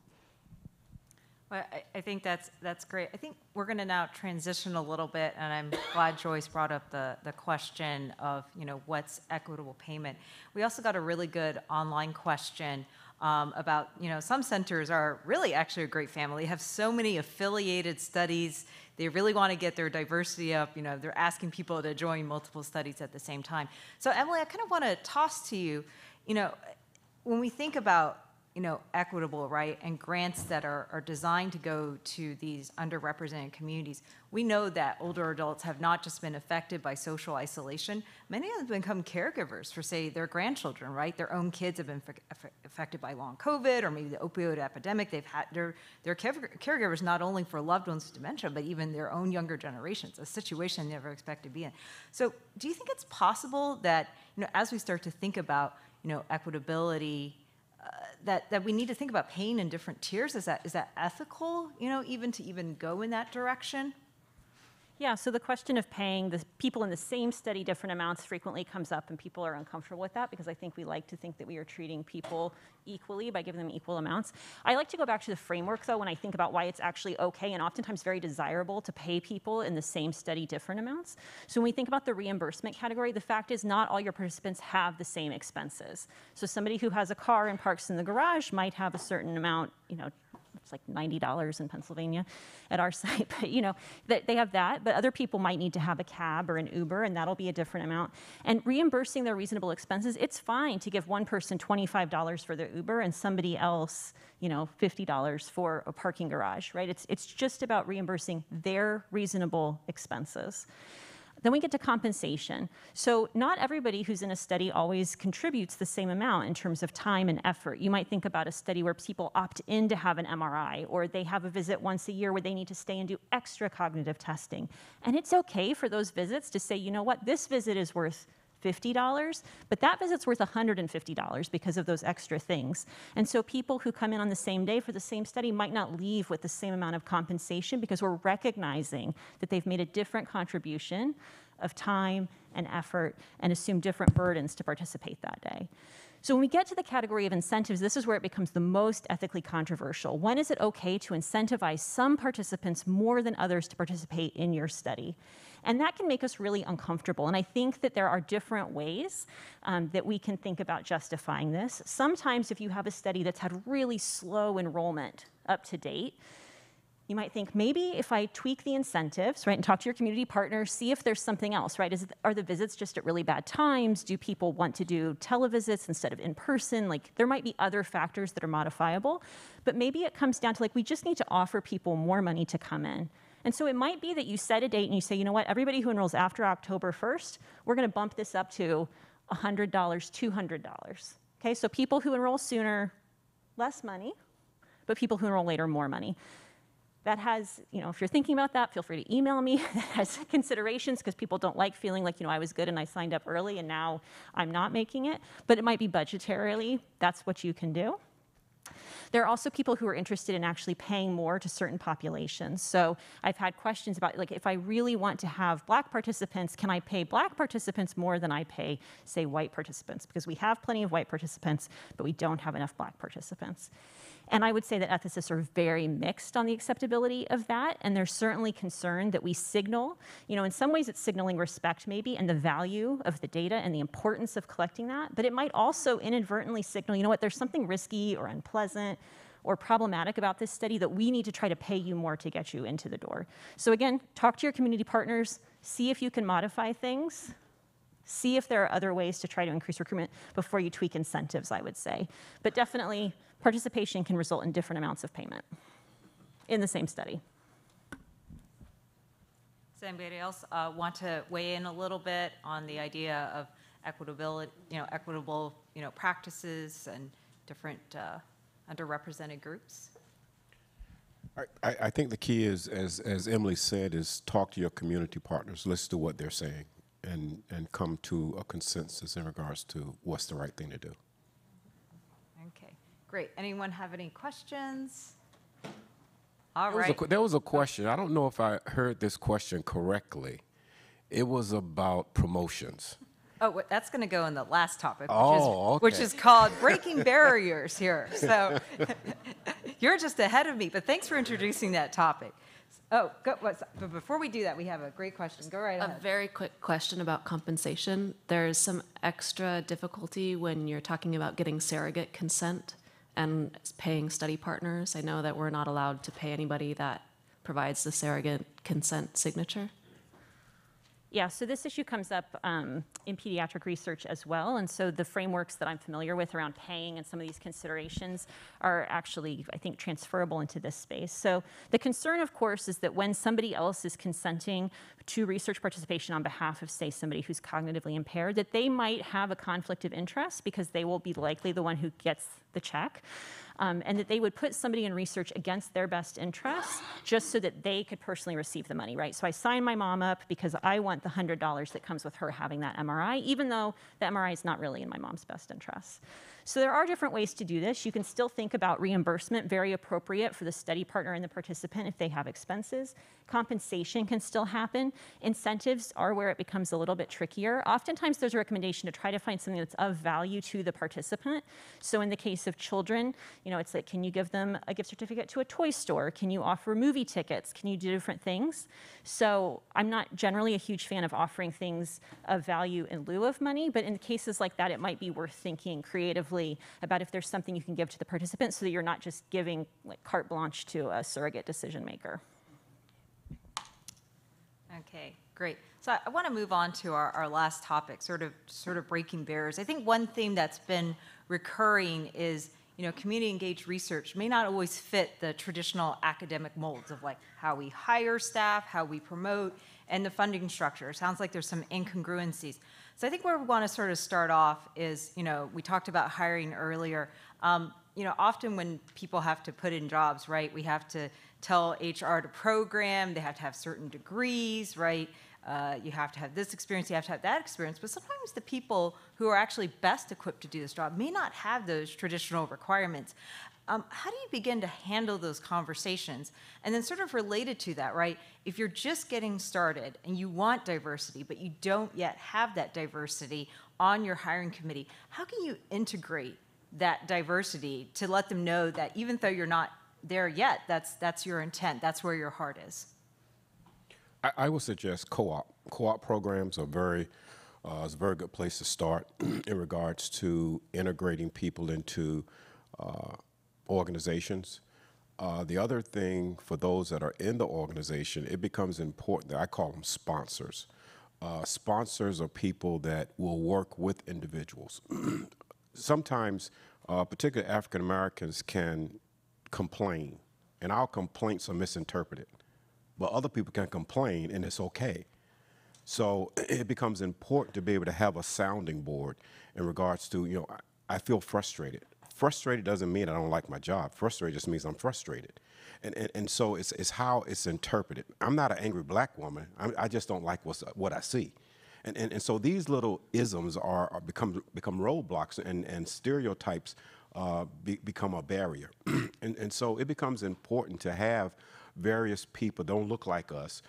Well, I think that's great. I think we're going to now transition a little bit, and I'm glad Joyce brought up the question of what's equitable payment. We also got a really good online question about some centers are really actually a great family, have so many affiliated studies. They really want to get their diversity up. They're asking people to join multiple studies at the same time. So Emily, I kind of want to toss to you, when we think about equitable, right, and grants that are designed to go to these underrepresented communities, we know that older adults have not just been affected by social isolation. Many of them have become caregivers for, say, their grandchildren, right? Their own kids have been affected by long COVID or maybe the opioid epidemic. They've had their caregivers not only for loved ones with dementia, but even their own younger generations, a situation they never expect to be in. So do you think it's possible that, as we start to think about, equitability, that we need to think about paying in different tiers? Is that ethical, even to go in that direction? Yeah, so the question of paying the people in the same study different amounts frequently comes up, and people are uncomfortable with that because I think we like to think that we are treating people equally by giving them equal amounts. I like to go back to the framework, though, when I think about why it's actually okay and oftentimes very desirable to pay people in the same study different amounts. So when we think about the reimbursement category, the fact is not all your participants have the same expenses. So somebody who has a car and parks in the garage might have a certain amount, it's like $90 in Pennsylvania at our site, but they have that. But other people might need to have a cab or an Uber, and that'll be a different amount. And reimbursing their reasonable expenses, it's fine to give one person $25 for their Uber and somebody else, $50 for a parking garage, right? It's just about reimbursing their reasonable expenses. Then we get to compensation. So not everybody who's in a study always contributes the same amount in terms of time and effort. You might think about a study where people opt in to have an MRI, or they have a visit once a year where they need to stay and do extra cognitive testing. And it's okay for those visits to say, you know what, this visit is worth $50, but that visit's worth $150 because of those extra things. And so people who come in on the same day for the same study might not leave with the same amount of compensation because we're recognizing that they've made a different contribution of time and effort and assume different burdens to participate that day. So when we get to the category of incentives, this is where it becomes the most ethically controversial. When is it okay to incentivize some participants more than others to participate in your study? And that can make us really uncomfortable. And I think that there are different ways that we can think about justifying this. Sometimes if you have a study that's had really slow enrollment up to date, you might think, maybe if I tweak the incentives, right, and talk to your community partners, see if there's something else, right? Are the visits just at really bad times? Do people want to do televisits instead of in person? Like, there might be other factors that are modifiable, but maybe it comes down to, like, we just need to offer people more money to come in. And so it might be that you set a date and you say, you know what, everybody who enrolls after October 1st, we're gonna bump this up to $100, $200. Okay, so people who enroll sooner, less money, but people who enroll later, more money. That has, you know, if you're thinking about that, feel free to email me. That has considerations, because people don't like feeling like, you know, I was good and I signed up early and now I'm not making it. But it might be budgetarily, that's what you can do. There are also people who are interested in actually paying more to certain populations. So I've had questions about, like, if I really want to have Black participants, can I pay Black participants more than I pay, say, white participants? Because we have plenty of white participants, but we don't have enough Black participants. And I would say that ethicists are very mixed on the acceptability of that, and they're certainly concerned that we signal, you know, in some ways it's signaling respect maybe and the value of the data and the importance of collecting that, but it might also inadvertently signal, you know what, there's something risky or unpleasant or problematic about this study that we need to try to pay you more to get you into the door. So again, talk to your community partners, see if you can modify things, see if there are other ways to try to increase recruitment before you tweak incentives, I would say. But definitely, participation can result in different amounts of payment in the same study. Does anybody else want to weigh in a little bit on the idea of equitable practices and different underrepresented groups? I think the key is, as Emily said, is talk to your community partners, listen to what they're saying, and come to a consensus in regards to what's the right thing to do. Okay, great. Anyone have any questions? All right. There was a question. I don't know if I heard this question correctly. It was about promotions. Oh, that's going to go in the last topic, which is called breaking barriers here. So you're just ahead of me, but thanks for introducing that topic. Oh, but before we do that, we have a great question. Go right ahead. A very quick question about compensation. There's some extra difficulty when you're talking about getting surrogate consent and paying study partners. I know that we're not allowed to pay anybody that provides the surrogate consent signature. Yeah, so this issue comes up in pediatric research as well, and so the frameworks that I'm familiar with around paying and some of these considerations are actually, I think, transferable into this space. So the concern, of course, is that when somebody else is consenting to research participation on behalf of, say, somebody who's cognitively impaired, that they might have a conflict of interest because they will be likely the one who gets the check. And that they would put somebody in research against their best interests just so that they could personally receive the money, right? So I sign my mom up because I want the $100 that comes with her having that MRI, even though the MRI is not really in my mom's best interests. So there are different ways to do this. You can still think about reimbursement, very appropriate for the study partner and the participant if they have expenses. Compensation can still happen. Incentives are where it becomes a little bit trickier. Oftentimes there's a recommendation to try to find something that's of value to the participant. So in the case of children, you know, it's like, can you give them a gift certificate to a toy store? Can you offer movie tickets? Can you do different things? So I'm not generally a huge fan of offering things of value in lieu of money, but in cases like that, it might be worth thinking creatively about if there's something you can give to the participant so that you're not just giving like carte blanche to a surrogate decision maker. Okay, great. So I want to move on to our last topic, sort of breaking barriers. I think one theme that's been recurring is, you know, community engaged research may not always fit the traditional academic molds of like how we hire staff, how we promote, and the funding structure. It sounds like there's some incongruencies. So I think where we want to sort of start off is, you know, we talked about hiring earlier. You know, often when people have to put in jobs, right, we have to tell HR to program, they have to have certain degrees, right? You have to have this experience, you have to have that experience, but sometimes the people who are actually best equipped to do this job may not have those traditional requirements. How do you begin to handle those conversations? And then sort of related to that, right, if you're just getting started and you want diversity, but you don't yet have that diversity, on your hiring committee, how can you integrate that diversity to let them know that even though you're not there yet, that's your intent, that's where your heart is? I would suggest co-op. Co-op programs are is a very good place to start in regards to integrating people into organizations. The other thing for those that are in the organization, it becomes important. I call them sponsors. Sponsors are people that will work with individuals. Sometimes, particularly African Americans can complain, and our complaints are misinterpreted. But other people can complain, and it's okay. So it becomes important to be able to have a sounding board in regards to, I feel frustrated. Frustrated doesn't mean I don't like my job. Frustrated just means I'm frustrated. And so it's how it's interpreted. I'm not an angry black woman. I just don't like what I see. And so these little isms become roadblocks, and stereotypes become a barrier. and so it becomes important to have various people don't look like us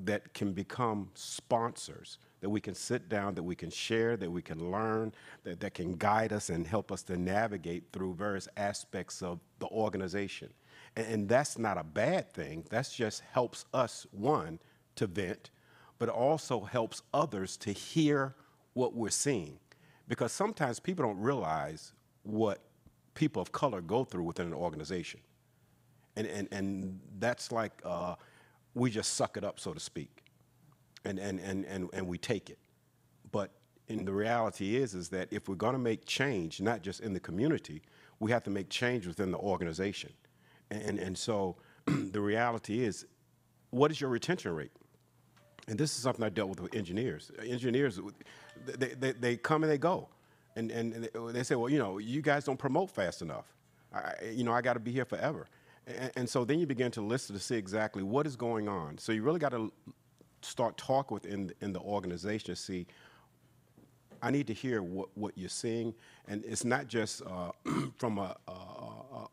that can become sponsors, that we can sit down, that we can share, that we can learn, that can guide us and help us to navigate through various aspects of the organization. And that's not a bad thing. That just helps us, one, to vent, but also helps others to hear what we're seeing. Because sometimes people don't realize what people of color go through within an organization. And that's like we just suck it up, so to speak, and we take it. But the reality is that if we're going to make change, not just in the community, we have to make change within the organization. And so the reality is, what is your retention rate? And this is something I dealt with engineers. Engineers, they come and they go. And they say, well, you guys don't promote fast enough. I got to be here forever. And so then you begin to listen to see exactly what is going on. So you really got to start talking within the organization to see, I need to hear what you're seeing. And it's not just from a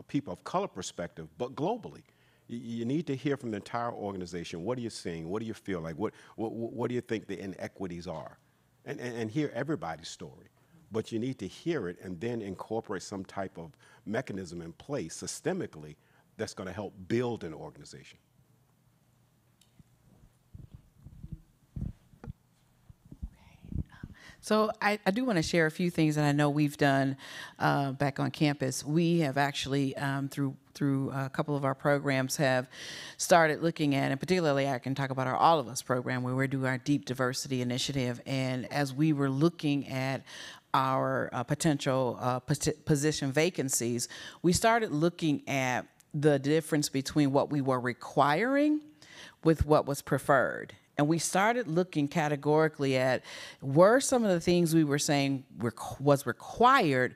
people of color perspective, but globally. You need to hear from the entire organization. What are you seeing? What do you feel like? What do you think the inequities are? And hear everybody's story. But you need to hear it and then incorporate some type of mechanism in place systemically that's going to help build an organization. So I do want to share a few things that I know we've done back on campus. We have actually, through a couple of our programs, have started looking at, and particularly I can talk about our All of Us program, where we're doing our Deep Diversity Initiative. And as we were looking at our potential position vacancies, we started looking at the difference between what we were requiring with what was preferred. And we started looking categorically at, were some of the things we were saying was required,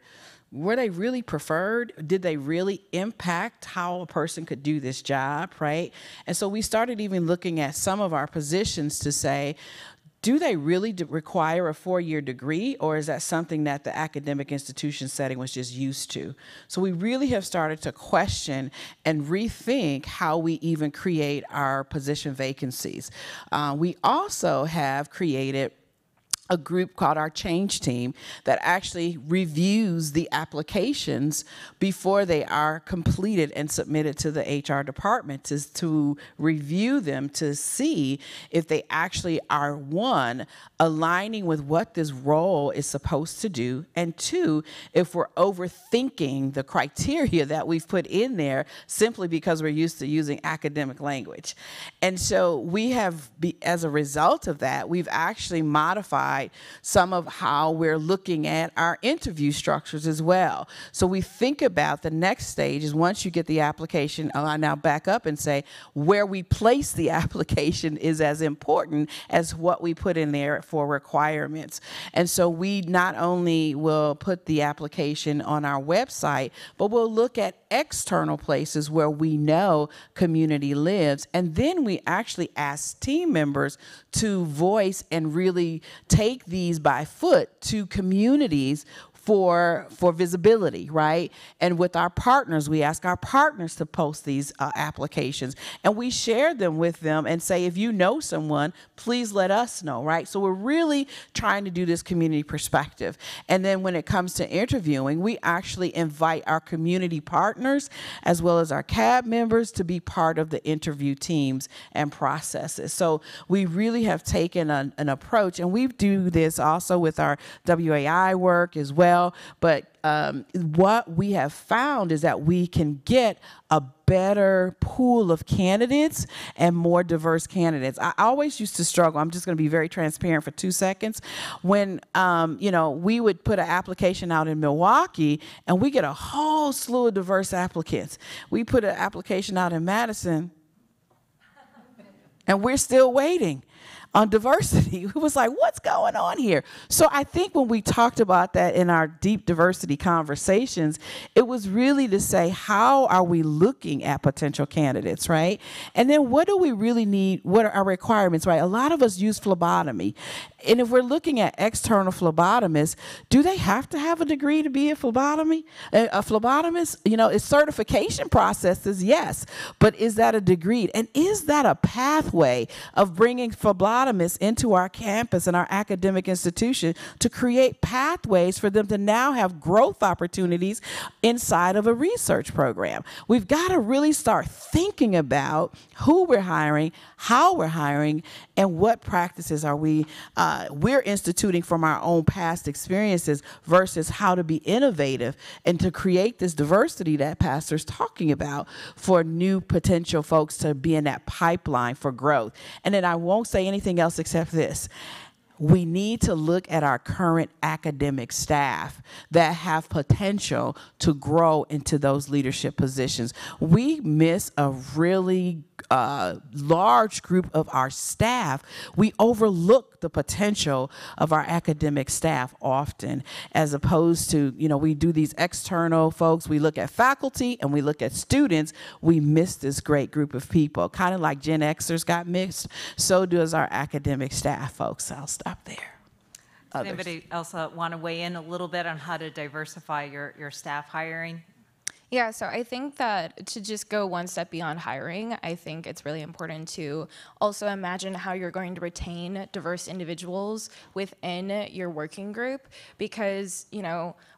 were they really preferred? Did they really impact how a person could do this job, right? And so we started even looking at some of our positions to say, do they really require a 4-year degree, or is that something that the academic institution setting was just used to? So we really have started to question and rethink how we even create our position vacancies. We also have created a group called our Change Team that actually reviews the applications before they are completed and submitted to the HR department to review them to see if they actually are, one, aligning with what this role is supposed to do, and two, if we're overthinking the criteria that we've put in there simply because we're used to using academic language. And so we have, as a result of that, we've actually modified some of how we're looking at our interview structures as well. So we think about the next stage is, once you get the application, I now back up and say where we place the application is as important as what we put in there for requirements. And so we not only will put the application on our website, but we'll look at external places where we know community lives. And then we actually ask team members to voice and really take these by foot to communities for visibility, right? And with our partners, we ask our partners to post these applications, and we share them with them and say, if you know someone, please let us know, right? So we're really trying to do this community perspective. And then when it comes to interviewing, we actually invite our community partners as well as our CAB members to be part of the interview teams and processes. So we really have taken an approach, and we do this also with our WAI work as well. But what we have found is that we can get a better pool of candidates and more diverse candidates. I always used to struggle. I'm just going to be very transparent for 2 seconds. When, we would put an application out in Milwaukee and we get a whole slew of diverse applicants. We put an application out in Madison and we're still waiting on diversity. It was like, what's going on here? So I think when we talked about that in our deep diversity conversations, it was really to say, how are we looking at potential candidates, right? And then what do we really need? What are our requirements, right? A lot of us use phlebotomy. And if we're looking at external phlebotomists, do they have to have a degree to be a phlebotomist? It's certification processes, yes, but is that a degree? And is that a pathway of bringing phlebotomists into our campus and our academic institution to create pathways for them to now have growth opportunities inside of a research program? We've got to really start thinking about who we're hiring, how we're hiring, and what practices are we're instituting from our own past experiences versus how to be innovative and to create this diversity that Pastor's talking about for new potential folks to be in that pipeline for growth. And then I won't say anything else except this. We need to look at our current academic staff that have potential to grow into those leadership positions. We miss a really large group of our staff. We overlook the potential of our academic staff often, as opposed to, we do these external folks, we look at faculty and we look at students, we miss this great group of people. Kind of like Gen Xers got missed, so does our academic staff, folks. I'll stop there. Does anybody else want to weigh in a little bit on how to diversify your staff hiring? Yeah, so I think that to just go one step beyond hiring, I think it's really important to also imagine how you're going to retain diverse individuals within your working group, because,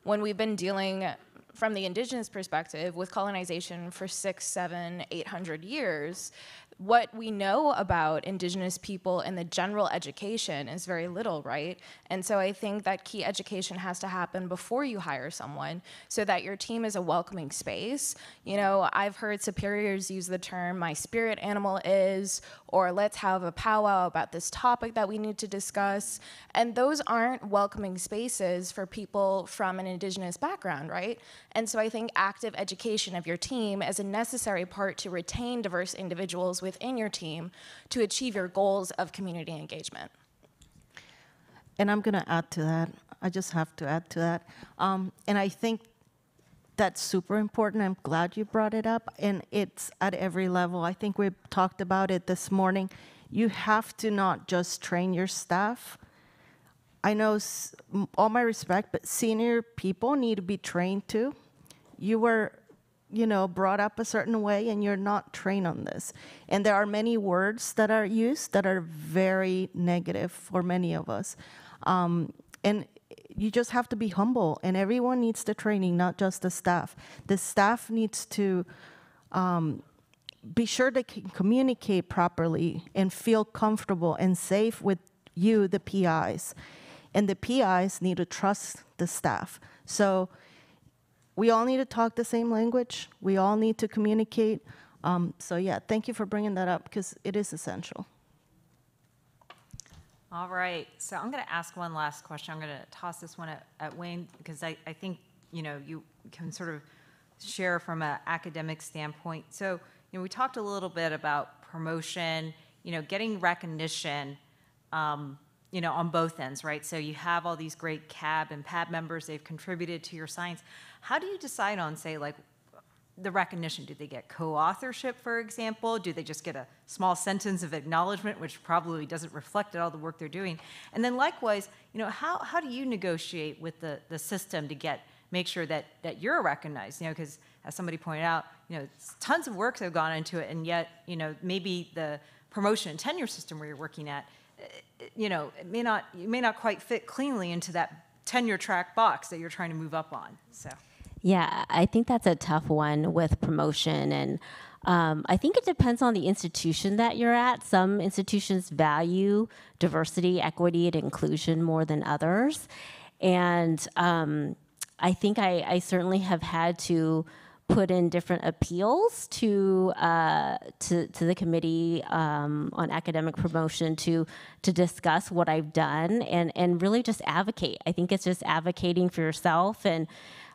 when we've been dealing from the indigenous perspective with colonization for 600, 700, 800 years, what we know about indigenous people in the general education is very little, right? And so I think that key education has to happen before you hire someone so that your team is a welcoming space. I've heard superiors use the term, my spirit animal is, or let's have a powwow about this topic that we need to discuss. And those aren't welcoming spaces for people from an indigenous background, right? And so I think active education of your team is a necessary part to retain diverse individuals within your team to achieve your goals of community engagement. And I'm going to add to that. I just have to add to that. And I think that's super important. I'm glad you brought it up. And it's at every level. I think we talked about it this morning. You have to not just train your staff. I know, all my respect, but senior people need to be trained too. You were brought up a certain way and you're not trained on this. And there are many words that are used that are very negative for many of us. And you just have to be humble, and everyone needs the training, not just the staff. The staff needs to be sure they can communicate properly and feel comfortable and safe with you, the PIs. And the PIs need to trust the staff. So we all need to talk the same language. We all need to communicate. Thank you for bringing that up because it is essential. All right, so I'm going to ask one last question. I'm going to toss this one at Wayne because I think, you can sort of share from an academic standpoint. So, we talked a little bit about promotion, getting recognition, on both ends, right? So you have all these great CAB and PAB members, they've contributed to your science. How do you decide on, say, like, the recognition? Do they get co-authorship, for example? Do they just get a small sentence of acknowledgement, which probably doesn't reflect all the work they're doing? And then likewise, how do you negotiate with the system to make sure that you're recognized? Because as somebody pointed out, tons of work have gone into it, and yet, maybe the promotion and tenure system where you're working at, it may not quite fit cleanly into that tenure track box that you're trying to move up on. So. Yeah, I think that's a tough one with promotion. And I think it depends on the institution that you're at. Some institutions value diversity, equity, and inclusion more than others. And I think I certainly have had to put in different appeals to the committee on academic promotion to discuss what I've done and really just advocate. I think it's just advocating for yourself, and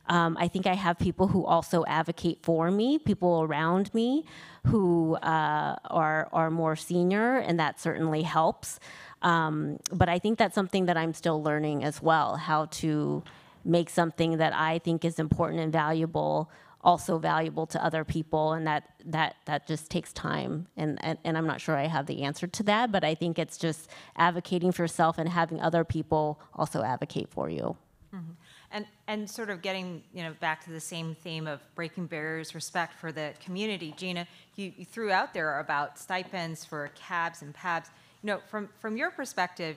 I think I have people who also advocate for me, people around me who are more senior, and that certainly helps. But I think that's something that I'm still learning as well, how to make something that I think is important and valuable also valuable to other people, and that just takes time. And I'm not sure I have the answer to that, but I think it's just advocating for yourself and having other people also advocate for you. Mm-hmm. And sort of getting back to the same theme of breaking barriers, respect for the community. Gina, you threw out there about stipends for CABs and PABs. From your perspective,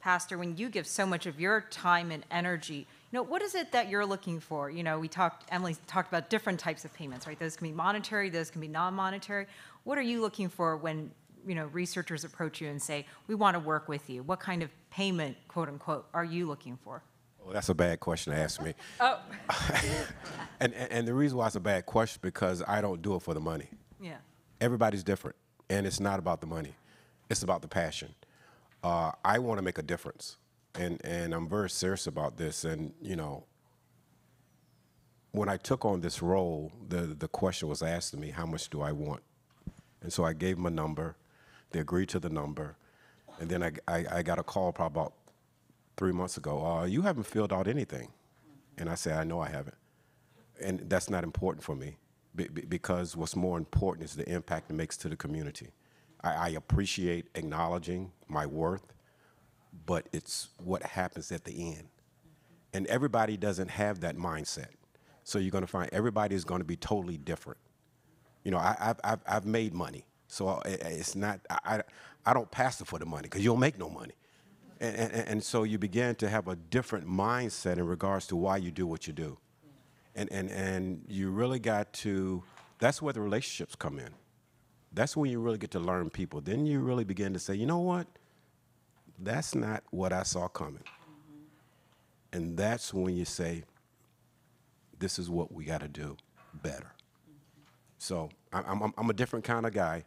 Pastor, when you give so much of your time and energy, what is it that you're looking for? Emily talked about different types of payments, right? Those can be monetary, those can be non-monetary. What are you looking for when, researchers approach you and say, we want to work with you? What kind of payment, quote unquote, are you looking for? Well, that's a bad question to ask me. Oh. and the reason why it's a bad question, because I don't do it for the money. Yeah. Everybody's different, and it's not about the money. It's about the passion. I want to make a difference. And I'm very serious about this. And, when I took on this role, the question was asked to me, how much do I want? And so I gave them a number. They agreed to the number. And then I got a call probably about 3 months ago. You haven't filled out anything. And I said, I know I haven't. And that's not important for me, because what's more important is the impact it makes to the community. I appreciate acknowledging my worth, but it's what happens at the end. And everybody doesn't have that mindset. So you're going to find everybody is going to be totally different. I've made money, so it's not, I don't pastor for the money, because you'll make no money. And so you begin to have a different mindset in regards to why you do what you do. And you really got to, that's where the relationships come in. That's when you really get to learn people. Then you really begin to say, you know what? That's not what I saw coming. And that's when you say, this is what we got to do better. So I'm a different kind of guy,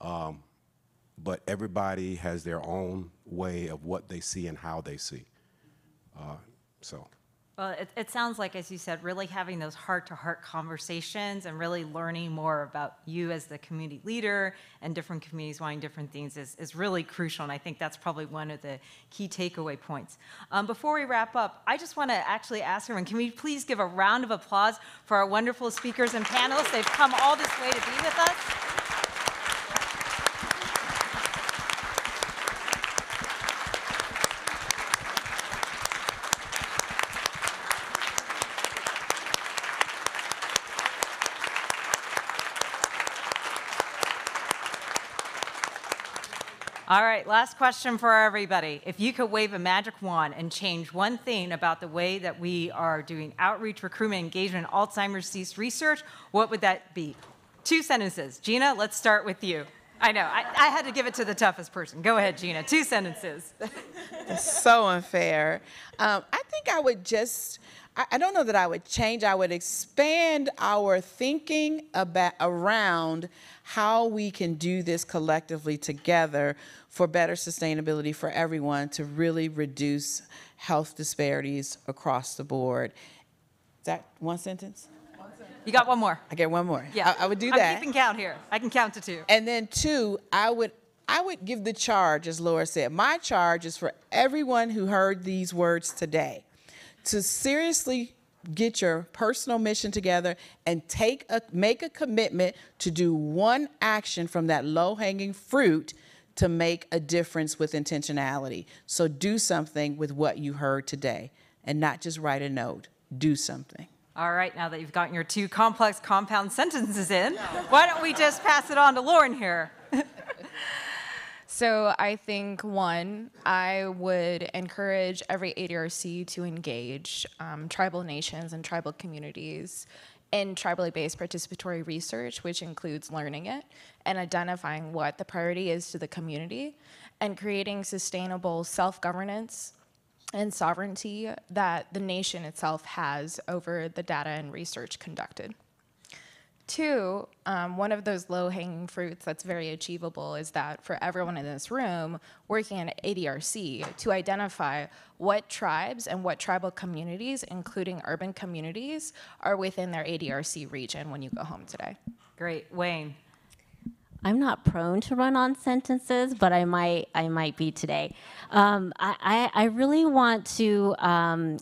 but everybody has their own way of what they see and how they see. Well, it sounds like, as you said, really having those heart-to-heart conversations and really learning more about you as the community leader and different communities wanting different things is really crucial, and I think that's probably one of the key takeaway points. Before we wrap up, I just want to actually ask everyone, can we please give a round of applause for our wonderful speakers and panelists? They've come all this way to be with us. All right, last question for everybody. If you could wave a magic wand and change one thing about the way that we are doing outreach, recruitment, engagement, Alzheimer's disease research, what would that be? 2 sentences. Gina, let's start with you. I know, I had to give it to the toughest person. Go ahead, Gina, 2 sentences. That's so unfair. I think I would just, I don't know that I would change. I would expand our thinking around how we can do this collectively together for better sustainability for everyone, to really reduce health disparities across the board. Is that 1 sentence? You got 1 more. I get 1 more. Yeah, I would do that. I'm keeping count here. I can count to 2. And then 2, I would give the charge, as Laura said. My charge is for everyone who heard these words today to seriously get your personal mission together and make a commitment to do one action from that low-hanging fruit to make a difference with intentionality. So do something with what you heard today and not just write a note. Do something. All right, now that you've gotten your 2 complex compound sentences in, why don't we just pass it on to Lauren here? So I think, one, I would encourage every ADRC to engage tribal nations and tribal communities in tribally based participatory research, which includes learning it and identifying what the priority is to the community and creating sustainable self-governance and sovereignty that the nation itself has over the data and research conducted. 2, one of those low-hanging fruits that's very achievable is that for everyone in this room working in ADRC to identify what tribes and what tribal communities, including urban communities, are within their ADRC region when you go home today. Great. Wayne. I'm not prone to run on sentences, but I might be today. I really want to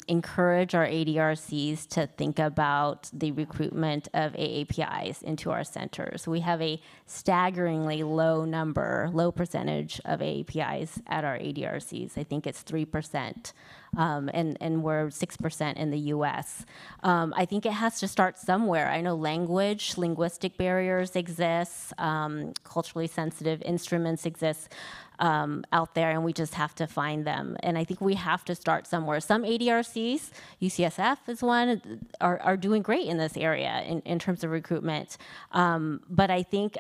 encourage our ADRCs to think about the recruitment of AAPIs into our centers. We have a staggeringly low percentage of AAPIs at our ADRCs. I think it's 3%. And we're 6% in the US. I think it has to start somewhere. I know linguistic barriers exist, culturally sensitive instruments exist out there, and we just have to find them. And I think we have to start somewhere. Some ADRCs, UCSF is one, are doing great in this area in terms of recruitment. But I think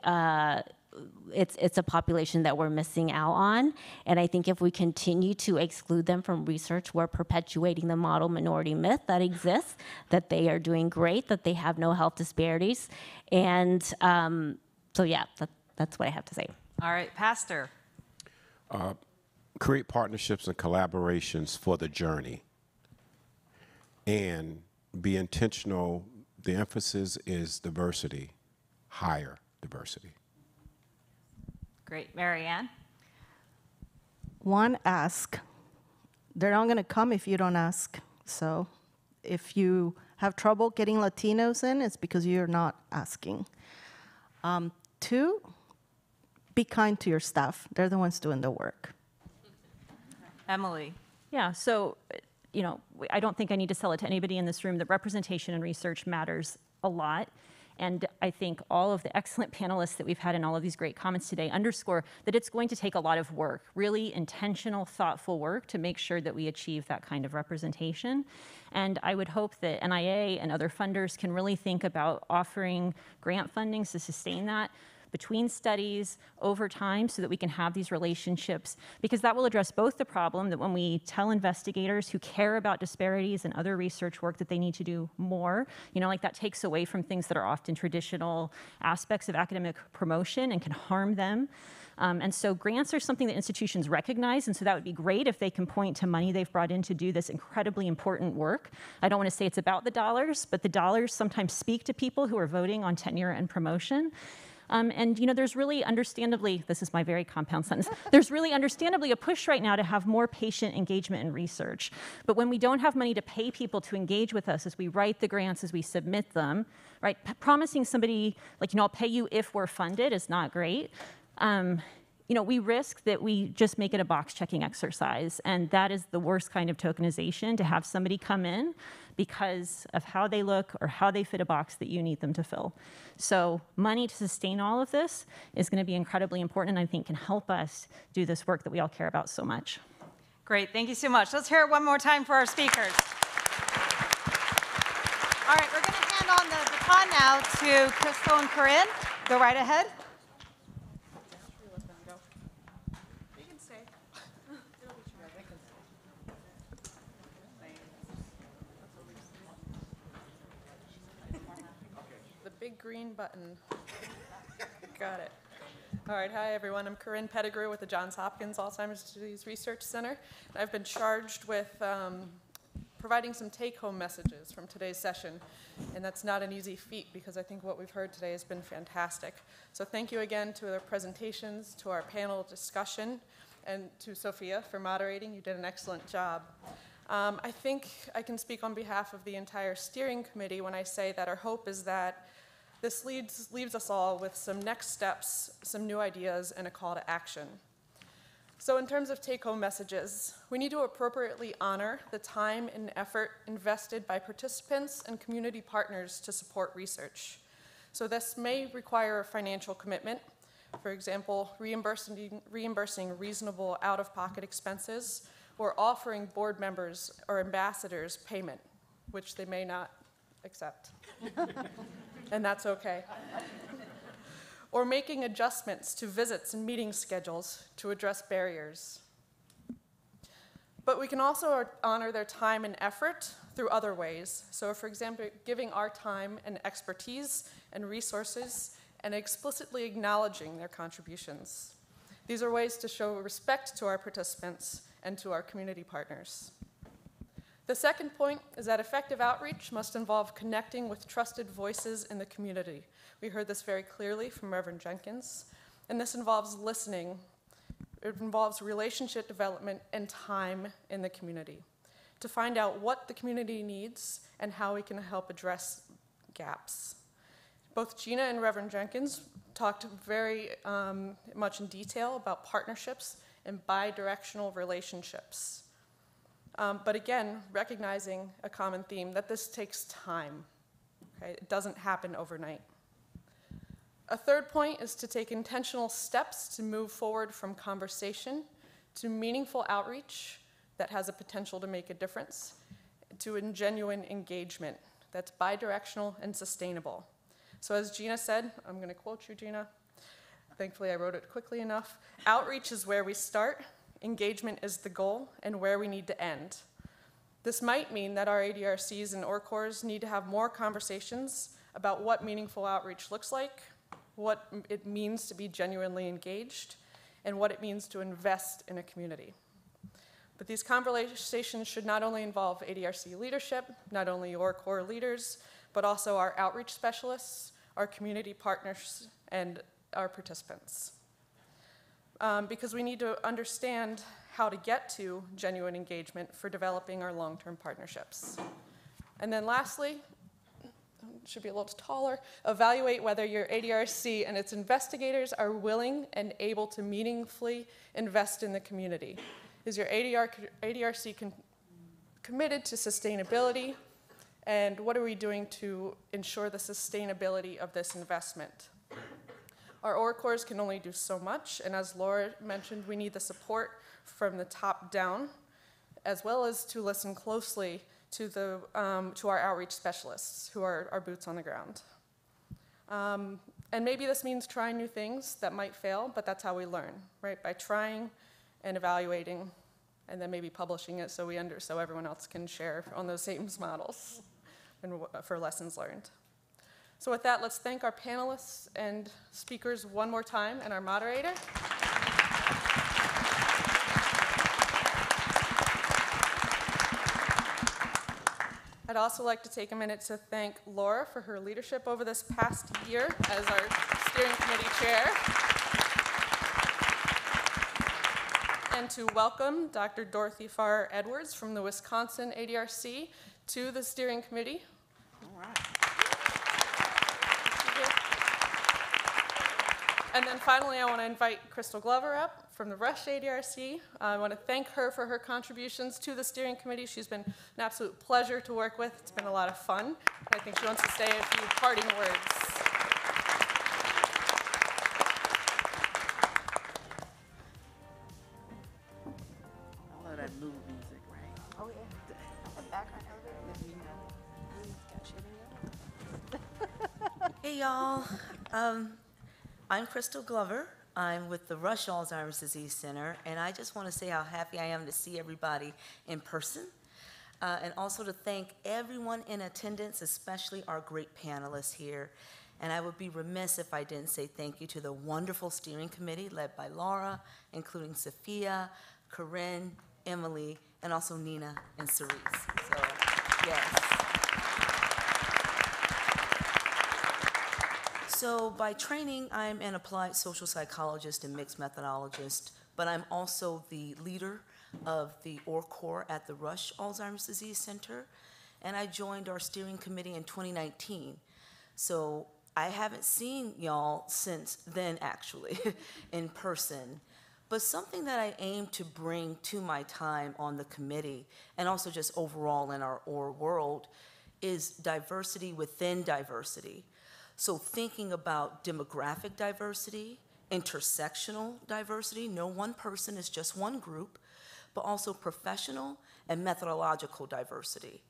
it's a population that we're missing out on. And I think if we continue to exclude them from research, we're perpetuating the model minority myth that exists, that they are doing great, that they have no health disparities. And so yeah, that's what I have to say. All right, Pastor. Create partnerships and collaborations for the journey and be intentional. The emphasis is diversity, higher diversity. Great. Marianne? One, ask. They're not going to come if you don't ask. So if you have trouble getting Latinos in, it's because you're not asking. 2, be kind to your staff. They're the ones doing the work. Emily? Yeah, so, you know, I don't think I need to sell it to anybody in this room that representation and research matters a lot. And I think all of the excellent panelists that we've had in all of these great comments today underscore that it's going to take a lot of work, really intentional, thoughtful work to make sure that we achieve that kind of representation. And I would hope that NIA and other funders can really think about offering grant fundings to sustain that between studies over time so that we can have these relationships, because that will address both the problem that when we tell investigators who care about disparities and other research work that they need to do more, you know, like that takes away from things that are often traditional aspects of academic promotion and can harm them. And so grants are something that institutions recognize, and so that would be great if they can point to money they've brought in to do this incredibly important work. I don't want to say it's about the dollars, but the dollars sometimes speak to people who are voting on tenure and promotion. And you know, there's really understandably, this is my very compound sentence, there's really understandably a push right now to have more patient engagement in research. But when we don't have money to pay people to engage with us as we write the grants, as we submit them, right, promising somebody, like, you know, I'll pay you if we're funded is not great. You know, we risk that we just make it a box checking exercise, and that is the worst kind of tokenization, to have somebody come in because of how they look or how they fit a box that you need them to fill. So money to sustain all of this is going to be incredibly important, and I think can help us do this work that we all care about so much. Great, thank you so much. Let's hear it one more time for our speakers. All right, we're going to hand on the baton now to Crystal and Corinne. Go right ahead. Big green button. Got it. All right, hi everyone. I'm Corinne Pettigrew with the Johns Hopkins Alzheimer's Disease Research Center. And I've been charged with providing some take-home messages from today's session. And that's not an easy feat because I think what we've heard today has been fantastic. So thank you again to the presentations, to our panel discussion, and to Sophia for moderating. You did an excellent job. I think I can speak on behalf of the entire steering committee when I say that our hope is that this leaves us all with some next steps, some new ideas, and a call to action. So in terms of take-home messages, we need to appropriately honor the time and effort invested by participants and community partners to support research. So this may require a financial commitment, for example, reimbursing reasonable out-of-pocket expenses, or offering board members or ambassadors payment, which they may not accept. And that's okay. Or making adjustments to visits and meeting schedules to address barriers. But we can also honor their time and effort through other ways. So for example, giving our time and expertise and resources and explicitly acknowledging their contributions. These are ways to show respect to our participants and to our community partners. The second point is that effective outreach must involve connecting with trusted voices in the community. We heard this very clearly from Reverend Jenkins, and this involves listening. It involves relationship development and time in the community to find out what the community needs and how we can help address gaps. Both Gina and Reverend Jenkins talked very much in detail about partnerships and bi-directional relationships. But again, recognizing a common theme that this takes time. Okay? It doesn't happen overnight. A third point is to take intentional steps to move forward from conversation to meaningful outreach that has a potential to make a difference, to a genuine engagement that's bi-directional and sustainable. So as Gina said, I'm going to quote you, Gina. Thankfully, I wrote it quickly enough. Outreach is where we start, engagement is the goal, and where we need to end. This might mean that our ADRCs and ORCORs need to have more conversations about what meaningful outreach looks like, what it means to be genuinely engaged, and what it means to invest in a community. But these conversations should not only involve ADRC leadership, not only ORCOR leaders, but also our outreach specialists, our community partners, and our participants. Because we need to understand how to get to genuine engagement for developing our long-term partnerships. And then lastly, should be a little taller, evaluate whether your ADRC and its investigators are willing and able to meaningfully invest in the community. Is your ADRC committed to sustainability? And what are we doing to ensure the sustainability of this investment? Our ORCORs can only do so much, and as Laura mentioned, we need the support from the top down, as well as to listen closely to our outreach specialists, who are our boots on the ground. And maybe this means trying new things that might fail, but that's how we learn, right? By trying and evaluating, and then maybe publishing it so everyone else can share on those same models and for lessons learned. So with that, let's thank our panelists and speakers one more time, and our moderator. I'd also like to take a minute to thank Laura for her leadership over this past year as our steering committee chair. And to welcome Dr. Dorothy Farrar-Edwards from the Wisconsin ADRC to the steering committee. All right. And then finally, I want to invite Crystal Glover up from the Rush ADRC. I want to thank her for her contributions to the steering committee. She's been an absolute pleasure to work with. It's been a lot of fun. I think she wants to say a few parting words. I love that mood music, right? Oh, yeah. The background elevator. Hey, y'all. I'm Crystal Glover. I'm with the Rush Alzheimer's Disease Center, and I just want to say how happy I am to see everybody in person, and also to thank everyone in attendance, especially our great panelists here. And I would be remiss if I didn't say thank you to the wonderful steering committee led by Laura, including Sophia, Corinne, Emily, and also Nina and Cerise. So, yes. So by training, I'm an applied social psychologist and mixed methodologist, but I'm also the leader of the ORCOR at the Rush Alzheimer's Disease Center, and I joined our steering committee in 2019. So I haven't seen y'all since then, actually, in person. But something that I aim to bring to my time on the committee, and also just overall in our OR world, is diversity within diversity. So thinking about demographic diversity, intersectional diversity, no one person is just one group, but also professional and methodological diversity.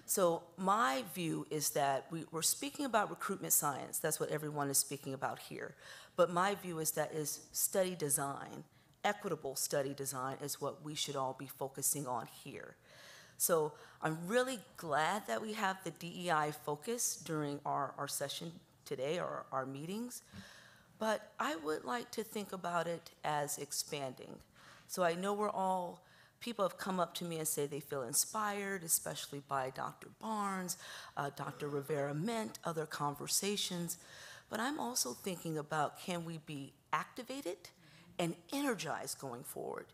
So my view is that we're speaking about recruitment science. That's what everyone is speaking about here. But my view is that is study design, equitable study design is what we should all be focusing on here. So I'm really glad that we have the DEI focus during our session today, or our meetings. But I would like to think about it as expanding. So I know people have come up to me and say they feel inspired, especially by Dr. Barnes, Dr. Rivera-Mint, other conversations. But I'm also thinking about, can we be activated and energized going forward?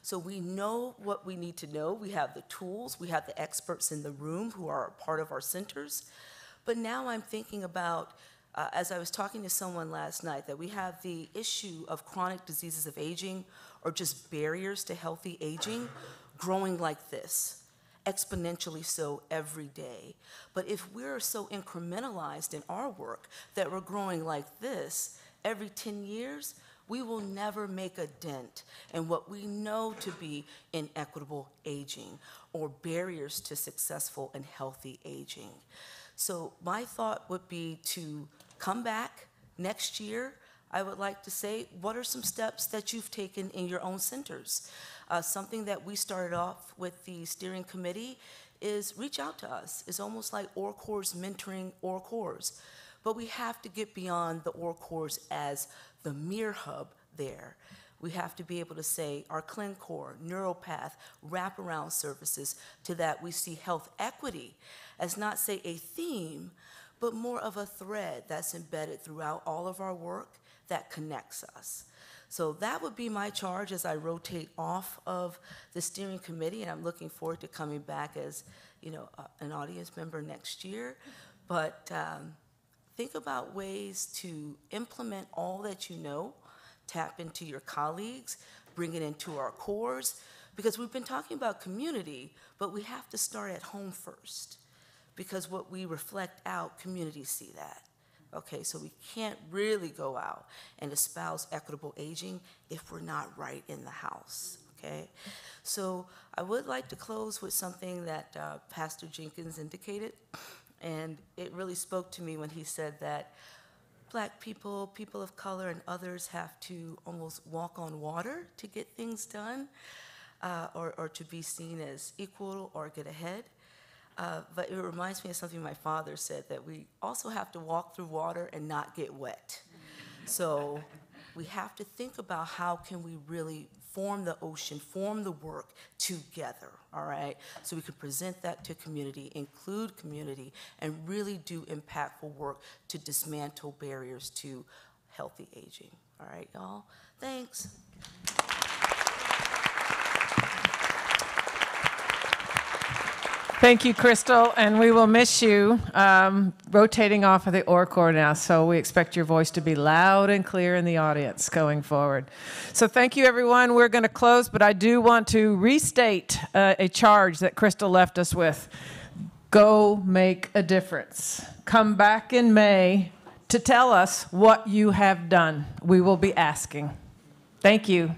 So we know what we need to know. We have the tools. We have the experts in the room who are a part of our centers. But now I'm thinking about, as I was talking to someone last night, that we have the issue of chronic diseases of aging, or just barriers to healthy aging, growing like this, exponentially so every day. But if we're so incrementalized in our work that we're growing like this every 10 years, we will never make a dent in what we know to be inequitable aging or barriers to successful and healthy aging. So my thought would be to come back next year. I would like to say, what are some steps that you've taken in your own centers? Something that we started off with the steering committee is reach out to us. It's almost like ORCORs mentoring ORCORs. But we have to get beyond the ORCORs as the mere hub there. We have to be able to say our ClinCore, NeuroPath, wraparound services, to that we see health equity as not, say, a theme, but more of a thread that's embedded throughout all of our work that connects us. So that would be my charge as I rotate off of the steering committee, and I'm looking forward to coming back as, an audience member next year. But think about ways to implement all that you know, tap into your colleagues, bring it into our cores, because we've been talking about community, but we have to start at home first, because what we reflect out, communities see that. Okay, so we can't really go out and espouse equitable aging if we're not right in the house, okay? So I would like to close with something that Pastor Jenkins indicated, and it really spoke to me when he said that Black people, people of color, and others have to almost walk on water to get things done, or to be seen as equal or get ahead. But it reminds me of something my father said, that we also have to walk through water and not get wet. So we have to think about how can we really form the ocean, form the work together, all right? So we can present that to community, include community, and really do impactful work to dismantle barriers to healthy aging. All right, y'all? Thanks. Thank you, Crystal, and we will miss you rotating off of the ORCOR now, so we expect your voice to be loud and clear in the audience going forward. So thank you, everyone. We're going to close, but I do want to restate a charge that Crystal left us with. Go make a difference. Come back in May to tell us what you have done. We will be asking. Thank you.